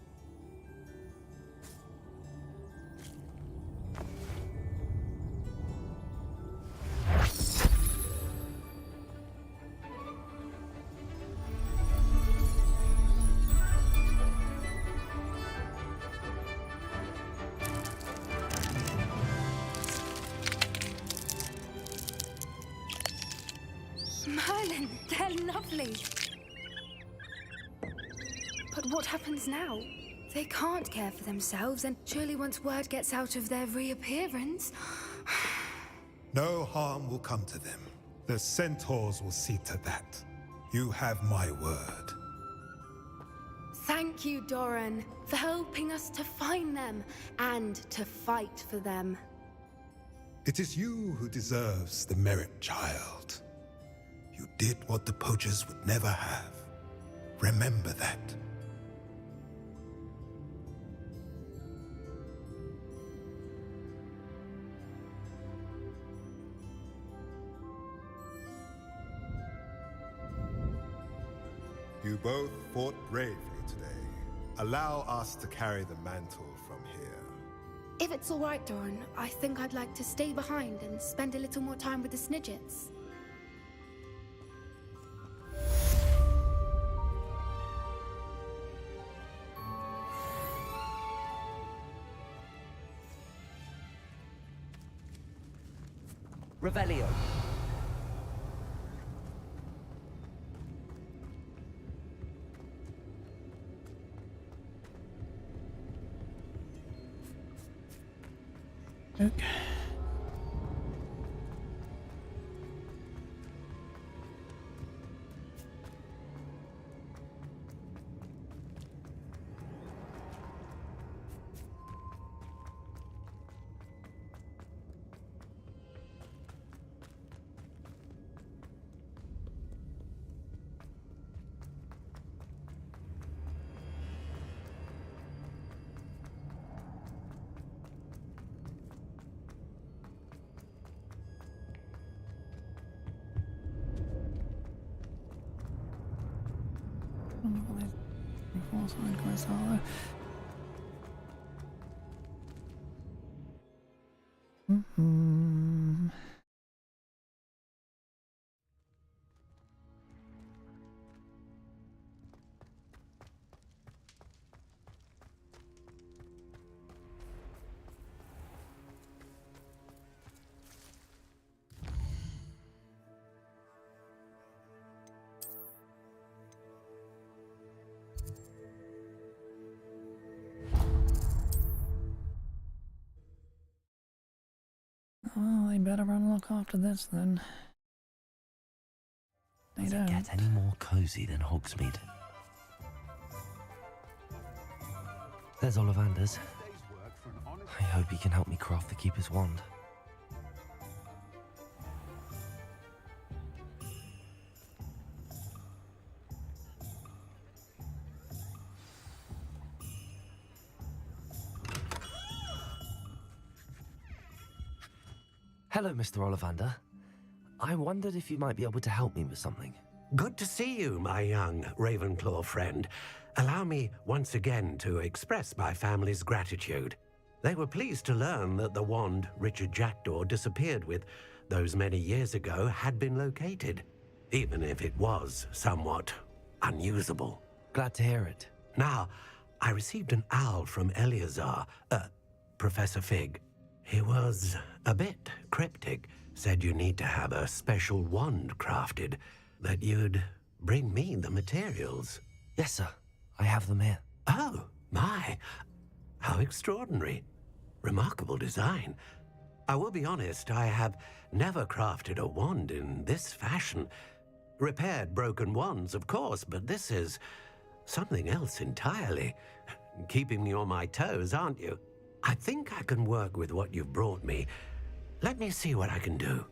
Merlin, they're lovely. But what happens now? They can't care for themselves, and surely once word gets out of their reappearance... No harm will come to them. The centaurs will see to that. You have my word. Thank you, Doran, for helping us to find them and to fight for them. It is you who deserves the merit, child. You did what the poachers would never have. Remember that. You both fought bravely today. Allow us to carry the mantle from here. If it's all right, Doran, I think I'd like to stay behind and spend a little more time with the Snidgets. Revelio. Okay. I don't know what these side quests are. Well, they better unlock after this then. They Does don't. it get any more cozy than Hogsmeade? There's Ollivander's. I hope he can help me craft the Keeper's wand. Hello, Mr. Ollivander. I wondered if you might be able to help me with something. Good to see you, my young Ravenclaw friend. Allow me once again to express my family's gratitude. They were pleased to learn that the wand Richard Jackdaw disappeared with those many years ago had been located, even if it was somewhat unusable. Glad to hear it. Now, I received an owl from Eleazar, Professor Fig. He was a bit cryptic, said you need to have a special wand crafted, that you'd bring me the materials. Yes, sir. I have them here. Oh, my. How extraordinary. Remarkable design. I will be honest, I have never crafted a wand in this fashion. Repaired broken wands, of course, but this is something else entirely. Keeping me on my toes, aren't you? I think I can work with what you've brought me. Let me see what I can do.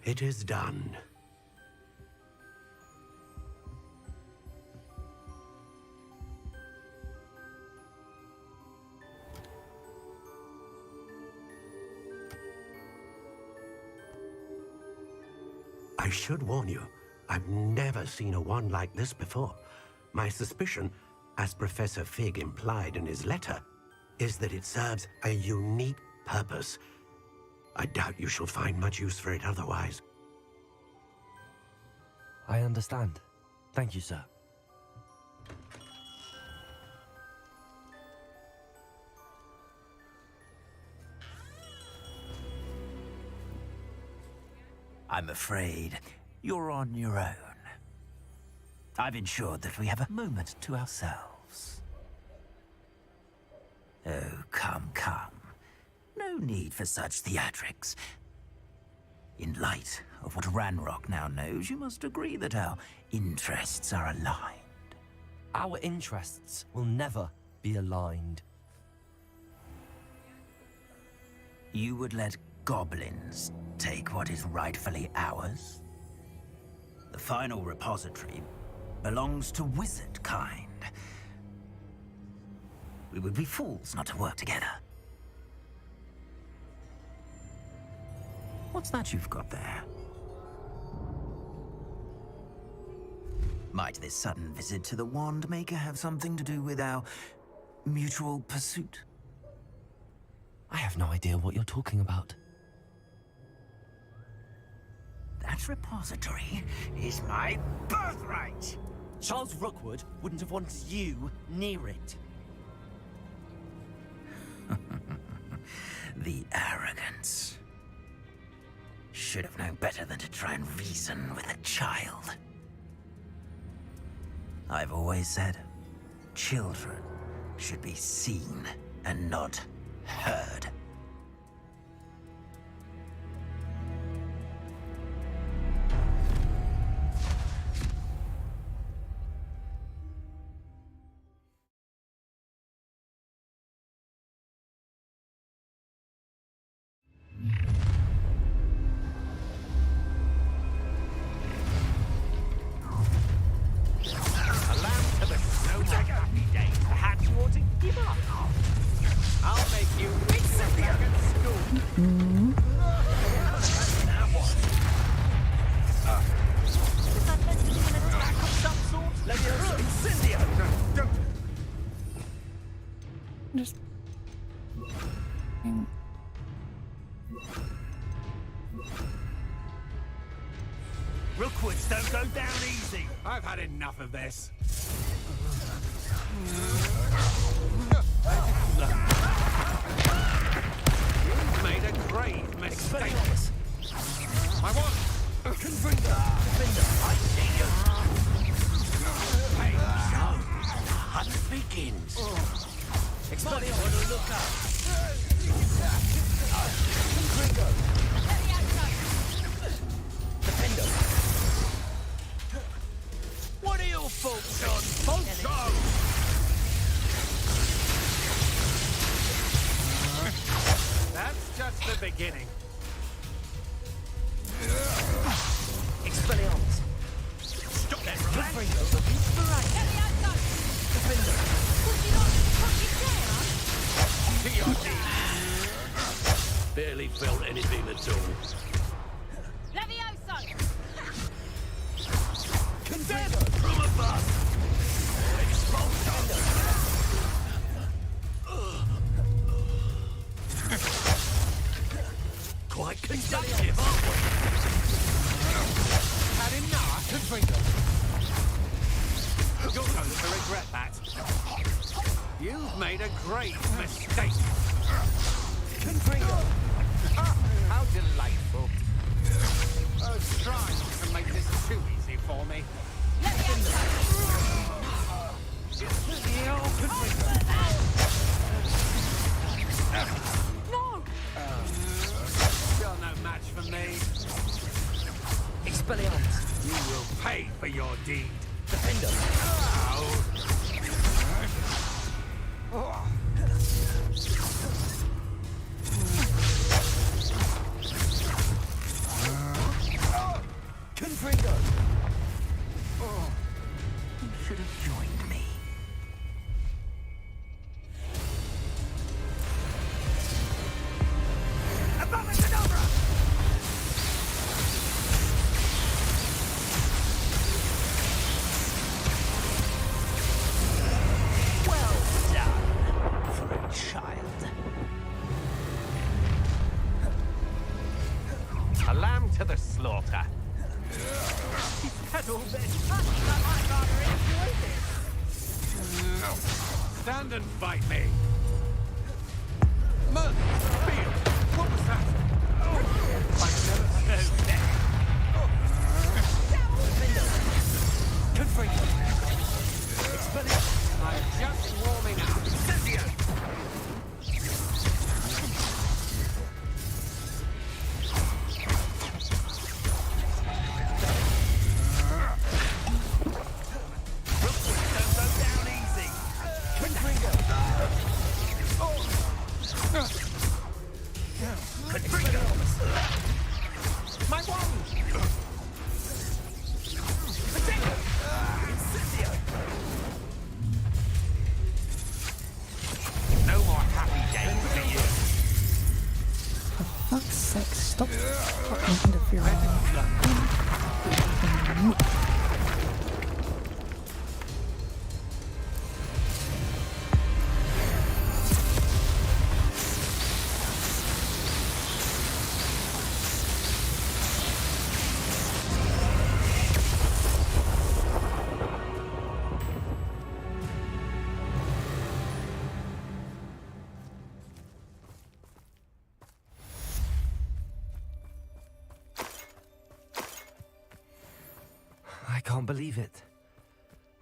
It is done. I should warn you, I've never seen a wand like this before. My suspicion, as Professor Fig implied in his letter, is that it serves a unique purpose. I doubt you shall find much use for it otherwise. I understand. Thank you, sir. I'm afraid you're on your own. I've ensured that we have a moment to ourselves. Oh, come, come. No need for such theatrics. In light of what Ranrock now knows, you must agree that our interests are aligned. Our interests will never be aligned. You would let goblins take what is rightfully ours? The final repository belongs to wizard kind. We would be fools not to work together. What's that you've got there? Might this sudden visit to the Wand Maker have something to do with our mutual pursuit? I have no idea what you're talking about. That repository is my birthright! Charles Rookwood wouldn't have wanted you near it. The arrogance. Should have known better than to try and reason with a child. I've always said, children should be seen and not heard. Just... Rookwoods don't go down easy. I've had enough of this. You've made a grave mistake. I want... Confringo. I see you. Hey, so, the hunt begins. Expelliarmus, want to look up. Confringo. Defender. What are your faults on? Poncho! That's just the beginning. Expelliarmus. Stop that, Confringo, looking for right. Defender. Barely felt anything at all. Levioso! You've made a great mistake. Confringo! How delightful. Try not to make this too easy for me. No! You're no match for me. Expelliarmus! You will pay for your deed. Defender! Confringo! You should have joined me. Well done for a child. A lamb to the slaughter. Had all been. Stand and fight me. Mud! Spear! What was that? I've never heard that. Confringo! I'm just warming up. My wand! No more happy days for you. For fuck's sake, stop fucking interfering. I can't believe it.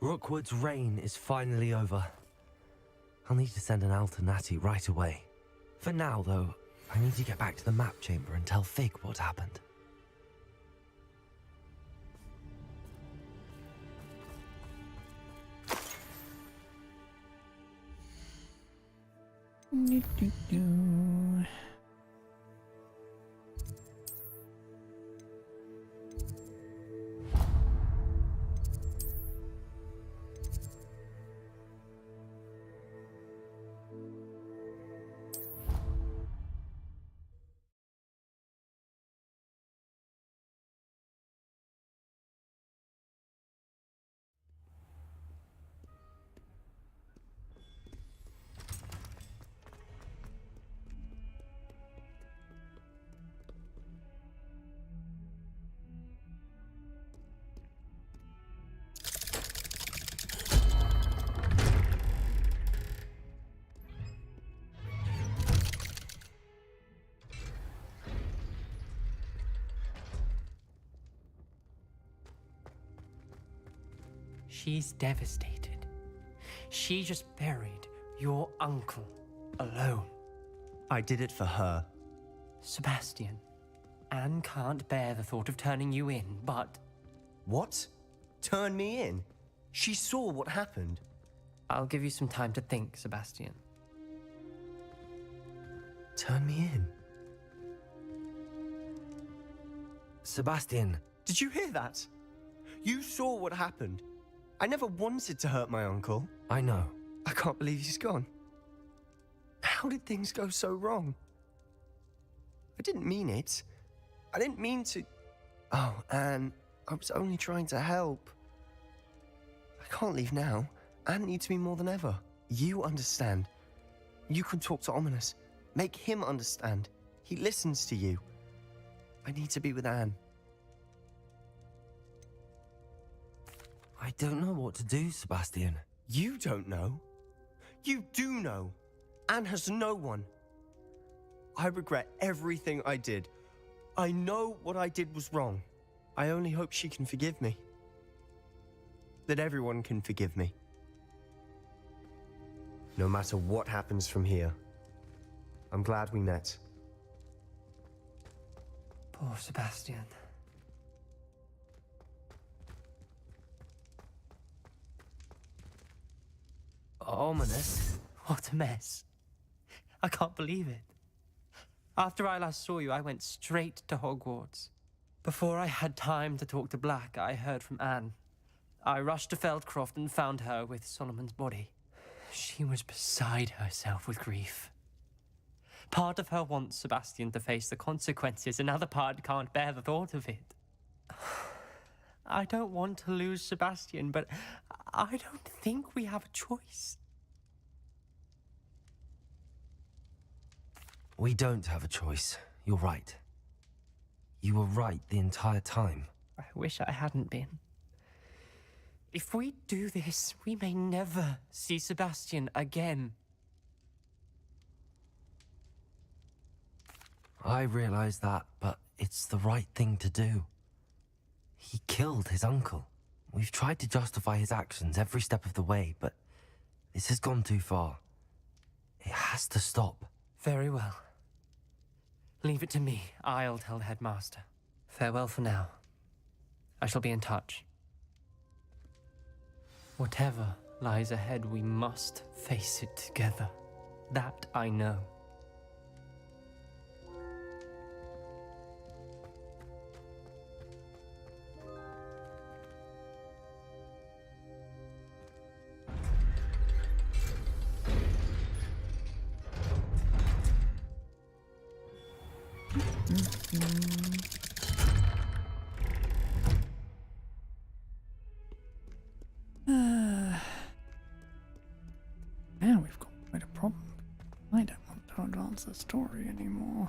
Rookwood's reign is finally over. I'll need to send an owl to Natty right away. For now, though, I need to get back to the map chamber and tell Fig what happened. Do-do-do. She's devastated. She just buried your uncle alone. I did it for her. Sebastian, Anne can't bear the thought of turning you in, but... What? Turn me in? She saw what happened. I'll give you some time to think, Sebastian. Turn me in? Sebastian! Did you hear that? You saw what happened. I never wanted to hurt my uncle. I know. I can't believe he's gone. How did things go so wrong? I didn't mean it. I didn't mean to... Oh, Anne, I was only trying to help. I can't leave now. Anne needs me more than ever. You understand. You can talk to Ominous. Make him understand. He listens to you. I need to be with Anne. I don't know what to do, Sebastian. You don't know. You do know. Anne has no one. I regret everything I did. I know what I did was wrong. I only hope she can forgive me. That everyone can forgive me. No matter what happens from here, I'm glad we met. Poor Sebastian. Ominous? What a mess. I can't believe it. After I last saw you, I went straight to Hogwarts. Before I had time to talk to Black, I heard from Anne. I rushed to Feldcroft and found her with Solomon's body. She was beside herself with grief. Part of her wants Sebastian to face the consequences, another part can't bear the thought of it. I don't want to lose Sebastian, but I don't think we have a choice. We don't have a choice. You're right. You were right the entire time. I wish I hadn't been. If we do this, we may never see Sebastian again. I realize that, but it's the right thing to do. He killed his uncle. We've tried to justify his actions every step of the way, but this has gone too far. It has to stop. Very well. Leave it to me. I'll tell the headmaster. Farewell for now. I shall be in touch. Whatever lies ahead, we must face it together. That I know. Now we've got quite a problem. I don't want to advance the story anymore.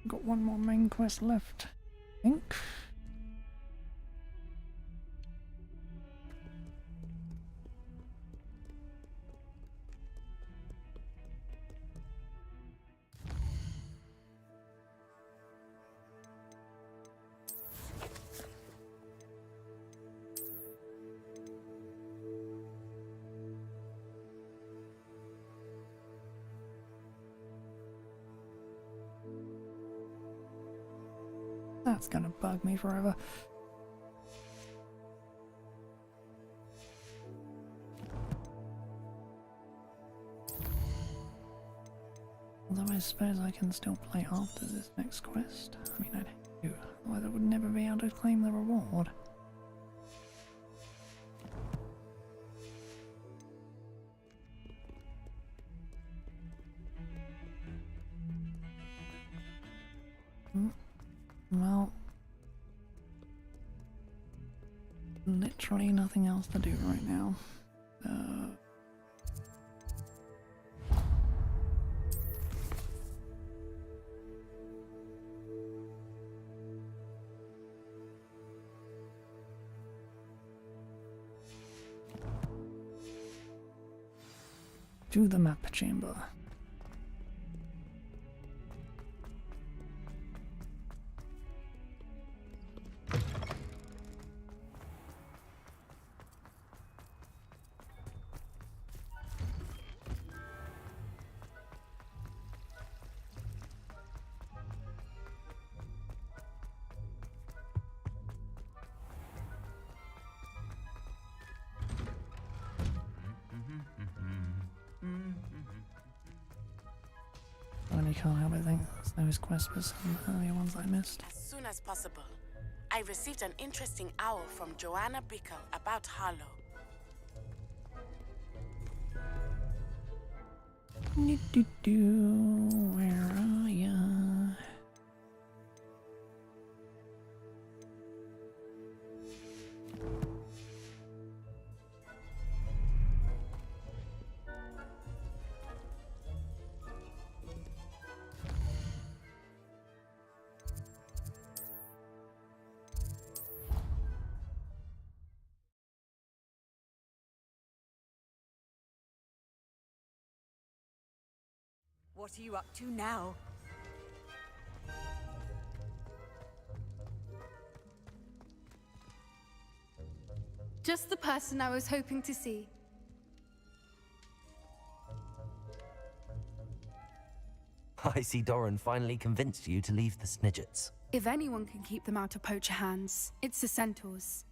Got one more main quest left, I think. That's gonna bug me forever. Although I suppose I can still play after this next quest. I mean, I'd hate to, otherwise I would never be able to claim the reward. Well, literally nothing else to do right now. To the map chamber. I really can't help but think that those quests were some earlier ones I missed. As soon as possible. I received an interesting owl from Joanna Bickle about Harlow. Where are ya? What are you up to now? Just the person I was hoping to see. I see Doran finally convinced you to leave the Snidgets. If anyone can keep them out of poacher hands, it's the centaurs.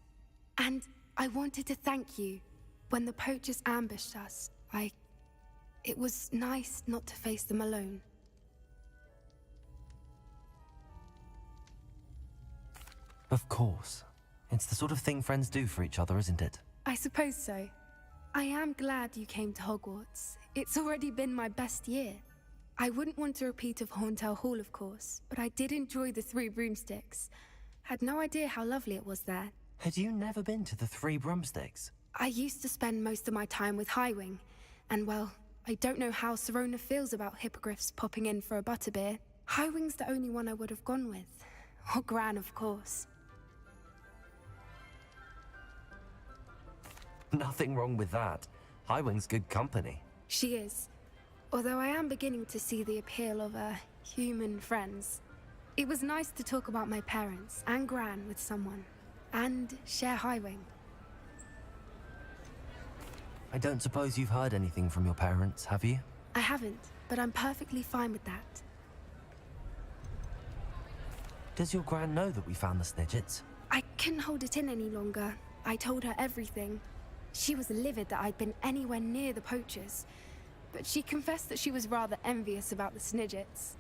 And I wanted to thank you. When the poachers ambushed us, it was nice not to face them alone. Of course. It's the sort of thing friends do for each other, isn't it? I suppose so. I am glad you came to Hogwarts. It's already been my best year. I wouldn't want a repeat of Horntail Hall, of course, but I did enjoy the Three Broomsticks. Had no idea how lovely it was there. Had you never been to the Three Broomsticks? I used to spend most of my time with Highwing, and well, I don't know how Serona feels about hippogriffs popping in for a butterbeer. Highwing's the only one I would have gone with. Or Gran, of course. Nothing wrong with that. Highwing's good company. She is. Although I am beginning to see the appeal of, human friends. It was nice to talk about my parents and Gran with someone. And share Highwing. I don't suppose you've heard anything from your parents, have you? I haven't, but I'm perfectly fine with that. Does your Gran know that we found the Snidgets? I couldn't hold it in any longer. I told her everything. She was livid that I'd been anywhere near the poachers, but she confessed that she was rather envious about the Snidgets.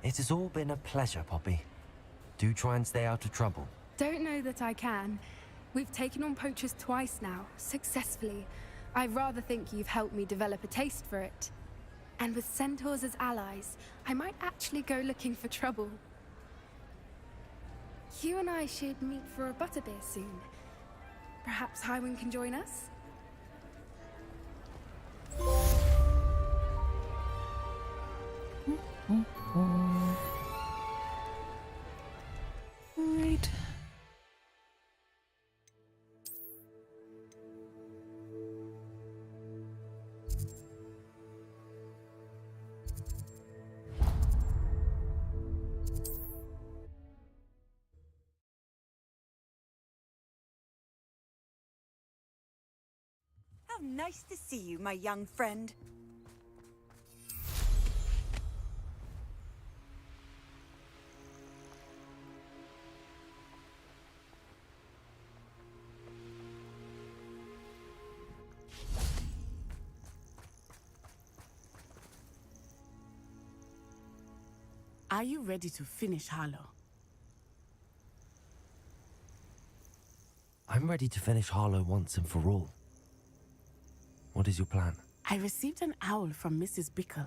It has all been a pleasure, Poppy. Do try and stay out of trouble. Don't know that I can. We've taken on poachers twice now, successfully. I rather think you've helped me develop a taste for it. And with centaurs as allies, I might actually go looking for trouble. You and I should meet for a butterbeer soon. Perhaps Highwing can join us? Right. How nice to see you, my young friend. Are you ready to finish Harlow? I'm ready to finish Harlow once and for all. What is your plan? I received an owl from Mrs. Bickle.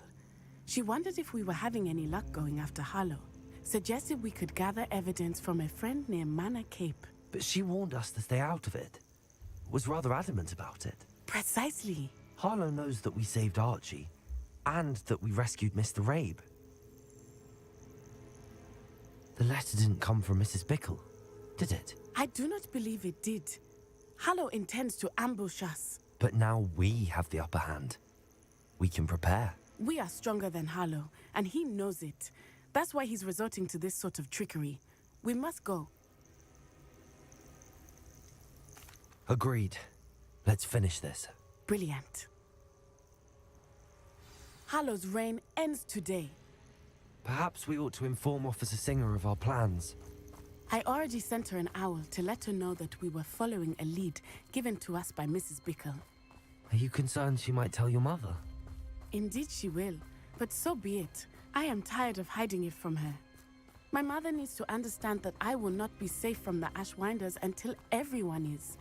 She wondered if we were having any luck going after Harlow. Suggested we could gather evidence from a friend near Manor Cape. But she warned us to stay out of it. Was rather adamant about it. Precisely. Harlow knows that we saved Archie, and that we rescued Mr. Rabe. The letter didn't come from Mrs. Bickle, did it? I do not believe it did. Harlow intends to ambush us. But now we have the upper hand. We can prepare. We are stronger than Harlow, and he knows it. That's why he's resorting to this sort of trickery. We must go. Agreed. Let's finish this. Brilliant. Harlow's reign ends today. Perhaps we ought to inform Officer Singer of our plans. I already sent her an owl to let her know that we were following a lead given to us by Mrs. Bickle. Are you concerned she might tell your mother? Indeed she will, but so be it. I am tired of hiding it from her. My mother needs to understand that I will not be safe from the Ashwinders until everyone is.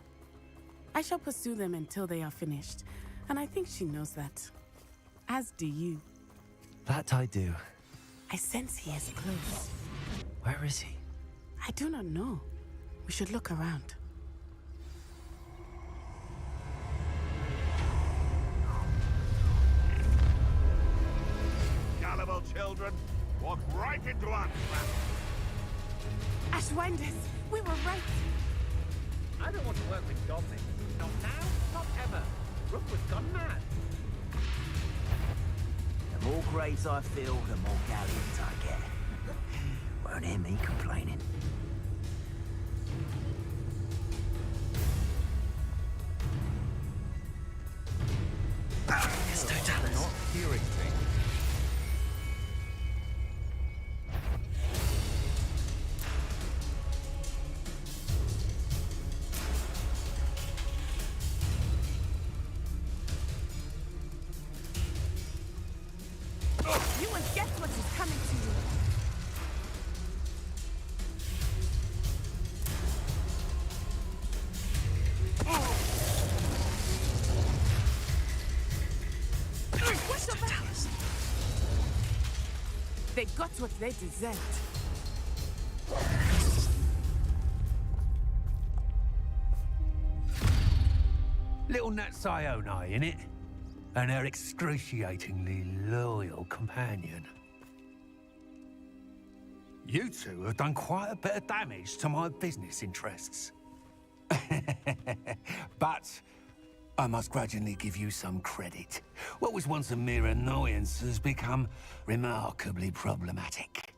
I shall pursue them until they are finished, and I think she knows that. As do you. That I do. I sense he is close. Where is he? I do not know. We should look around. Gullible children, walk right into our trap. Ashwinders, we were right. I don't want to work with goblins. Not now, not ever. Rookwood's gone mad. The more graves I fill, the more galleons I get. Won't hear me complaining. It's totalis. Not hearing things. You will get what is coming to you. What's the matter? They got what they deserved. Little Nat Sione, innit? And her excruciatingly loyal companion. You two have done quite a bit of damage to my business interests. But I must grudgingly give you some credit. What was once a mere annoyance has become remarkably problematic.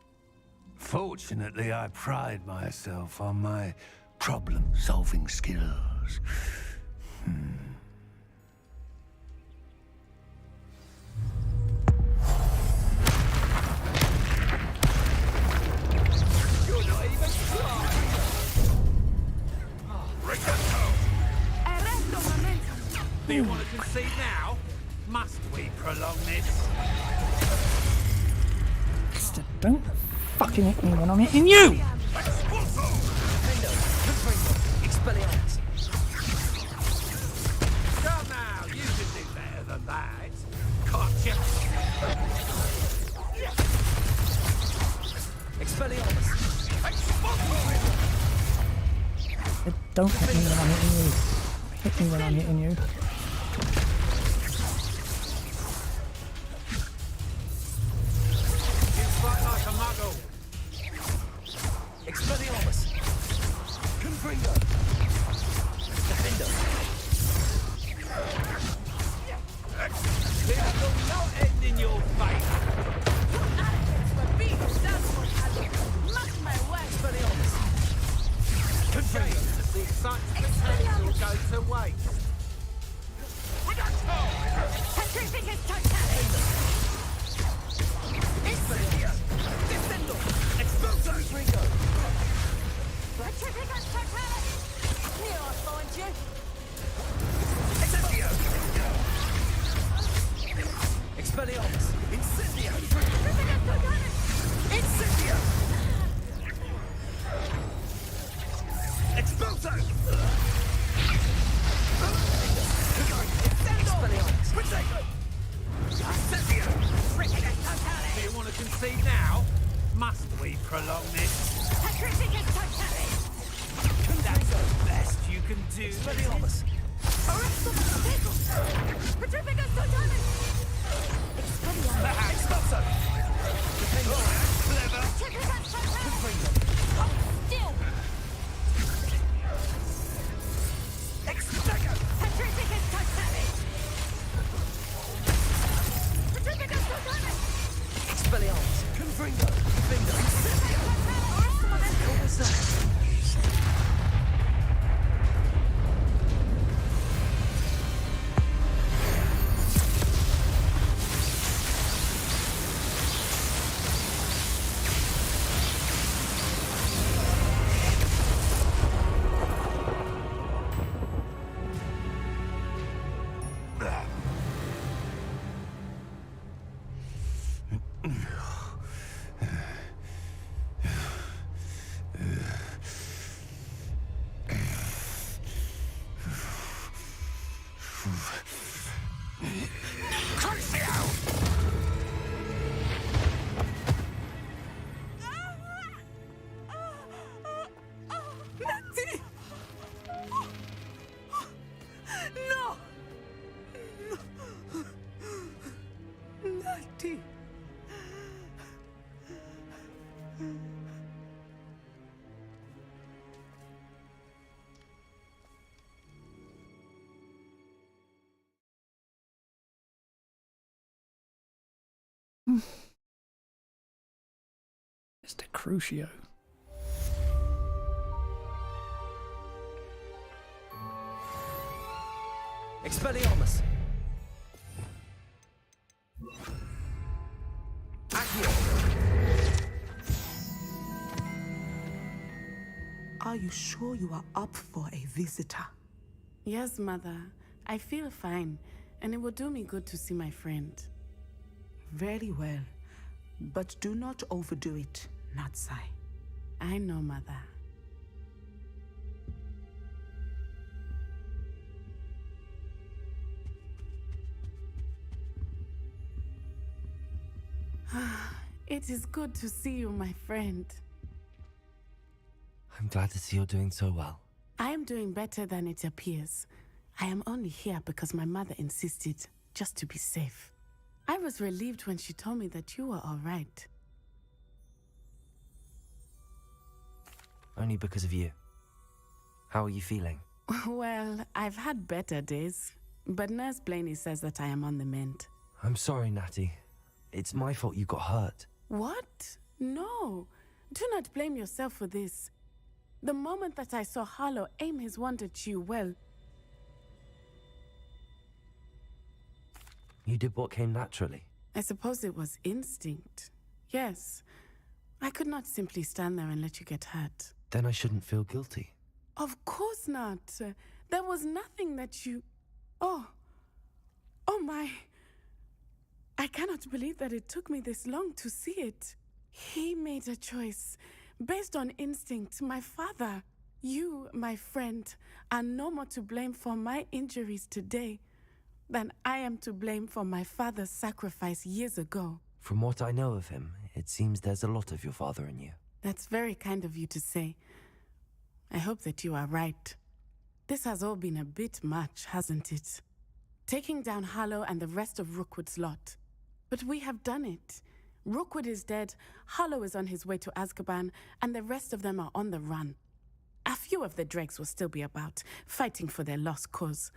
Fortunately, I pride myself on my problem-solving skills. You're not even trying! Do you want to concede now? Must we prolong this? Mister, don't fucking hit me when I'm hitting you! Expelliarmus. Come now, you can do better than that. Can't you? Expelliarmus. Don't hit me when I'm hitting you. Hit me when I'm hitting you. You fight like a muggle. Expelliarmus. Confringo. Defender. This will not end in your favour. Expelliarmus. Confringo. The such potential goes to waste. Defendo. Expulso. Confringo. Here I find you. Excelsior. Expelliarmus. Incendio. Incendio. Expulso. Expelliarmus. Protego. Incendio. Do you want to concede now? Must we prolong this? That's the best you can do. Expelliarmus. Expulso. Defendo. Clever. Confringo. Still. Extego. Expelliarmus. Confringo. Defendo. What was that? Mr. Crucio. Expelliarmus! Are you sure you are up for a visitor? Yes, Mother. I feel fine, and it will do me good to see my friend. Very well. But do not overdo it, Natsai. I know, Mother. It is good to see you, my friend. I'm glad to see you're doing so well. I am doing better than it appears. I am only here because my mother insisted, just to be safe. I was relieved when she told me that you were all right. Only because of you. How are you feeling? Well, I've had better days, but Nurse Blaney says that I am on the mend. I'm sorry, Natty. It's my fault you got hurt. What? No. Do not blame yourself for this. The moment that I saw Harlow aim his wand at you, well... You did what came naturally. I suppose it was instinct. Yes. I could not simply stand there and let you get hurt. Then I shouldn't feel guilty. Of course not. There was nothing that you... Oh my... I cannot believe that it took me this long to see it. He made a choice. Based on instinct, my father. You, my friend, are no more to blame for my injuries today than I am to blame for my father's sacrifice years ago. From what I know of him, it seems there's a lot of your father in you. That's very kind of you to say. I hope that you are right. This has all been a bit much, hasn't it? Taking down Harlow and the rest of Rookwood's lot. But we have done it. Rookwood is dead, Harlow is on his way to Azkaban, and the rest of them are on the run. A few of the dregs will still be about, fighting for their lost cause.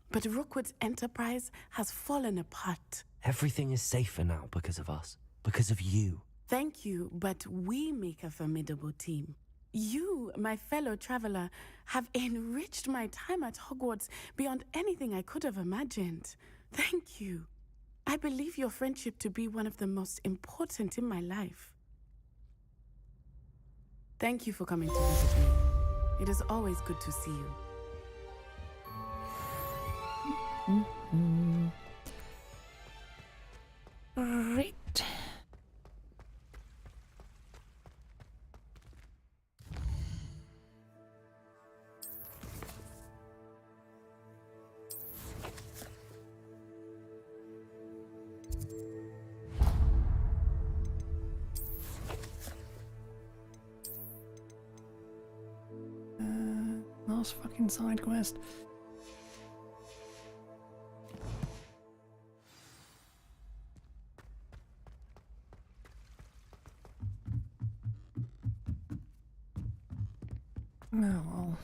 But Rookwood's enterprise has fallen apart. Everything is safer now because of us. Because of you. Thank you, but we make a formidable team. You, my fellow traveler, have enriched my time at Hogwarts beyond anything I could have imagined. Thank you. I believe your friendship to be one of the most important in my life. Thank you for coming to visit me. It is always good to see you. Right. Last fucking side quest. Oh well.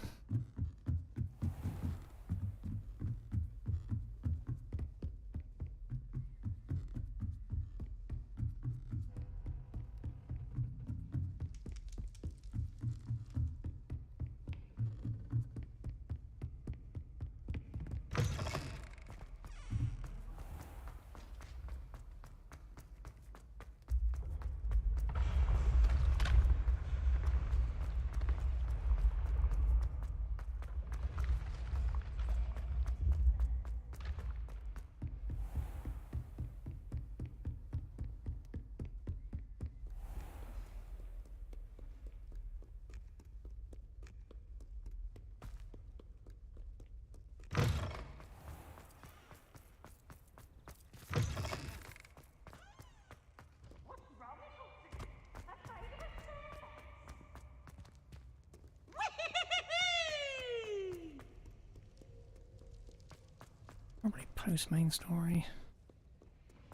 Probably post main story.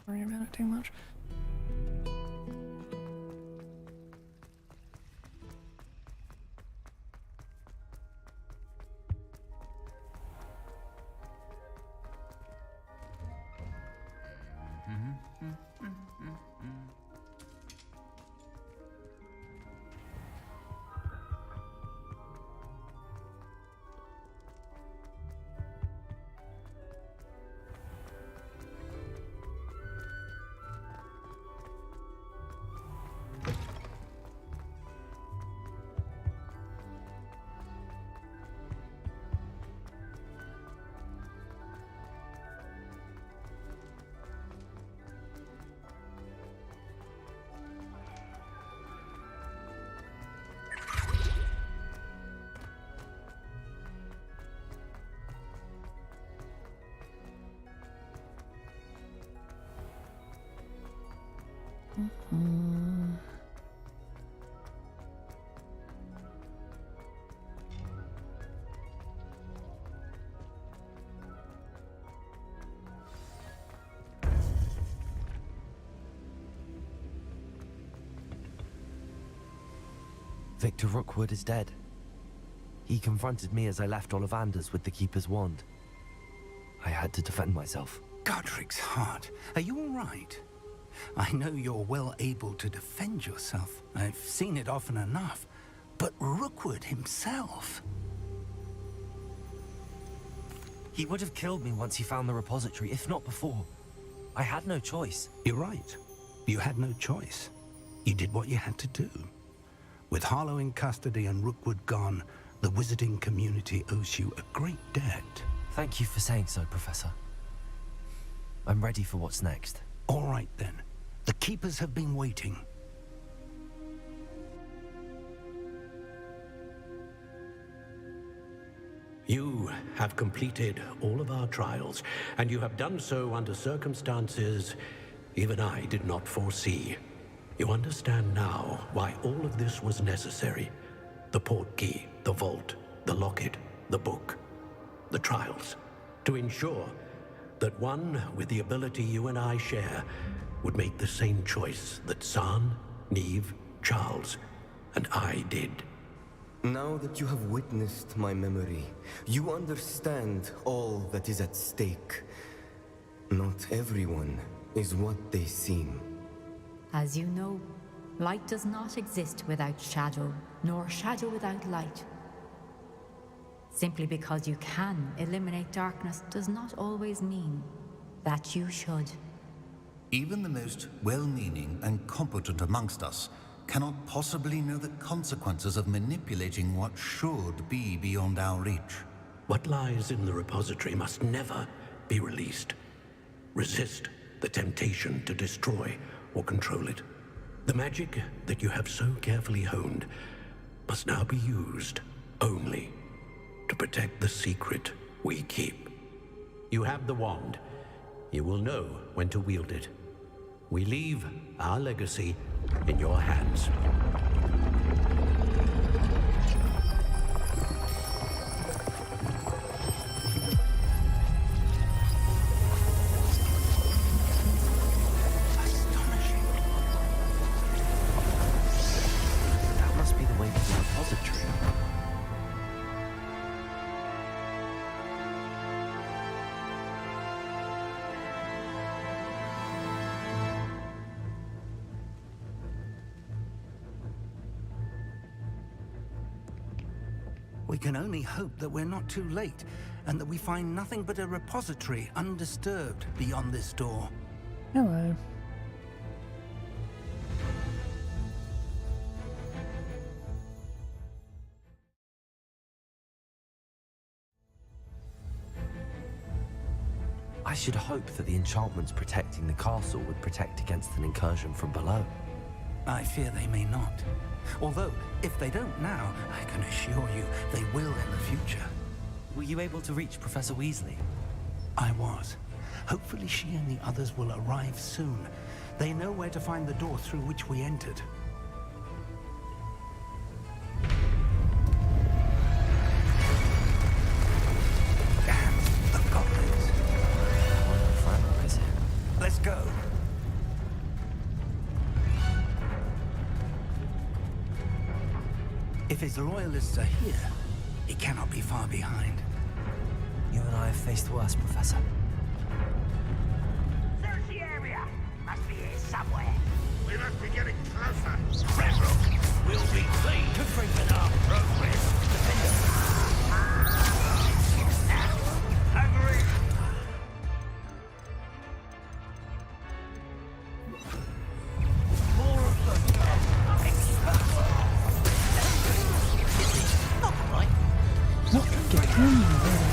Worry about it too much. Victor Rookwood is dead. He confronted me as I left Ollivander's with the Keeper's wand. I had to defend myself. Godric's heart, are you all right? I know you're well able to defend yourself. I've seen it often enough. But Rookwood himself... He would have killed me once he found the repository, if not before. I had no choice. You're right. You had no choice. You did what you had to do. With Harlow in custody and Rookwood gone, the wizarding community owes you a great debt. Thank you for saying so, Professor. I'm ready for what's next. All right, then. The Keepers have been waiting. You have completed all of our trials, and you have done so under circumstances even I did not foresee. You understand now why all of this was necessary. The portkey, the vault, the locket, the book, the trials. To ensure that one with the ability you and I share would make the same choice that San, Neve, Charles, and I did. Now that you have witnessed my memory, you understand all that is at stake. Not everyone is what they seem. As you know, light does not exist without shadow, nor shadow without light. Simply because you can eliminate darkness does not always mean that you should. Even the most well-meaning and competent amongst us cannot possibly know the consequences of manipulating what should be beyond our reach. What lies in the repository must never be released. Resist the temptation to destroy or control it. The magic that you have so carefully honed must now be used only to protect the secret we keep. You have the wand. You will know when to wield it. We leave our legacy in your hands. That must be the way to the repository. We can only hope that we're not too late, and that we find nothing but a repository undisturbed beyond this door. Hello. I should hope that the enchantments protecting the castle would protect against an incursion from below. I fear they may not. Although, if they don't now, I can assure you they will in the future. Were you able to reach Professor Weasley? I was. Hopefully she and the others will arrive soon. They know where to find the door through which we entered. Damn the goblins. Let's go. If his loyalists are here, he cannot be far behind. You and I have faced worse, Professor. Search the area. Must be here somewhere. We must be getting closer. Ranrock will be pleased to strengthen our progress. Agreed. More of them. Not right. What could get him there?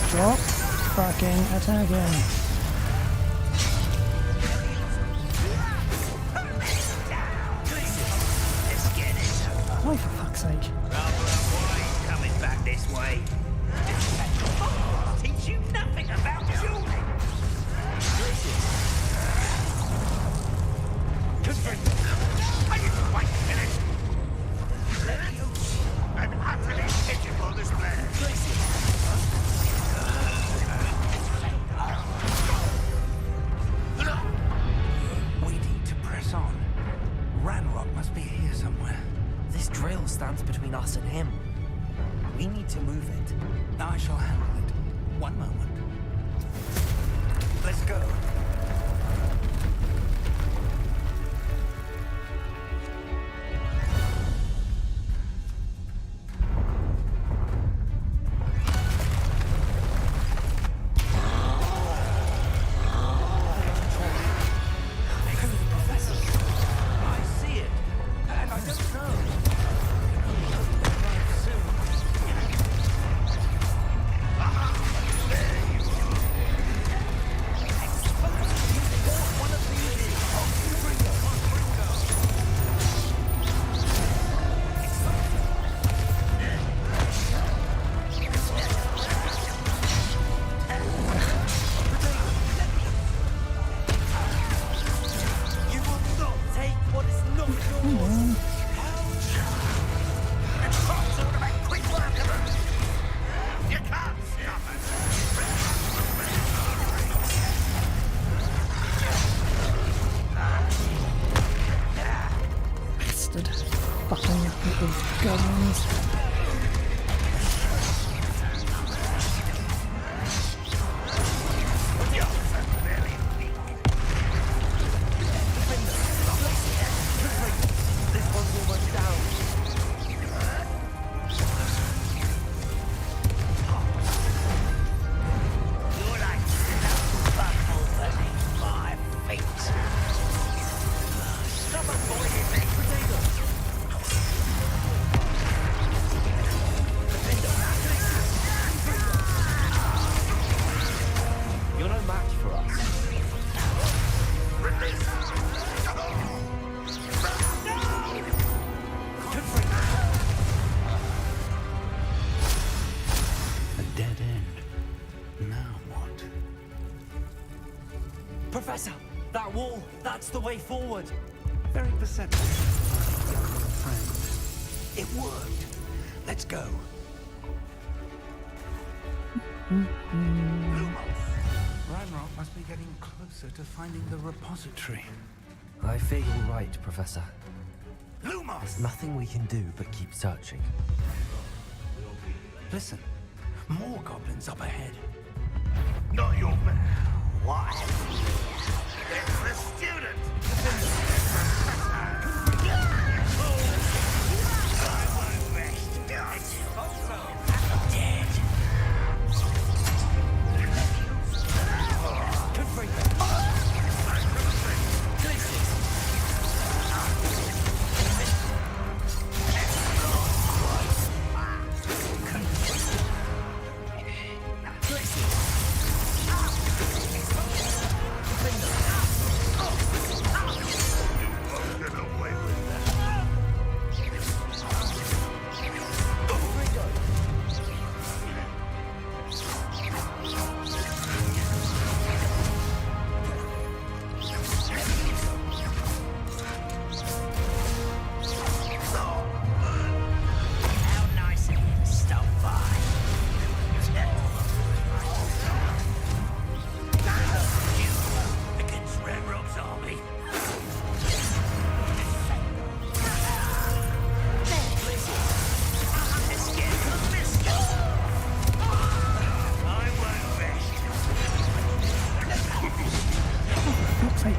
Stop fucking attacking. Oh, for fuck's sake. Coming back this way. Teach you nothing about between us and him. We need to move it. I shall handle it. One moment. Let's go. Fucking little goblins. Professor, that wall, that's the way forward. Very perceptive, young friend. It worked. Let's go. Ranrock must be getting closer to finding the repository. I fear you're right, Professor. Lumos! There's nothing we can do but keep searching. Listen, more goblins up ahead. Not your man. What? It's the student!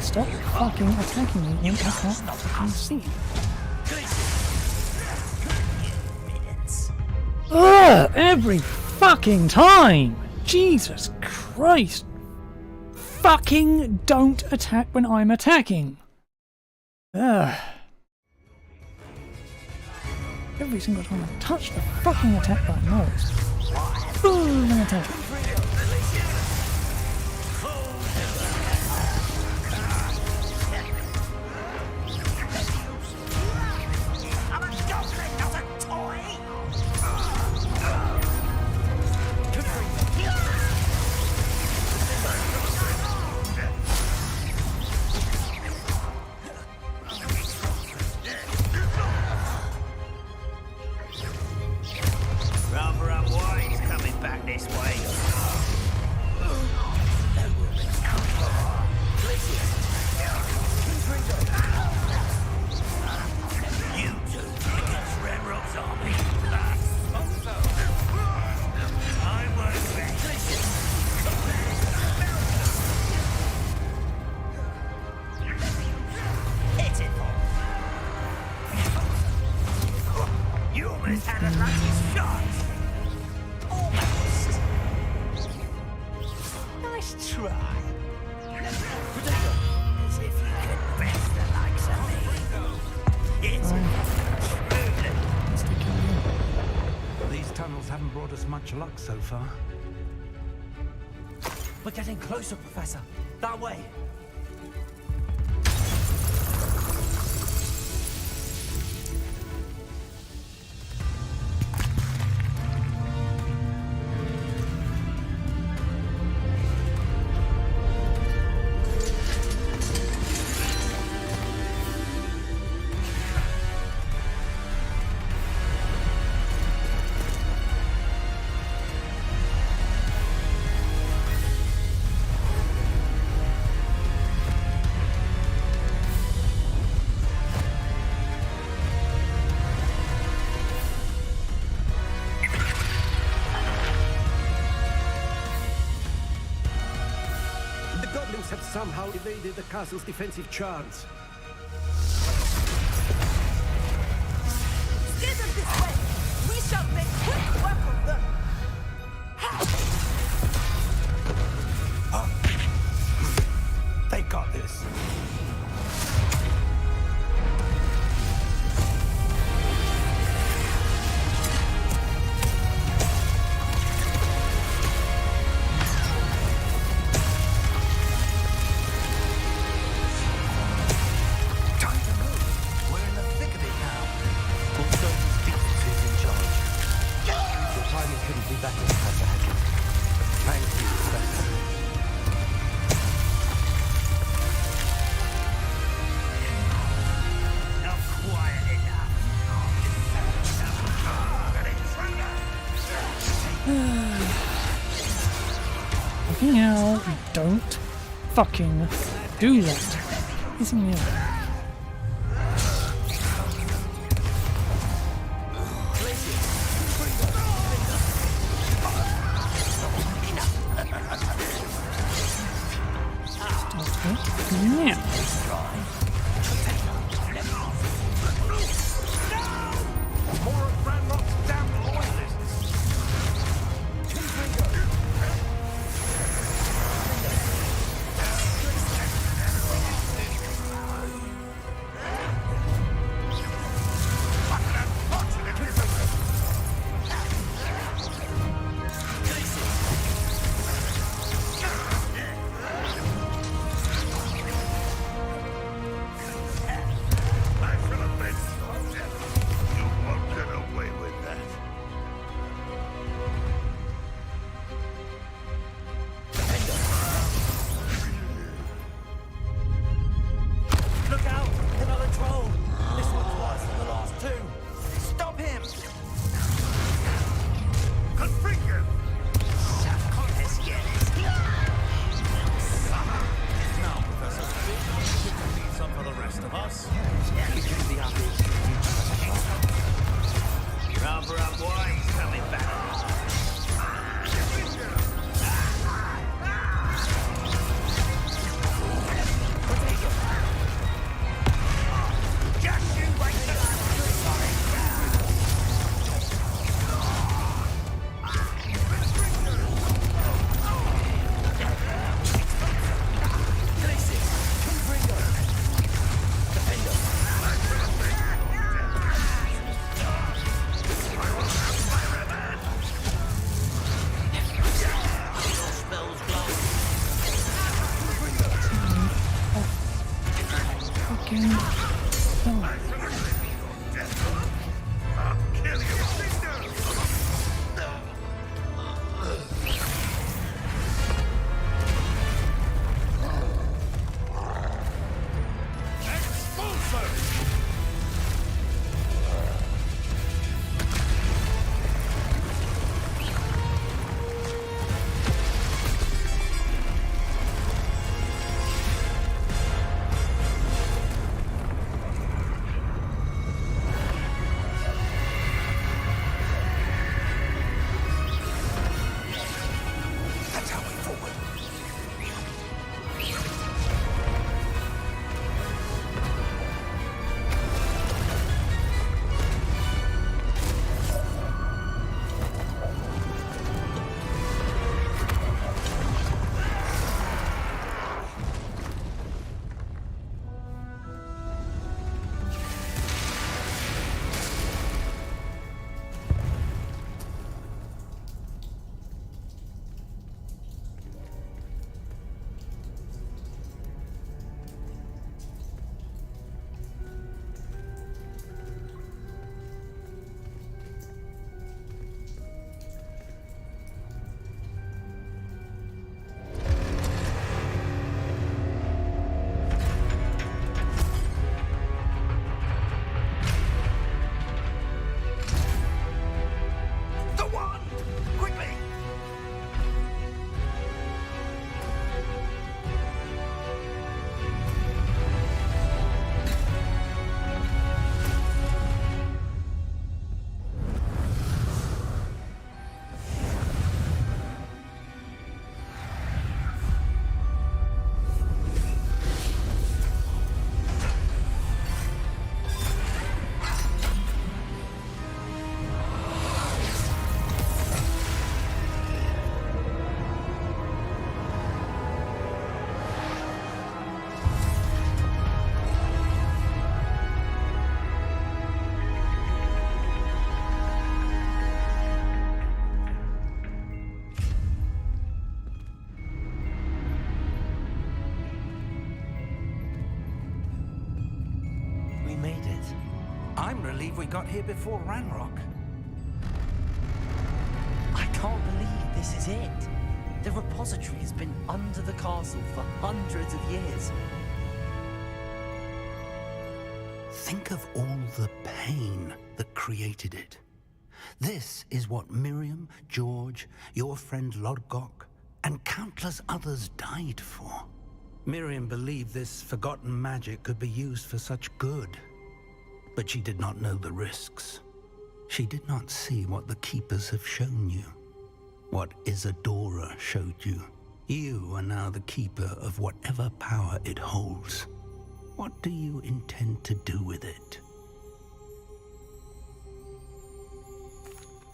Stop fucking attacking me when I can't fucking see. Ugh! Every fucking time! Jesus Christ! Fucking don't attack when I'm attacking! Ugh. Every single time I touch the fucking attack button, no, it's boom, an attack. Rather unwise coming back this way. Nice try. As if you could best the likes of me. It's These tunnels haven't brought us much luck so far. We're getting closer, Professor. That way. Have somehow evaded the castle's defensive charms. Steer them this way! We shall make quick work of them! They got this. Fucking hell, don't fucking do that. Isn't it? Yeah. More of Ranrock's damn loyalists! believe we got here before Ranrock. I can't believe this is it. The repository has been under the castle for hundreds of years. Think of all the pain that created it. This is what Miriam, George, your friend Lodgok, and countless others died for. Miriam believed this forgotten magic could be used for such good. But she did not know the risks. She did not see what the Keepers have shown you. What Isadora showed you. You are now the Keeper of whatever power it holds. What do you intend to do with it?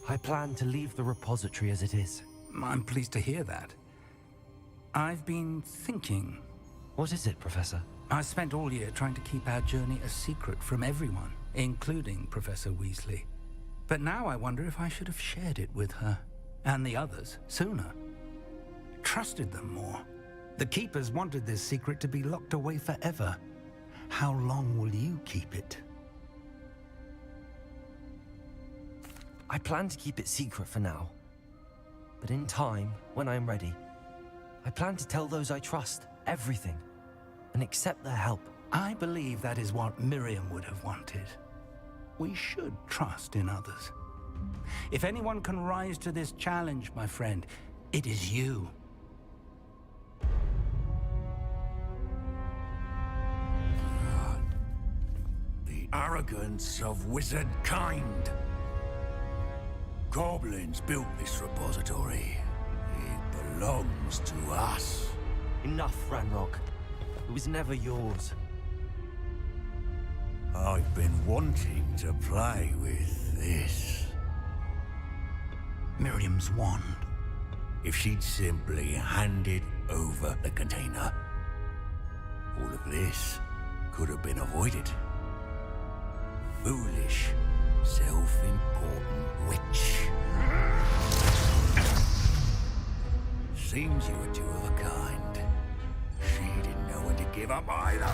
I plan to leave the repository as it is. I'm pleased to hear that. I've been thinking. What is it, Professor? I spent all year trying to keep our journey a secret from everyone, including Professor Weasley. But now I wonder if I should have shared it with her, and the others, sooner. Trusted them more. The Keepers wanted this secret to be locked away forever. How long will you keep it? I plan to keep it secret for now. But in time, when I'm ready, I plan to tell those I trust everything and accept their help. I believe that is what Miriam would have wanted. We should trust in others. If anyone can rise to this challenge, my friend, it is you. The arrogance of wizard kind. Goblins built this repository. It belongs to us. Enough, Ranrock. It was never yours. I've been wanting to play with this. Miriam's wand. If she'd simply handed over the container, all of this could have been avoided. Foolish, self-important witch. Seems you were two of a kind. She didn't know when to give up either.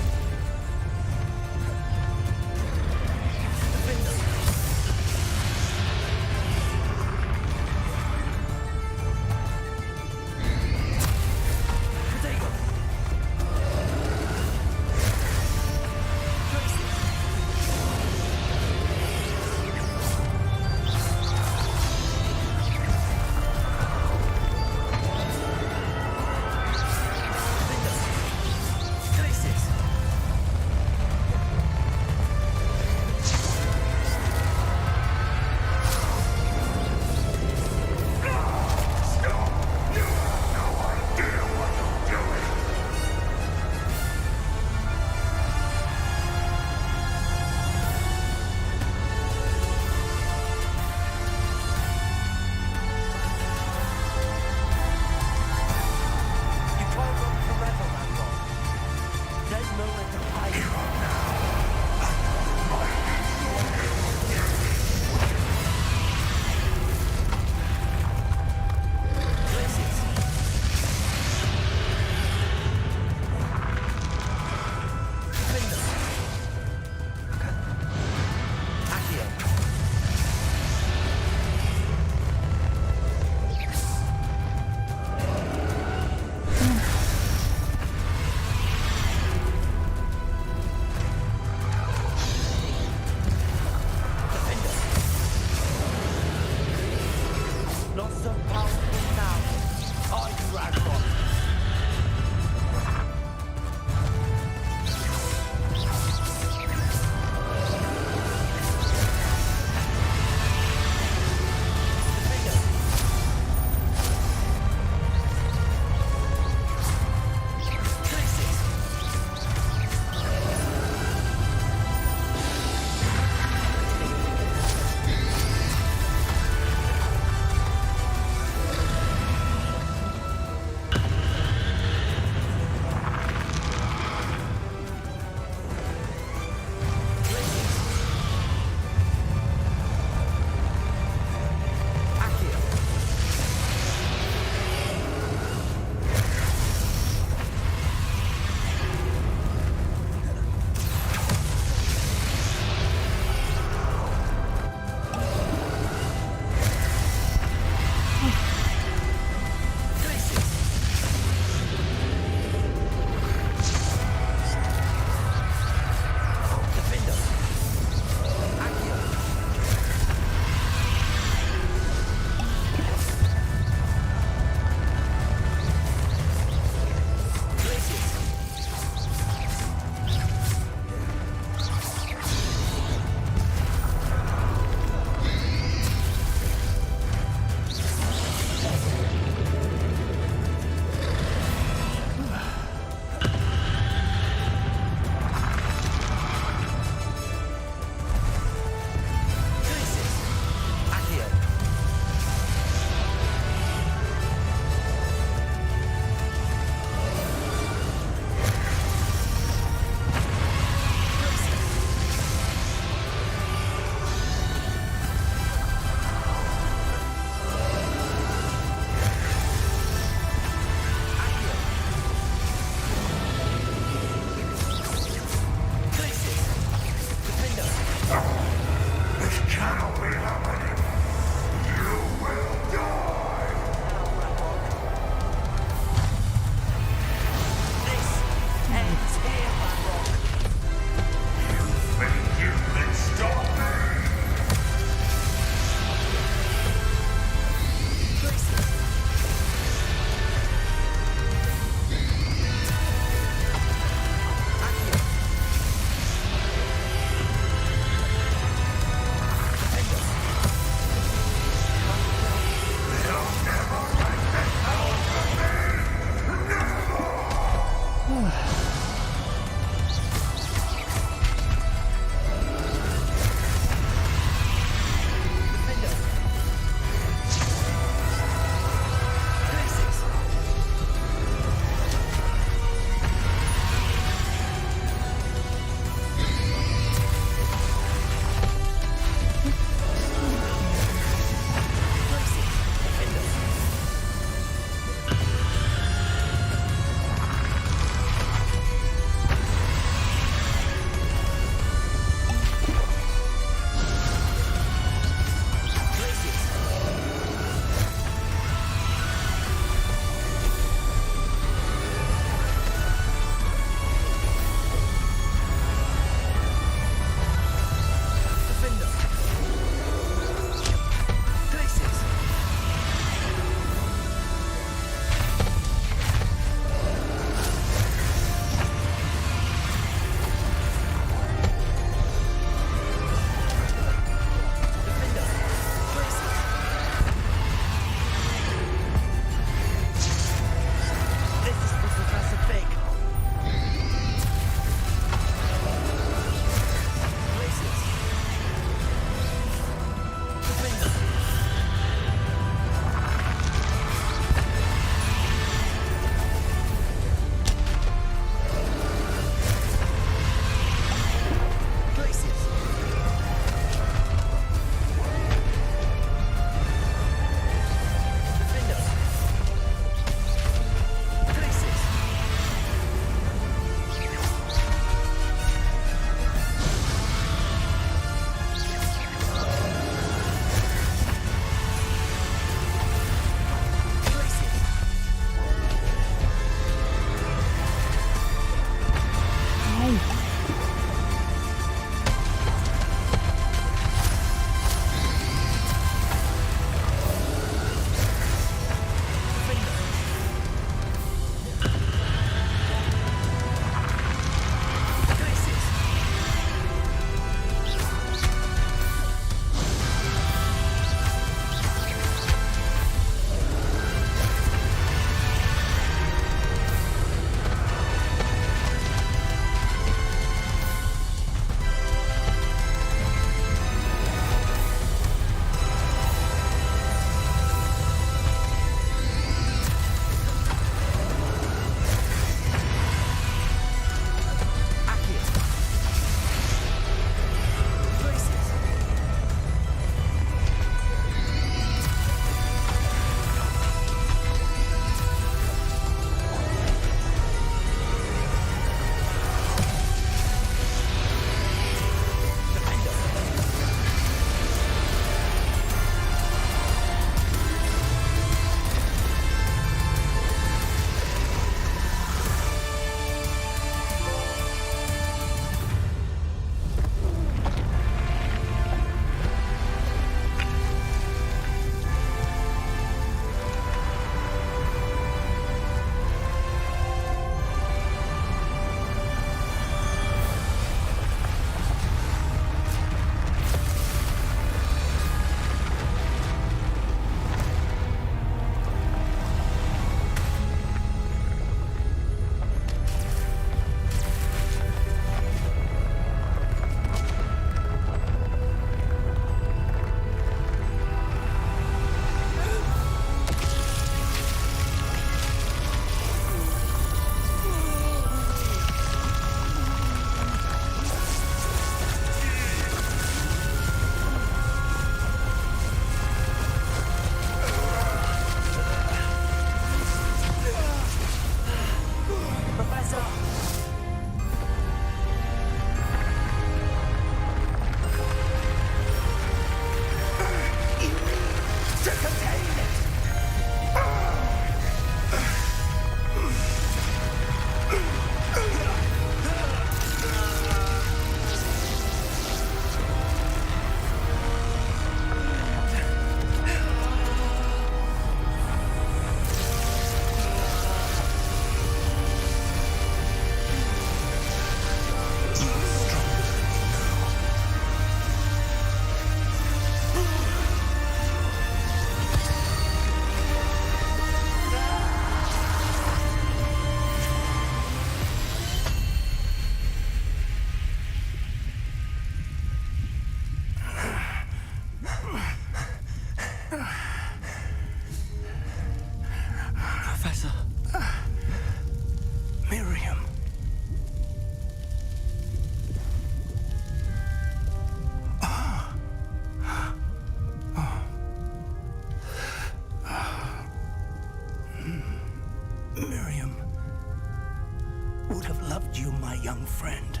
friend.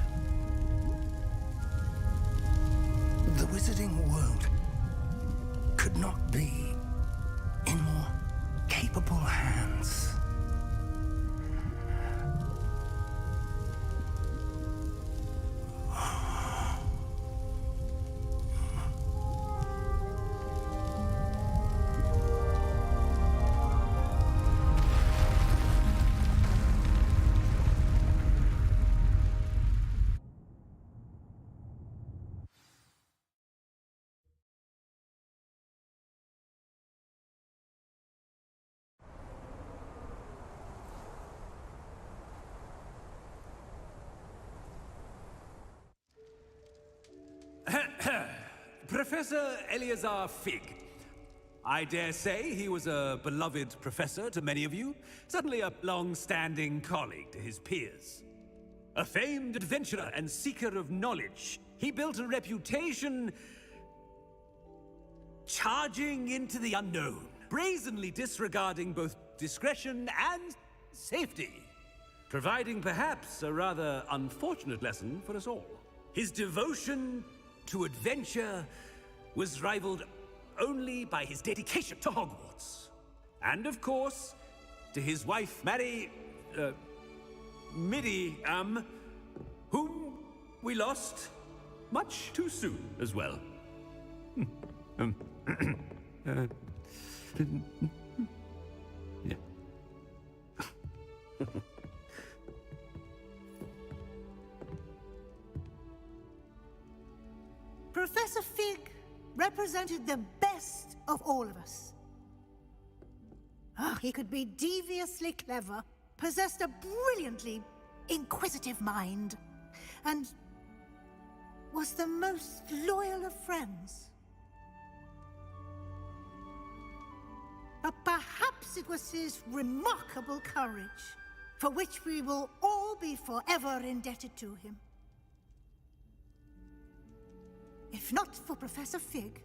The wizarding world could not be in more capable hands. Professor Eleazar Fig. I dare say he was a beloved professor to many of you, suddenly a long-standing colleague to his peers. A famed adventurer and seeker of knowledge, he built a reputation charging into the unknown, brazenly disregarding both discretion and safety, providing perhaps a rather unfortunate lesson for us all. His devotion to adventure was rivaled only by his dedication to Hogwarts. And of course, to his wife, Midi, whom we lost much too soon as well. Yeah. Professor Fig represented the best of all of us. He could be deviously clever, possessed a brilliantly inquisitive mind, and was the most loyal of friends. But perhaps it was his remarkable courage, for which we will all be forever indebted to him. If not for Professor Fig,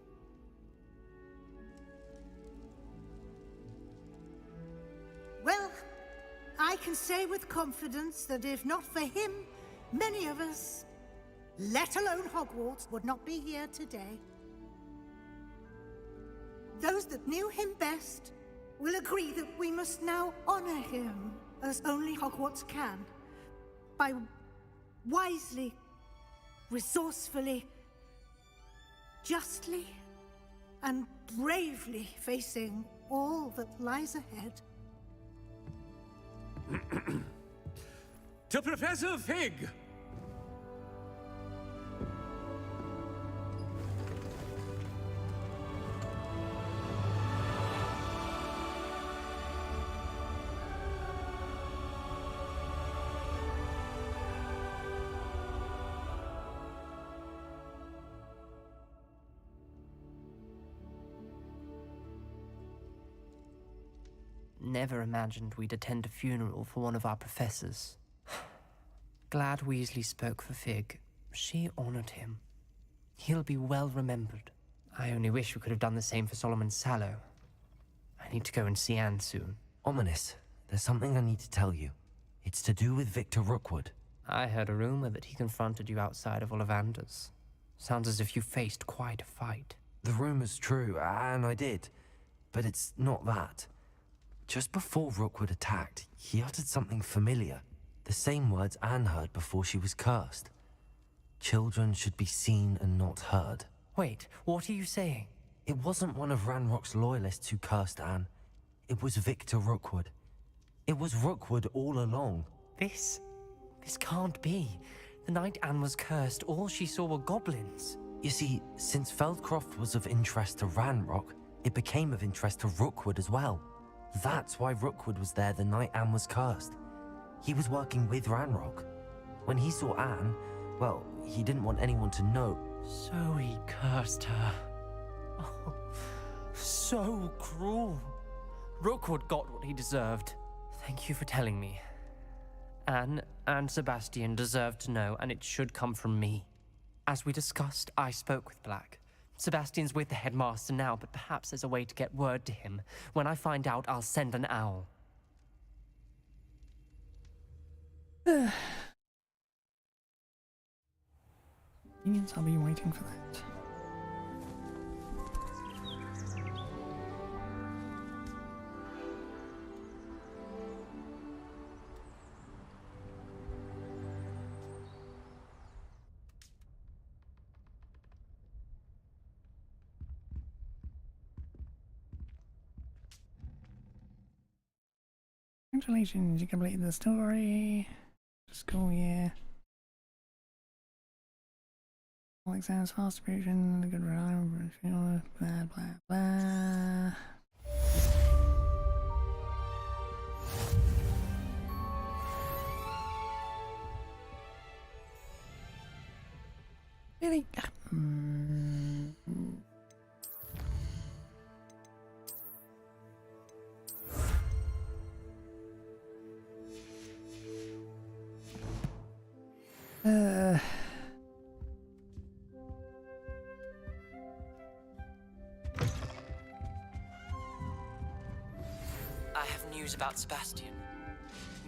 well, I can say with confidence that if not for him, many of us, let alone Hogwarts, would not be here today. Those that knew him best will agree that we must now honor him as only Hogwarts can, by wisely, resourcefully, justly and bravely facing all that lies ahead. To Professor Fig! Never imagined we'd attend a funeral for one of our professors. Glad Weasley spoke for Fig. She honored him. He'll be well remembered. I only wish we could have done the same for Solomon Sallow. I need to go and see Anne soon. Ominous, there's something I need to tell you. It's to do with Victor Rookwood. I heard a rumor that he confronted you outside of Ollivander's. Sounds as if you faced quite a fight. The rumor's true, and I did. But it's not that. Just before Rookwood attacked, he uttered something familiar. The same words Anne heard before she was cursed. Children should be seen and not heard. Wait, what are you saying? It wasn't one of Ranrock's loyalists who cursed Anne. It was Victor Rookwood. It was Rookwood all along. This can't be. The night Anne was cursed, all she saw were goblins. You see, since Feldcroft was of interest to Ranrock, it became of interest to Rookwood as well. That's why Rookwood was there the night Anne was cursed. He was working with Ranrock. When he saw Anne, well, he didn't want anyone to know. So he cursed her. Oh, so cruel. Rookwood got what he deserved. Thank you for telling me. Anne and Sebastian deserve to know, and it should come from me. As we discussed, I spoke with Black. Sebastian's with the headmaster now, but perhaps there's a way to get word to him. When I find out, I'll send an owl. Convenience, I'll be waiting for that. Congratulations, you completed the story. School year. All exams, fast distribution, good reliable, blah blah blah. Really? I have news about Sebastian.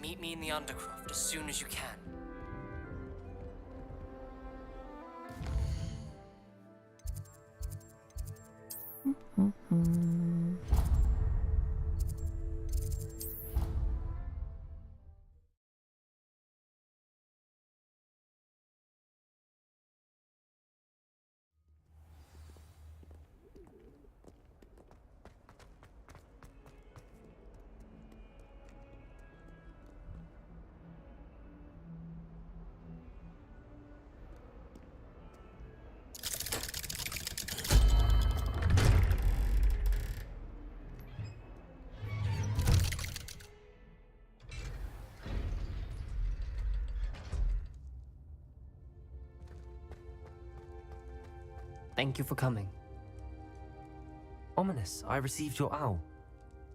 Meet me in the Undercroft as soon as you can. Thank you for coming. Ominous, I received your owl.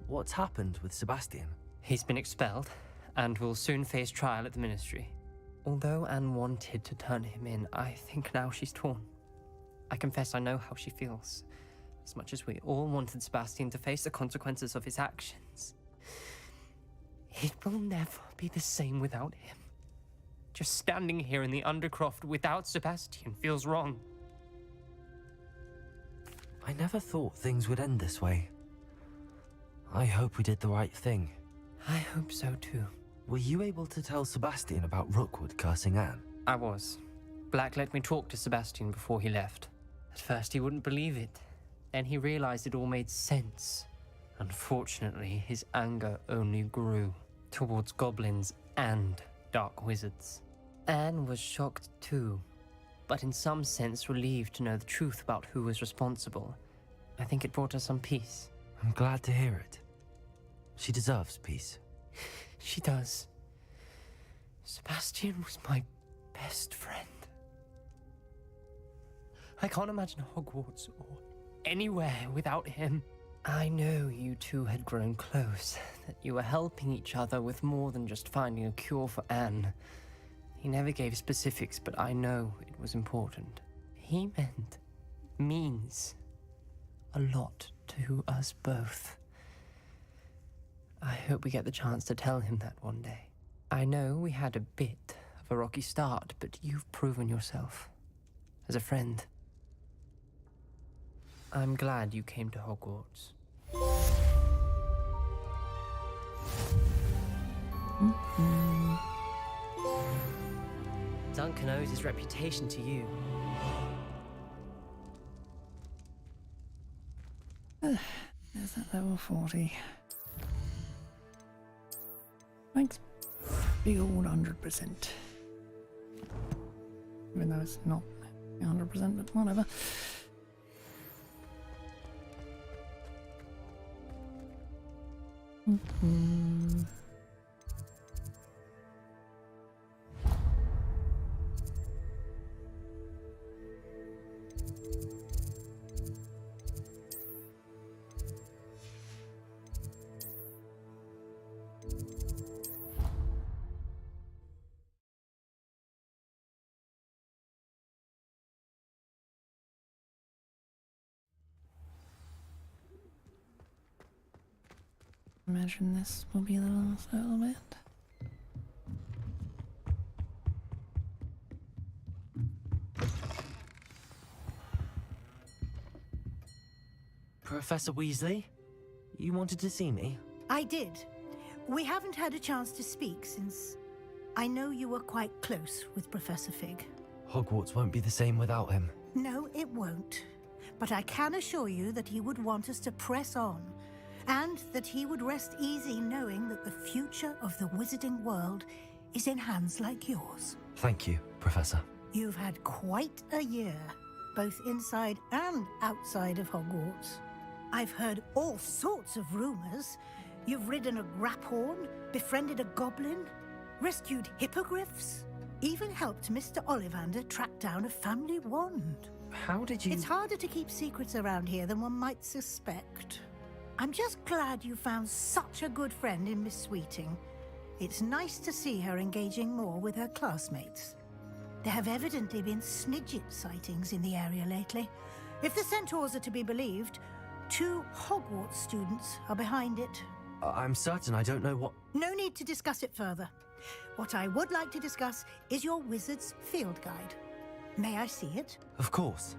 What's happened with Sebastian? He's been expelled, and will soon face trial at the Ministry. Although Anne wanted to turn him in, I think now she's torn. I confess I know how she feels. As much as we all wanted Sebastian to face the consequences of his actions. It will never be the same without him. Just standing here in the Undercroft without Sebastian feels wrong. I never thought things would end this way. I hope we did the right thing. I hope so too. Were you able to tell Sebastian about Rookwood cursing Anne? I was. Black let me talk to Sebastian before he left. At first he wouldn't believe it. Then he realized it all made sense. Unfortunately, his anger only grew towards goblins and dark wizards. Anne was shocked too, but in some sense relieved to know the truth about who was responsible. I think it brought her some peace. I'm glad to hear it. She deserves peace. She does. Sebastian was my best friend. I can't imagine Hogwarts or anywhere without him. I know you two had grown close, that you were helping each other with more than just finding a cure for Anne. He never gave specifics, but I know it was important. He means a lot to us both. I hope we get the chance to tell him that one day. I know we had a bit of a rocky start, but you've proven yourself as a friend. I'm glad you came to Hogwarts. Duncan owes his reputation to you. There's that level 40. Thanks. Big old 100%. Even though it's not 100%, but whatever. Imagine this will be the last little bit. Professor Weasley? You wanted to see me? I did. We haven't had a chance to speak since I know you were quite close with Professor Fig. Hogwarts won't be the same without him. No, it won't. But I can assure you that he would want us to press on, and that he would rest easy knowing that the future of the wizarding world is in hands like yours. Thank you, Professor. You've had quite a year, both inside and outside of Hogwarts. I've heard all sorts of rumors. You've ridden a graphorn, befriended a goblin, rescued hippogriffs, even helped Mr. Ollivander track down a family wand. How did you... It's harder to keep secrets around here than one might suspect. I'm just glad you found such a good friend in Miss Sweeting. It's nice to see her engaging more with her classmates. There have evidently been Snidget sightings in the area lately. If the centaurs are to be believed, 2 Hogwarts students are behind it. I'm certain I don't know what... No need to discuss it further. What I would like to discuss is your wizard's field guide. May I see it? Of course.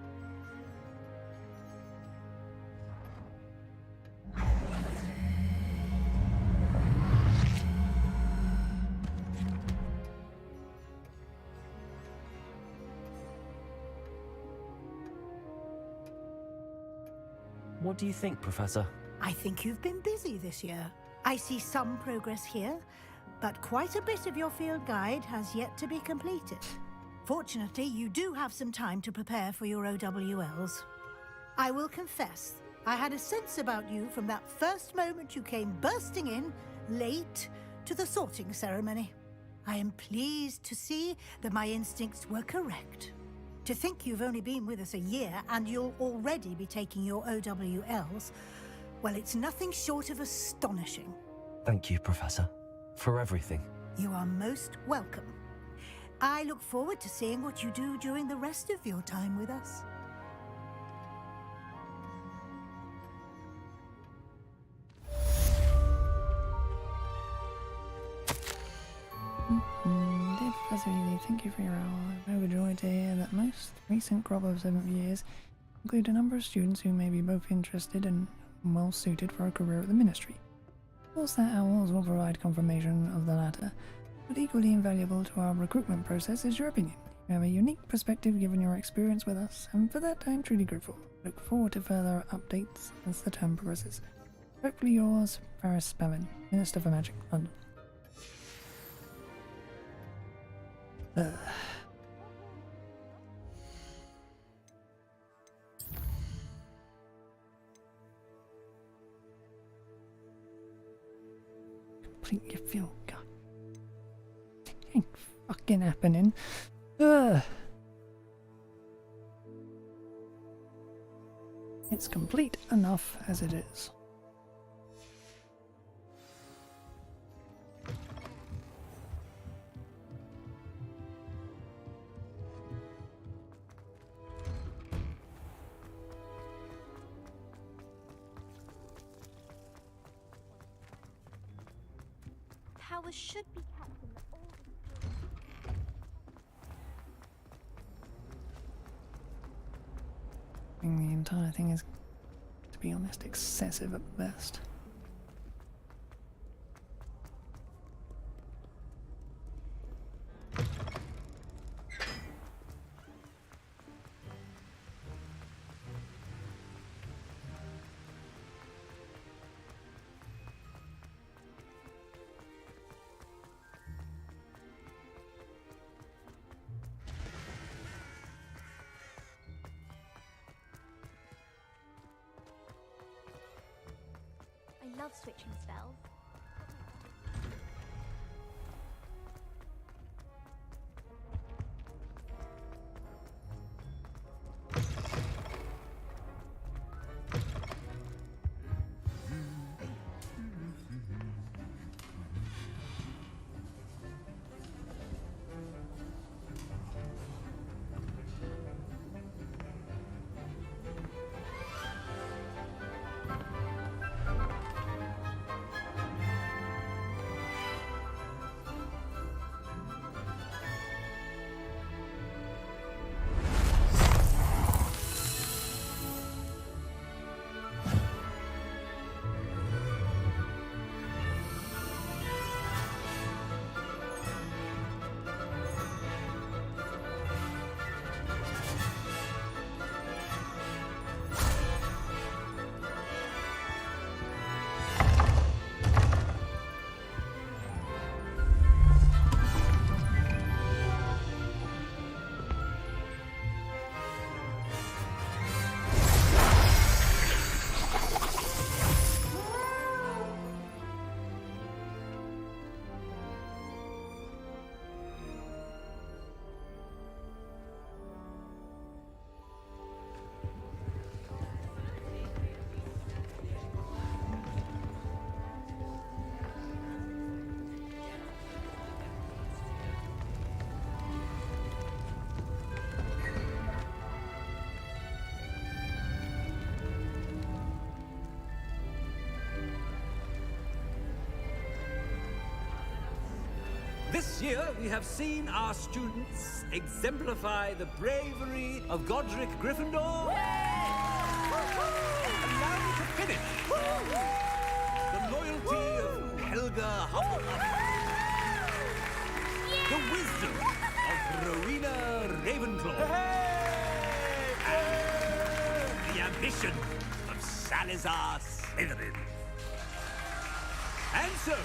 What do you think, Professor? I think you've been busy this year. I see some progress here, but quite a bit of your field guide has yet to be completed. Fortunately, you do have some time to prepare for your OWLs. I will confess, I had a sense about you from that first moment you came bursting in, late, to the sorting ceremony. I am pleased to see that my instincts were correct. To think you've only been with us a year and you'll already be taking your OWLs, well, it's nothing short of astonishing. Thank you, Professor, for everything. You are most welcome. I look forward to seeing what you do during the rest of your time with us. Dear Professor Ely, thank you for your hour. I'm overjoyed to hear that most recent crop of 7th years include a number of students who may be both interested and well suited for a career at the Ministry. Of course, that owls will provide confirmation of the latter, but equally invaluable to our recruitment process is your opinion. You have a unique perspective given your experience with us, and for that I am truly grateful. Look forward to further updates as the term progresses. Hopefully yours, Paris Spellman, Minister for Magic, London. Complete your field guide. It ain't fucking happening. It's complete enough as it is. Powers should be kept in the I think the entire thing is, to be honest, excessive at best. I love switching spells. year, we have seen our students exemplify the bravery of Godric Gryffindor. And now to finish, the loyalty of Helga Hufflepuff. The wisdom of Rowena Ravenclaw. And the ambition of Salazar Slytherin. And so,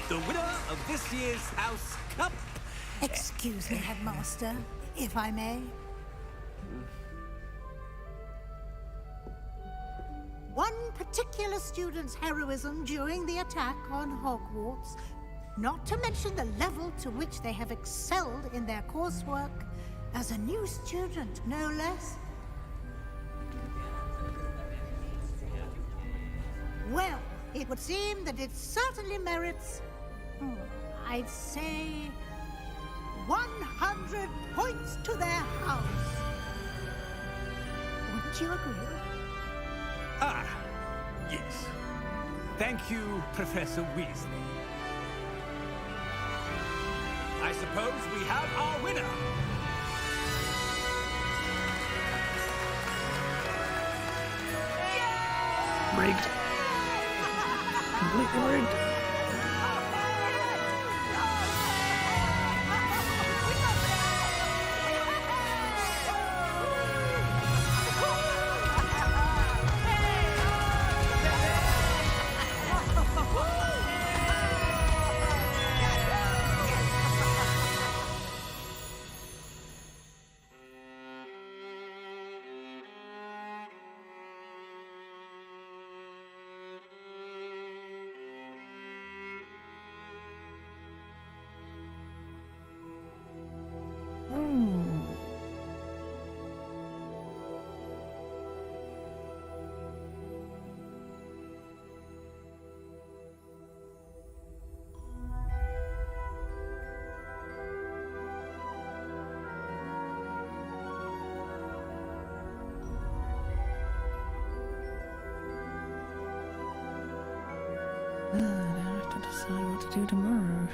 the winner of this year's House Cup... Excuse me, Headmaster, if I may. One particular student's heroism during the attack on Hogwarts, not to mention the level to which they have excelled in their coursework, as a new student, no less. Well, it would seem that it certainly merits, I'd say, 100 points to their house. Wouldn't you agree? Ah, yes. Thank you, Professor Weasley. I suppose we have our winner. Rigged. Completely rigged. Now I have to decide what to do tomorrow.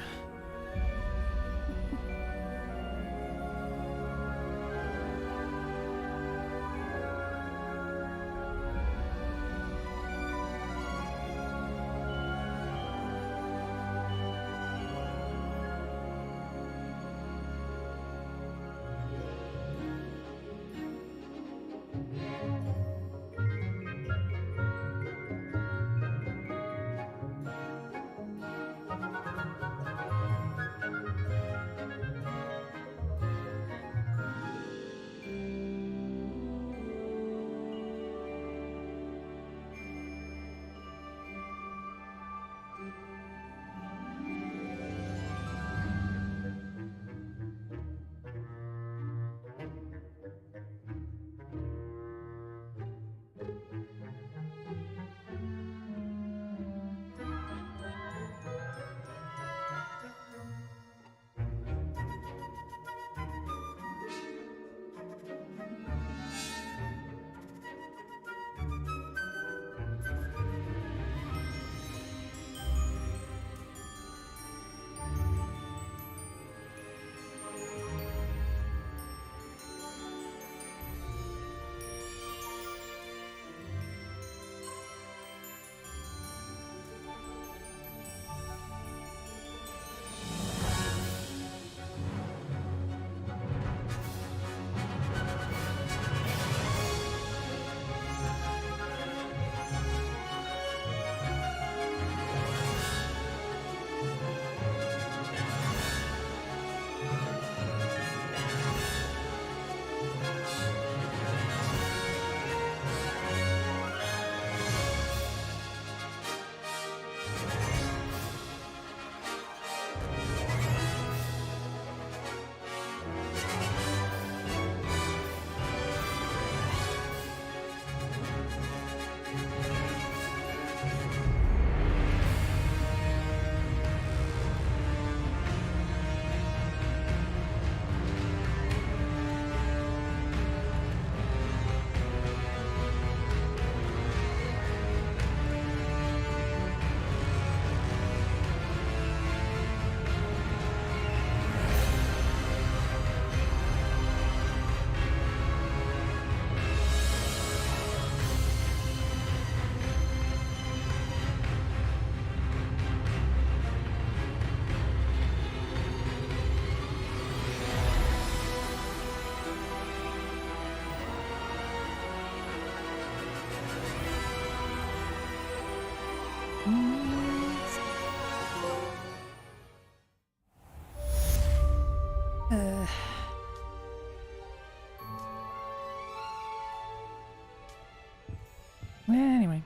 Anyway.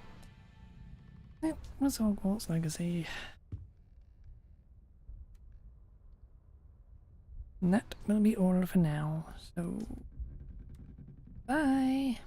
Yep, that's Hogwarts Legacy. And that will be all for now, so bye!